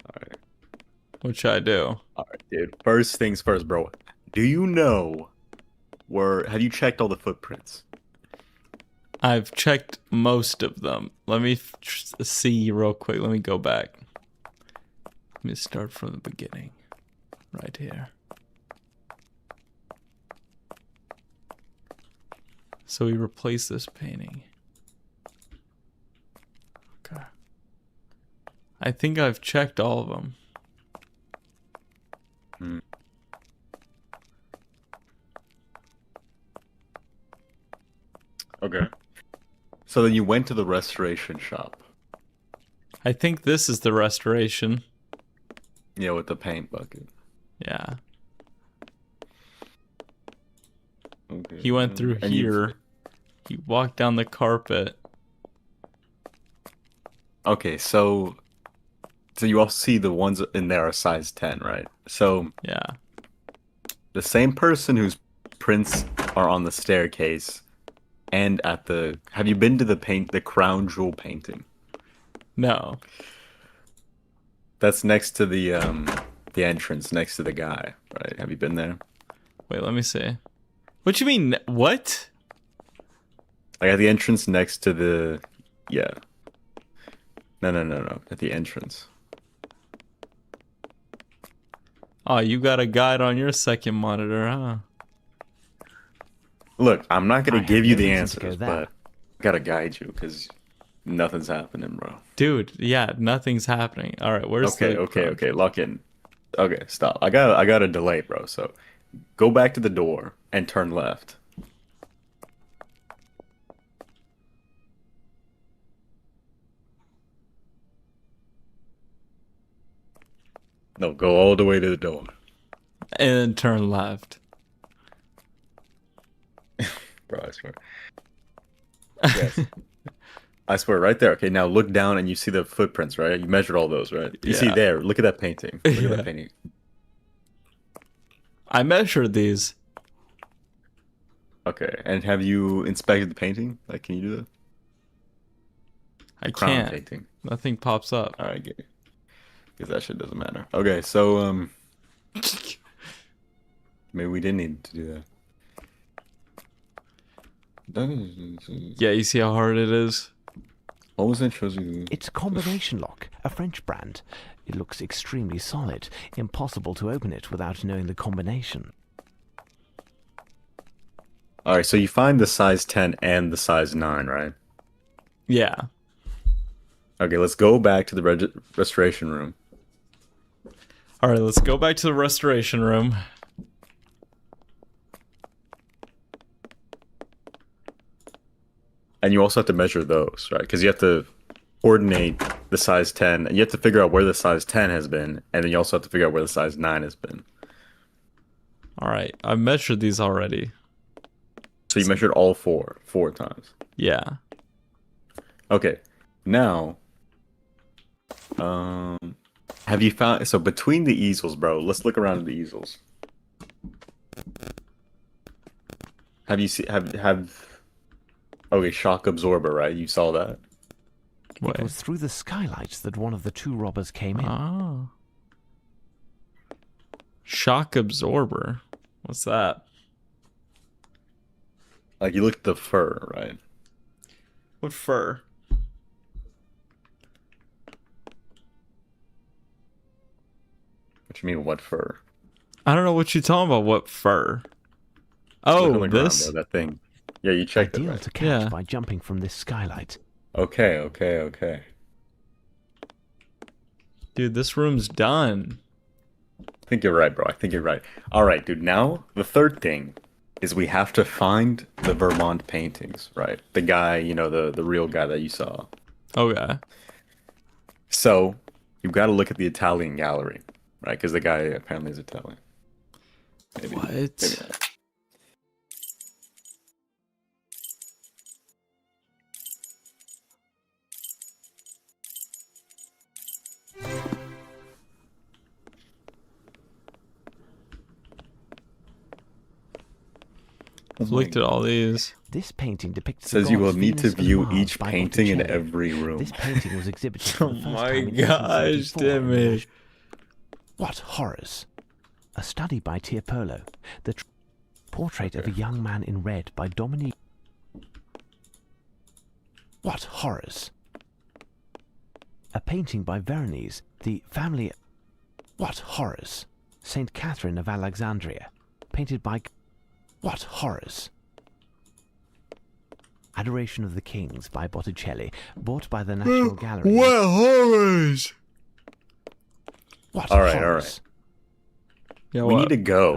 Alright. What should I do? Alright, dude. First things first, bro. Do you know have you checked all the footprints? I've checked most of them. Let me see real quick. Let me go back. Let me start from the beginning. Right here. So we replace this painting. Okay. I think I've checked all of them. Okay. So then you went to the restoration shop. I think this is the restoration. Yeah, with the paint bucket. Yeah. Okay. He went through And here. He walked down the carpet. Okay, so So you all see the ones in there are size 10, right? So Yeah. the same person whose prints are on the staircase and at the... Have you been to the crown jewel painting? No. That's next to the entrance, next to the guy, right? Have you been there? Wait, let me see. What you mean? What? Like at the entrance next to the... Yeah. No. At the entrance. Oh, you got a guide on your second monitor, huh? Look, I'm not going I to give have you no the reason to answers, go there. but I got to guide you because nothing's happening, bro. Dude, yeah, nothing's happening. All right, where's the... Okay, lock in. Okay, stop. I got a delay, bro. So go back to the door and turn left. No, go all the way to the door. And then turn left. Bro, I swear. Yes. I swear, right there. Okay, now look down and you see the footprints, right? You measured all those, right? You see Yeah. there. Look at that painting. Look at that painting. I measured these. Okay, and have you inspected the painting? Like, can you do that? I Crown can't. painting. Nothing pops up. All right, good. Because that shit doesn't matter. Okay, so maybe we didn't need to do that. Yeah, you see how hard it is? Almost it shows you. It's a combination lock, a French brand. It looks extremely solid. Impossible to open it without knowing the combination. All right, so you find the size 10 and the size 9, right? Yeah. Okay, let's go back to the restoration room. All right, let's go back to the restoration room. And you also have to measure those, right? Because you have to coordinate the size 10, and you have to figure out where the size 10 has been, and then you also have to figure out where the size 9 has been. All right, I measured these already. So you measured all four times. Yeah. Okay, now, have you found... So between the easels, bro, let's look around at the easels. Have you seen... Okay, shock absorber, right? You saw that? It was through the skylights that one of the two robbers came in. Oh. Shock absorber. What's that? Like, you look at the fur, right? What fur? What you mean, what fur? I don't know what you're talking about. What fur? Look Oh, on the ground, this? bro, that thing. Yeah, you checked it, Ideal right? to catch by jumping from this skylight. Okay. Dude, this room's done. I think you're right, bro. I think you're right. All right, dude. Now, the third thing is we have to find the Vermont paintings, right? The guy, you know, the real guy that you saw. Okay. So, you've got to look at the Italian gallery, right? Because the guy apparently is Italian. Maybe. What? Maybe not. I've looked at all these. This painting depicts Says the you will gods need to Venus and view Mars each by painting in Botticelli. every room. This painting was exhibited for Oh the first my time in gosh, 1834 in Timmy. Wash- What horrors! A study by Tiepolo. The portrait of a young man in red by Dominique. What horrors! A painting by Veronese. The family. What horrors! Saint Catherine of Alexandria, painted by. What horrors! Adoration of the Kings by Botticelli, bought by the National Gallery. What horrors! What All right. horrors! Yeah, We what? need to go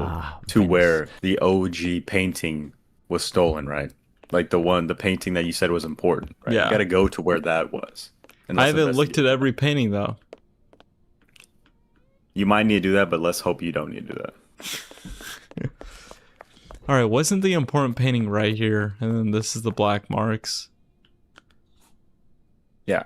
to Venice. where the OG painting was stolen, right? Like the painting that you said was important, right? Yeah. You gotta go to where that was. And I let's haven't looked investigate. at every painting though. You might need to do that, but let's hope you don't need to do that. All right, wasn't the important painting right here, and then this is the black marks? Yeah.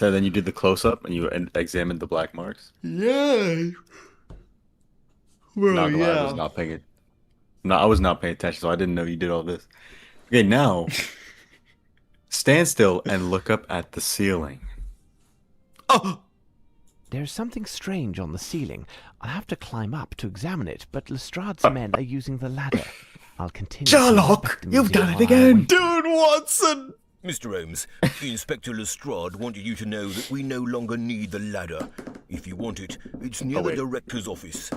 So then you did the close up and you examined the black marks. Yeah. Bro, Not gonna lie, I was not paying it. No, I was not paying attention, so I didn't know you did all this. Okay, now stand still and look up at the ceiling. Oh! There's something strange on the ceiling. I have to climb up to examine it, but Lestrade's men are using the ladder. I'll continue. Sherlock, you've done it again! Dude, Watson! Mr. Holmes, Inspector Lestrade wanted you to know that we no longer need the ladder. If you want it, it's near the director's office.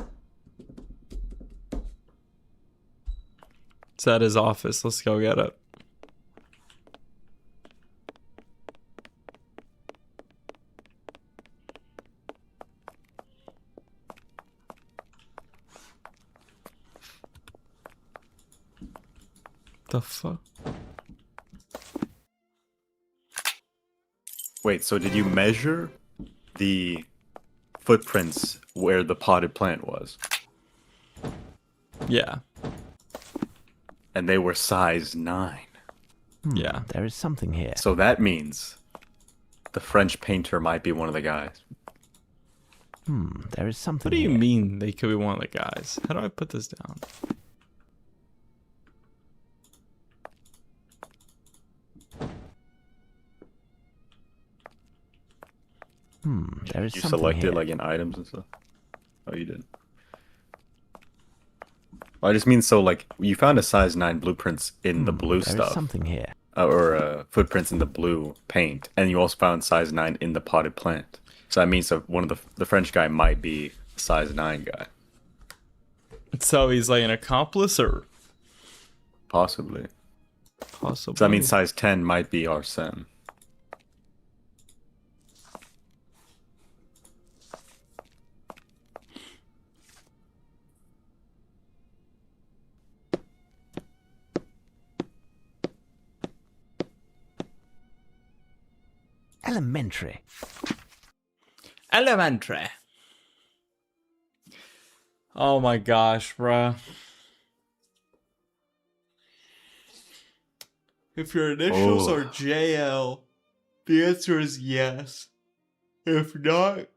It's at his office. Let's go get it. The fuck? Wait, so did you measure the footprints where the potted plant was? Yeah. And they were size 9. Yeah. There is something here. So that means the French painter might be one of the guys. There is something What do you here. mean they could be one of the guys? How do I put this down? There is You something selected here. like in items and stuff? Oh, you did. Well, I just mean so like you found a size 9 blueprints in the blue there is stuff. something here. Or footprints in the blue paint, and you also found size 9 in the potted plant. So that means that one of the French guy might be a size 9 guy. So he's like an accomplice, or Possibly. possibly? So that means size 10 might be Arsene. Elementary. Elementary. Oh my gosh, bruh. If your initials Oh. are JL, the answer is yes. If not,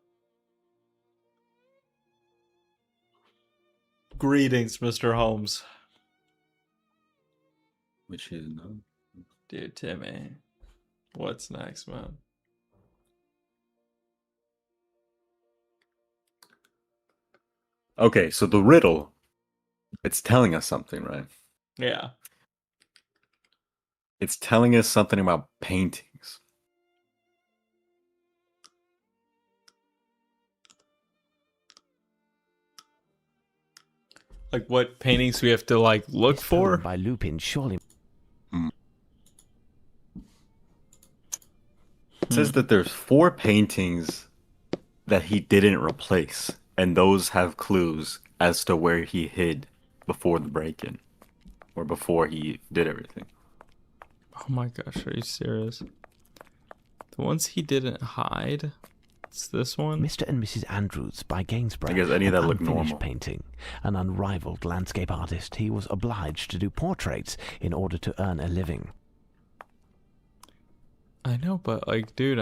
greetings, Mr. Holmes. Which is no. Dude, Timmy. What's next, man? Okay, so the riddle, it's telling us something, right? Yeah. It's telling us something about paintings. Like what paintings we have to like look for? By Lupin, surely. It says that there's 4 paintings that he didn't replace, and those have clues as to where he hid before the break-in, or before he did everything. Oh my gosh, are you serious? The ones he didn't hide? It's this one? Mr. and Mrs. Andrews by Gainsborough. I guess any of an that look unfinished normal. painting. An unrivaled landscape artist, he was obliged to do portraits in order to earn a living. I know, but like, dude,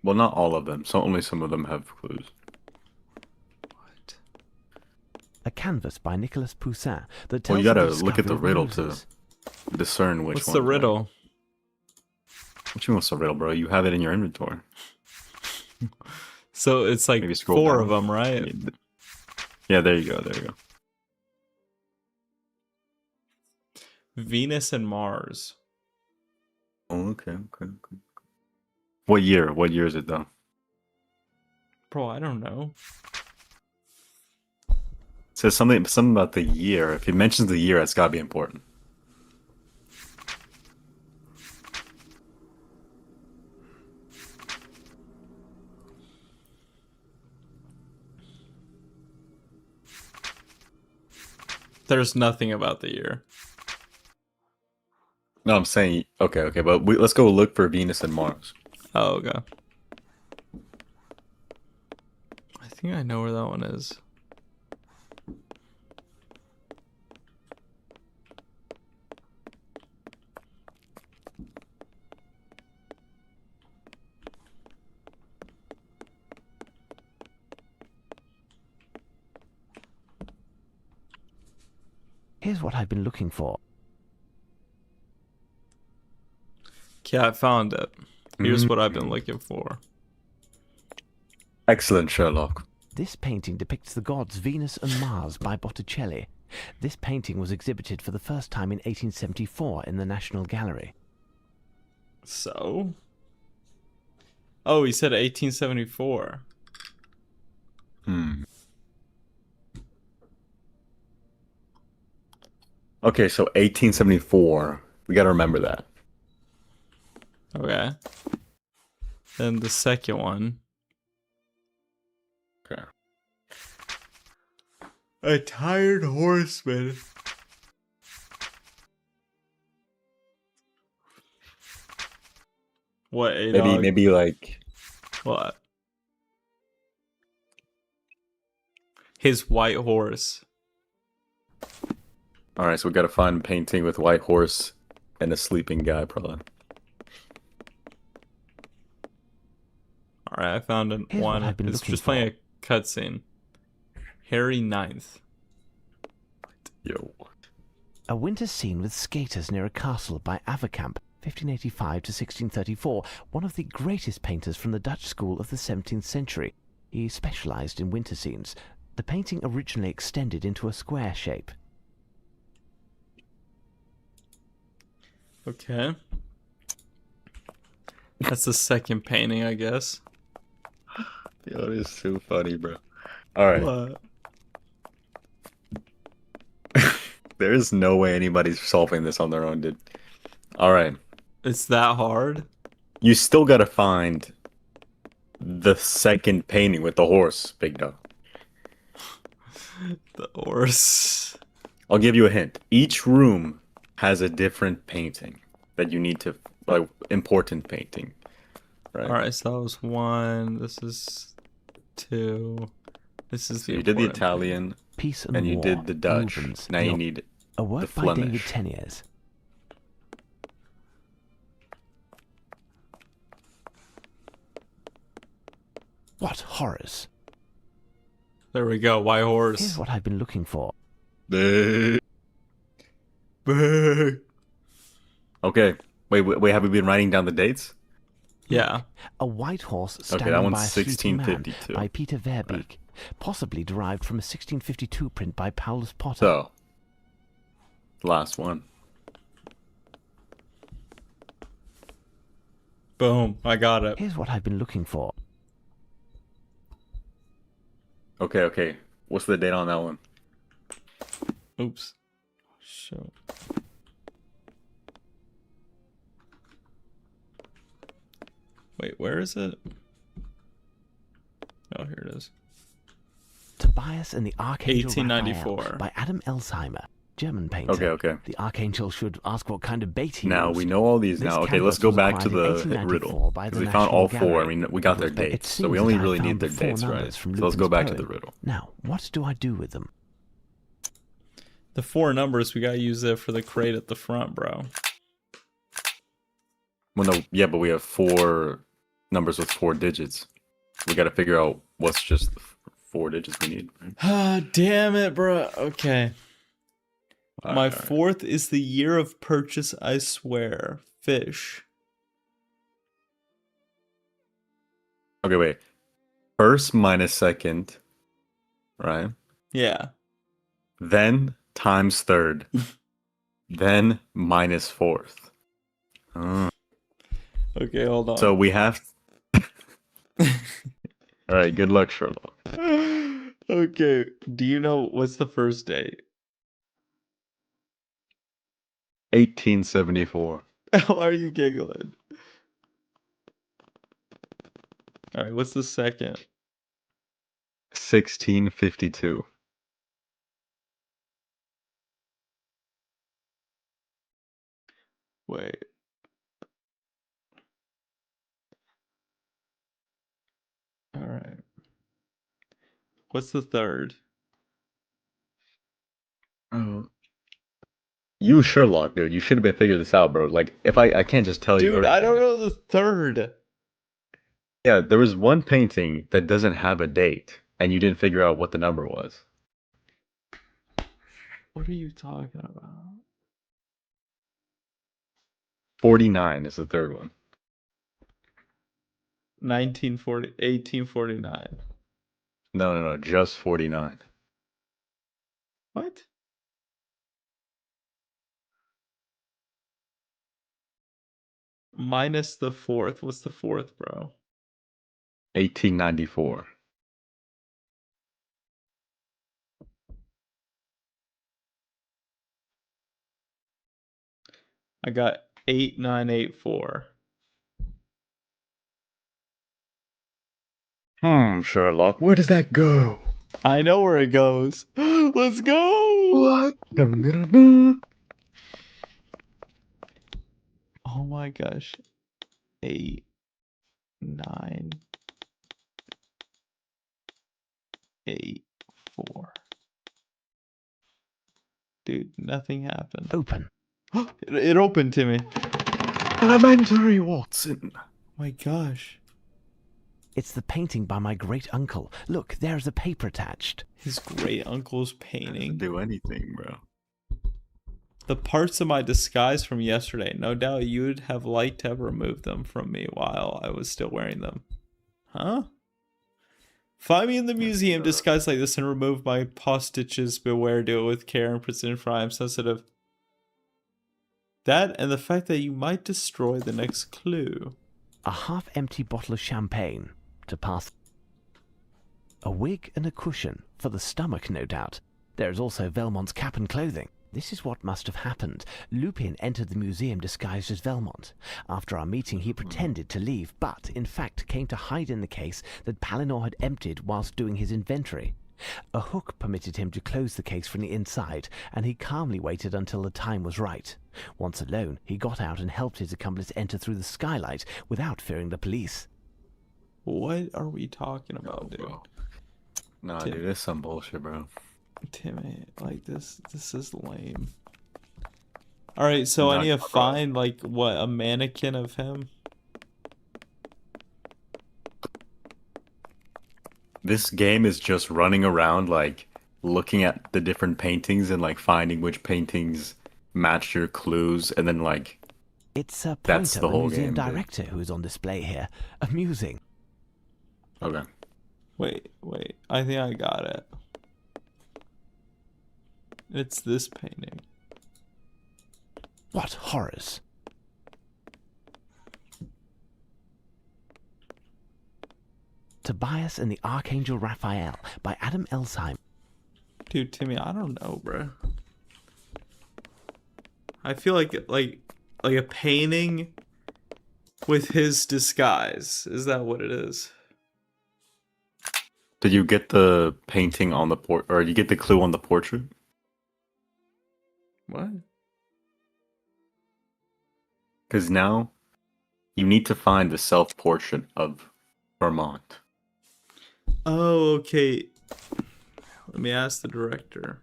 Well, not all of them, so only some of them have clues. A canvas by Nicolas Poussin that tells Well, you gotta of the look at the discovery of riddle to roses. discern which what's one. the riddle? What you mean, what's the riddle, bro? You have it in your inventory. So it's like Maybe scroll 4 down. of them, right? Yeah, there you go, there you go. Venus and Mars. Oh, okay. What year? What year is it, though? Bro, I don't know. It says something about the year. If it mentions the year, it's gotta be important. There's nothing about the year. No, I'm saying okay, but let's go look for Venus and Mars. Oh, okay. I think I know where that one is. Here's what I've been looking for. Yeah, I found it. Here's what I've been looking for. Excellent, Sherlock. This painting depicts the gods Venus and Mars by Botticelli. This painting was exhibited for the first time in 1874 in the National Gallery. So? Oh, he said 1874. Okay, so 1874. We gotta remember that. Okay. Then the second one. Okay. A tired horseman. What? Maybe like what? His white horse. All right, so we gotta find a painting with white horse and a sleeping guy, probably. All right, I found one. It's just playing a cutscene. Harry Ninth. Yo. A winter scene with skaters near a castle by Averkamp, 1585 to 1634, one of the greatest painters from the Dutch school of the 17th century. He specialized in winter scenes. The painting originally extended into a square shape. Okay. That's the second painting, I guess. Yo, it is so funny, bro. All right. What? There is no way anybody's solving this on their own, dude. All right. It's that hard? You still gotta find the second painting with the horse, big dog. The horse. I'll give you a hint. Each room has a different painting that you need to, like, important painting. Right. All right, so that was one. This is two. This is So the you did the important Italian, Peace and you War, did the Dutch. Rubens, Now you need a the work by David Flemish. Teniers. What horrors! There we go. White horse. Here's what I've been looking for. Okay. Wait, have we been writing down the dates? Yeah. A white horse Okay, standing that one's by a sleeping man 1652. by Peter Verbeek, possibly derived from a 1652 print by Paulus Potter. So, last one. Boom. I got it. Here's what I've been looking for. Okay. What's the date on that one? Oops. Shoot. Wait, where is it? Oh, here it is. Tobias and the Archangel 1894. Raphael by Adam Elsheimer, German painter. Okay. The Archangel should ask what kind of bait he Now used. we know all these This now. Okay, let's canvas go was back to acquired in the 1894 riddle. by Because the we found all National four. I Gallery. mean, we got their It dates. So seems we only that I really found need their the four dates, right? numbers from So let's go Lupin's back to the poem. riddle. Now, what do I do with them? The four numbers, we gotta use it for the crate at the front, bro. Well, no, yeah, but we have four numbers with 4 digits. We got to figure out what's just the 4 digits we need. Right? Ah, damn it, bro. Okay. All My right. fourth is the year of purchase, I swear. Fish. Okay, wait. First minus second, right? Yeah. Then times third. Then minus fourth. Okay, hold on. So we have... All right, good luck, Sherlock. Okay, do you know what's the first date? 1874. Why are you giggling? All right, what's the second? 1652. Wait. All right. What's the third? Oh. You Sherlock, dude. You should have been figuring this out, bro. Like, if I can't just tell you. Dude, I don't know the third. Yeah, there was one painting that doesn't have a date, and you didn't figure out what the number was. What are you talking about? 49 is the third one. 1849. No, just 49. What? Minus the fourth. What's the fourth, bro? 1894. I got 8984. Sherlock, where does that go? I know where it goes. Let's go. What? Oh my gosh. 8, 9, 8, 4. Dude, nothing happened. Open. It opened, Timmy. Elementary, Watson. My gosh. It's the painting by my great uncle. Look, there's a paper attached. His great uncle's painting. Do anything, bro. The parts of my disguise from yesterday. No doubt you'd have liked to have removed them from me while I was still wearing them. Huh? Find me in the museum disguised like this and remove my postages. Beware, do it with care and precision, for I am sensitive. That and the fact that you might destroy the next clue. A half-empty bottle of champagne to pass. A wig and a cushion for the stomach, no doubt. There is also Velmont's cap and clothing. This is what must have happened. Lupin entered the museum disguised as Velmont. After our meeting, he pretended to leave, but in fact came to hide in the case that Palinor had emptied whilst doing his inventory. A hook permitted him to close the case from the inside, and he calmly waited until the time was right. Once alone, he got out and helped his accomplice enter through the skylight without fearing the police. What are we talking about, dude? Nah, dude, this is some bullshit, bro. Timmy, like this is lame. Alright, so I need to find, like, what, a mannequin of him? This game is just running around, like, looking at the different paintings and, like, finding which paintings match your clues, and then, like, it's a that's pointer, the whole museum game. director who is on display here. Amusing. Okay. Wait, I think I got it. It's this painting. What horrors? Tobias and the Archangel Raphael by Adam Elsheim. Dude, Timmy, I don't know, bro. I feel like a painting with his disguise. Is that what it is? Did you get the painting on the or you get the clue on the portrait? What? Because now you need to find the self-portrait of Vermont. Oh, okay. Let me ask the director.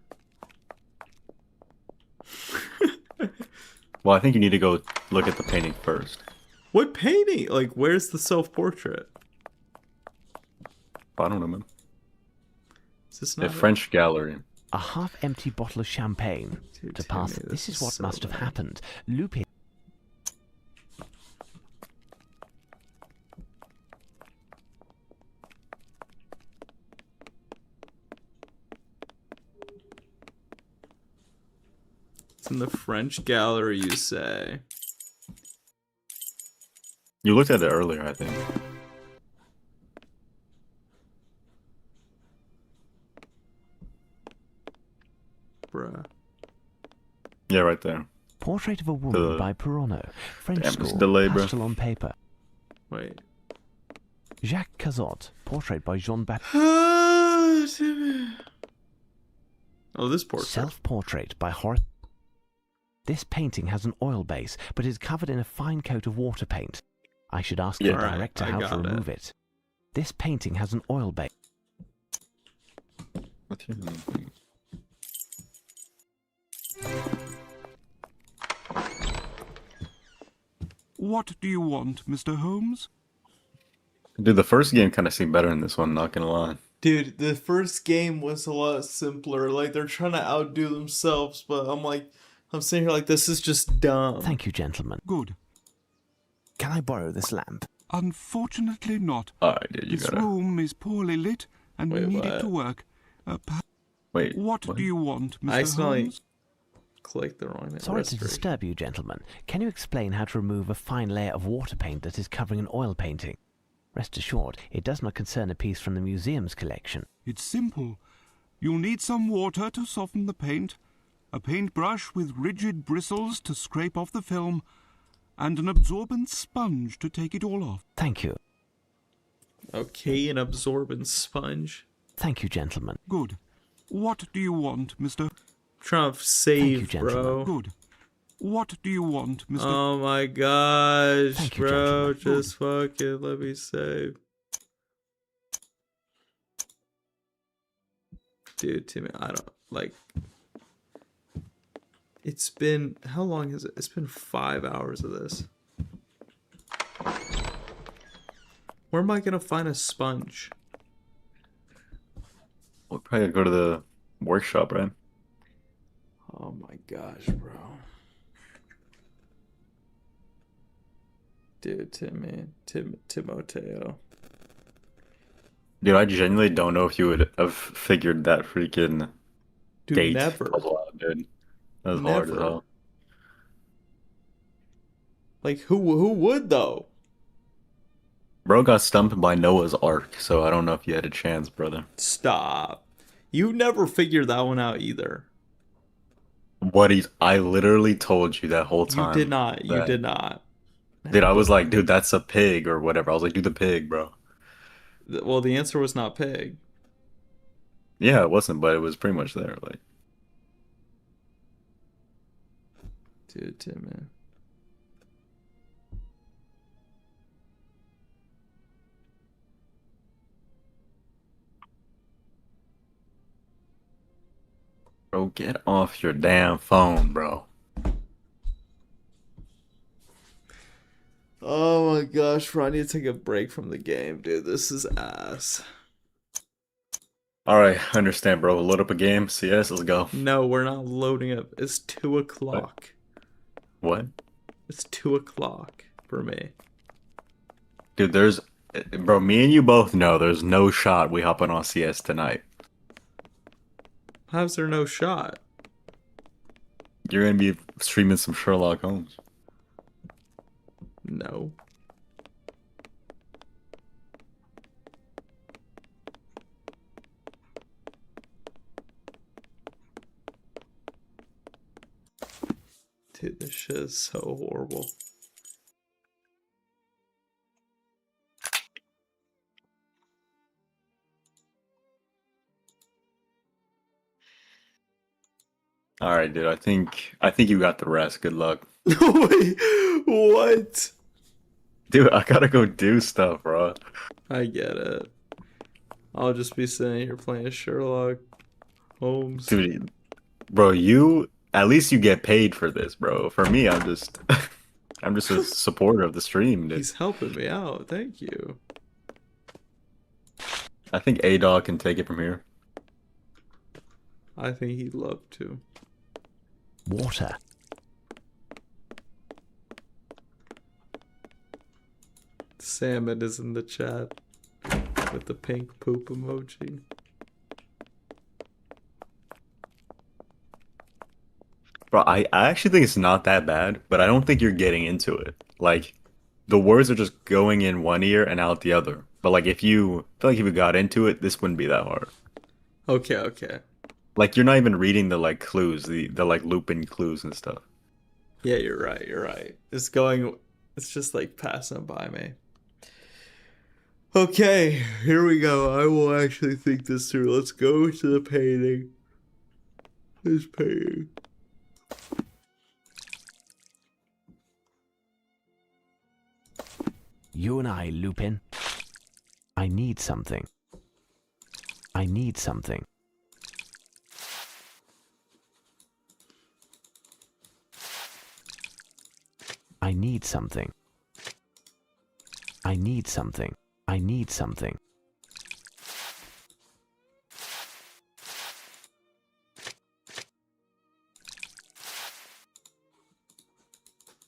Well, I think you need to go look at the painting first. What painting? Like, where's the self-portrait? I don't know, man. Is this A not French gallery. A half-empty bottle of champagne Dude, to pass. Timmy, This is what so must have bad. happened. Lupin. It's in the French gallery, you say? You looked at it earlier, I think. Bruh. Yeah, right there. Portrait of a woman by Perono. French Damn, school. it's delayed, bro. Pastel on paper. Wait. Jacques Cazot. Portrait by Jean-Baptiste. Oh, this portrait. Self-portrait by Horace. This painting has an oil base, but is covered in a fine coat of water paint. I should ask the Alright, director I how to got remove it. This painting has an oil base. What's your name? What do you want, Mr. Holmes? Dude, the first game kind of seemed better than this one, not gonna lie. Dude, the first game was a lot simpler. Like, they're trying to outdo themselves, but I'm sitting here like, this is just dumb. Thank you, gentlemen. Good. Can I borrow this lamp? Unfortunately not. Alright, dude, you This gotta... room is poorly lit, and we Wait, need it what? to work. Wait, what do you want, Mr. I accidentally Holmes? clicked the wrong Sorry to restoration. disturb you, gentlemen. Can you explain how to remove a fine layer of water paint that is covering an oil painting? Rest assured, it does not concern a piece from the museum's collection. It's simple. You'll need some water to soften the paint, a paintbrush with rigid bristles to scrape off the film, and an absorbent sponge to take it all off. Thank you. Okay, an absorbent sponge. Thank you, gentlemen. Good. What do you want, Mr. Trying to save, Thank you, bro. Good. What do you want, Mr. Oh my gosh, Thank you, bro. gentlemen. Just fucking let me save. Dude, Timmy, I don't like. It's been how long is it? It's been 5 hours of this. Where am I gonna find a sponge? We'll probably go to the workshop, right? Oh my gosh, bro. Dude, Timoteo. Dude, I genuinely don't know if you would have figured that freaking Dude, date never. puzzle out, dude. That was hard as Never. hell. Like who would though? Bro got stumped by Noah's Ark, so I don't know if you had a chance, brother. Stop. You never figured that one out either. I literally told you that whole time. You did not. You that- did not. Dude, I was like, dude, that's a pig or whatever. I was like, do the pig, bro. Well, the answer was not pig. Yeah, it wasn't, but it was pretty much there. Like, Dude, Timmy. bro, get off your damn phone, bro. Oh my gosh, bro, I need to take a break from the game, dude. This is ass. All right, I understand, bro. Load up a game. CS, let's go. No, we're not loading up. It's 2 o'clock. What? It's 2 o'clock for me. Dude, bro, me and you both know there's no shot we hopping on CS tonight. How's there no shot? You're gonna be streaming some Sherlock Holmes. No. Dude, this shit is so horrible. All right, dude. I think you got the rest. Good luck. Wait, what? Dude, I gotta go do stuff, bro. I get it. I'll just be sitting here playing Sherlock Holmes. Dude, bro, at least you get paid for this, bro. For me, I'm just I'm just a supporter of the stream, dude. He's helping me out. Thank you. I think A-Dog can take it from here. I think he'd love to. Water. Salmon is in the chat with the pink poop emoji. Bro, I actually think it's not that bad, but I don't think you're getting into it. Like, the words are just going in one ear and out the other. But like, if you got into it, this wouldn't be that hard. Okay, okay. Like, you're not even reading the like clues, the like looping clues and stuff. Yeah, you're right. You're right. It's just like passing by me. Okay, here we go. I will actually think this through. Let's go to the painting. This painting. You and I, Lupin. I need something. I need something. I need something. I need something. I need something.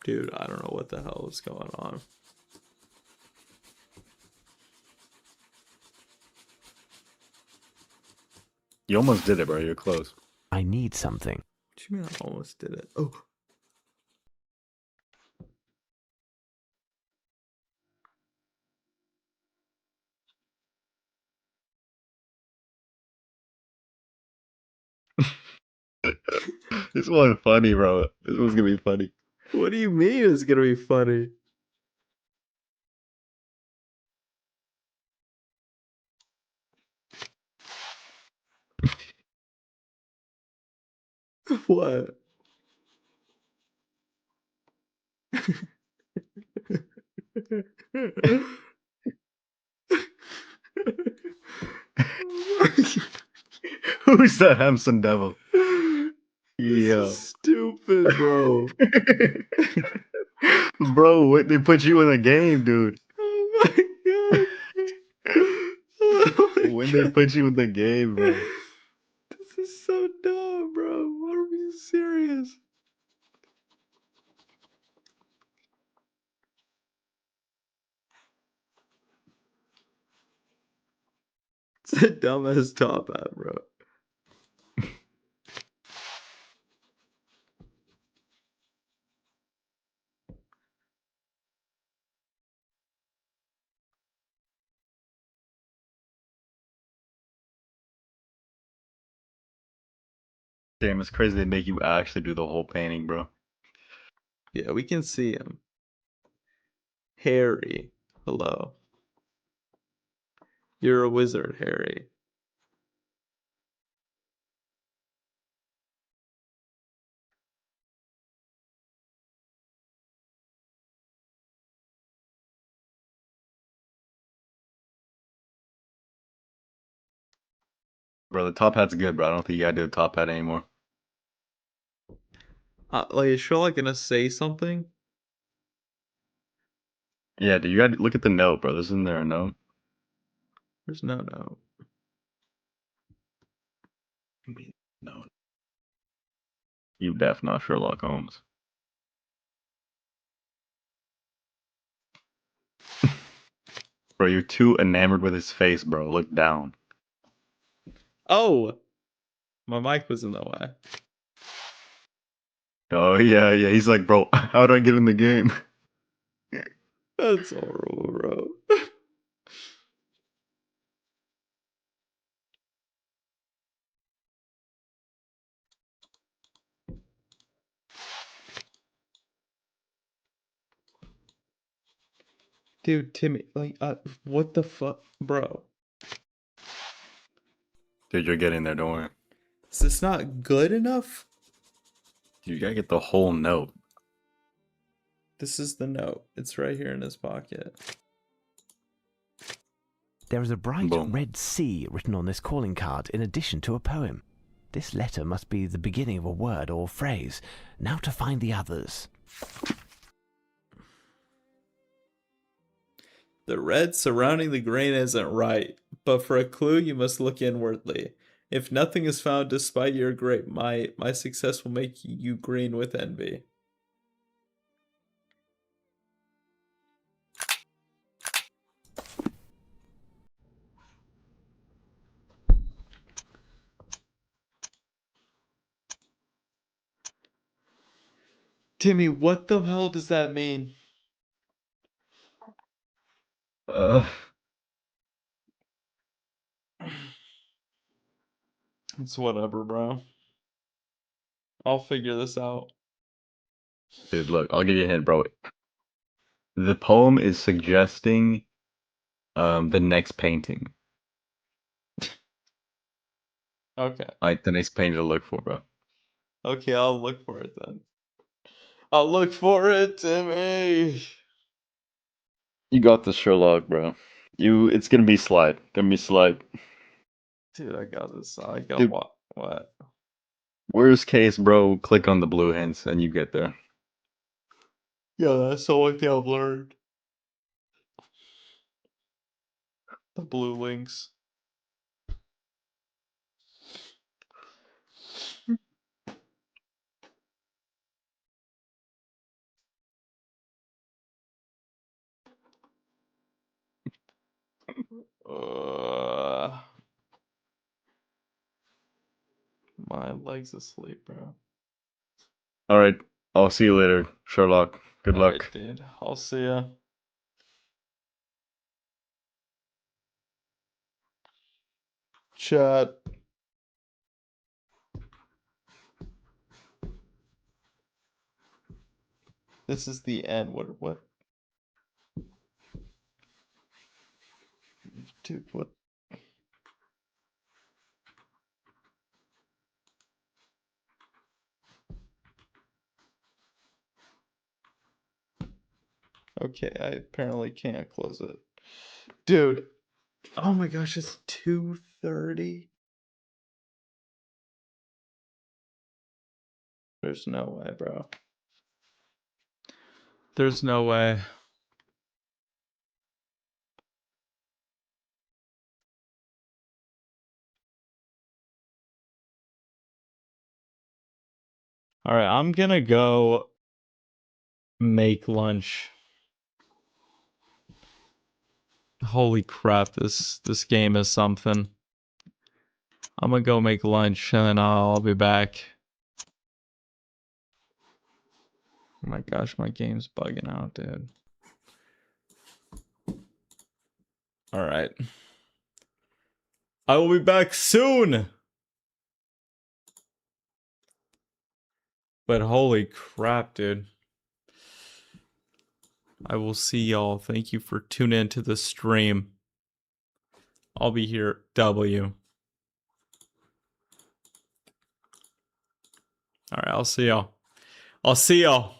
Dude, I don't know what the hell is going on. You almost did it, bro. You're close. I need something. What do you mean I almost did it? Oh. This one's funny, bro. This one's gonna be funny. What do you mean it's gonna be funny? What? Who's the Hamson Devil? This is stupid, bro. Bro, what, they put you in a game, dude. Oh my god. Oh my When they God. put you in the game, bro. This is so dumb, bro. What are we serious? It's a dumbass top hat, bro. Damn, it's crazy they make you actually do the whole painting, bro. Yeah, we can see him. Harry. Hello. You're a wizard, Harry. Bro, the top hat's good, bro. I don't think you gotta do the top hat anymore. Like, is Sherlock gonna say something? Yeah, dude, you gotta look at the note, bro. Isn't there a note? There's no note. No. You def not Sherlock Holmes. Bro, you're too enamored with his face, bro. Look down. Oh! My mic was in the way. Oh, yeah, yeah. He's like, bro, how do I get in the game? That's horrible, bro. Dude, Timmy, like, what the fuck? Bro. Dude, you're getting there, don't worry. Is this not good enough? You gotta get the whole note. This is the note. It's right here in his pocket. There is a bright Boom. red C written on this calling card in addition to a poem. This letter must be the beginning of a word or phrase. Now to find the others. The red surrounding the grain isn't right, but for a clue you must look inwardly. If nothing is found despite your great might, my success will make you green with envy. Timmy, what the hell does that mean? It's whatever, bro. I'll figure this out. Dude, look, I'll give you a hint, bro. The poem is suggesting the next painting. Okay. Like the next painting to look for, bro. Okay, I'll look for it then. I'll look for it, Timmy. You got this, Sherlock, bro. It's gonna be slide. Gonna be slide. Dude, I got this. I got Dude. what? What? Worst case, bro, click on the blue hints and you get there. Yeah, that's the only thing I've learned. The blue links. My leg's asleep, bro. All right. I'll see you later, Sherlock. Good luck. Alright, dude. I'll see ya. Chat. This is the end. What? Dude, what? Okay, I apparently can't close it. Dude. Oh my gosh, it's 2:30. There's no way, bro. There's no way. All right, I'm gonna go make lunch. Holy crap, this game is something. I'm gonna go make lunch and then I'll be back. Oh my gosh, my game's bugging out, dude. All right. I will be back soon. But holy crap, dude. I will see y'all. Thank you for tuning into the stream. I'll be here. W. All right, I'll see y'all. I'll see y'all.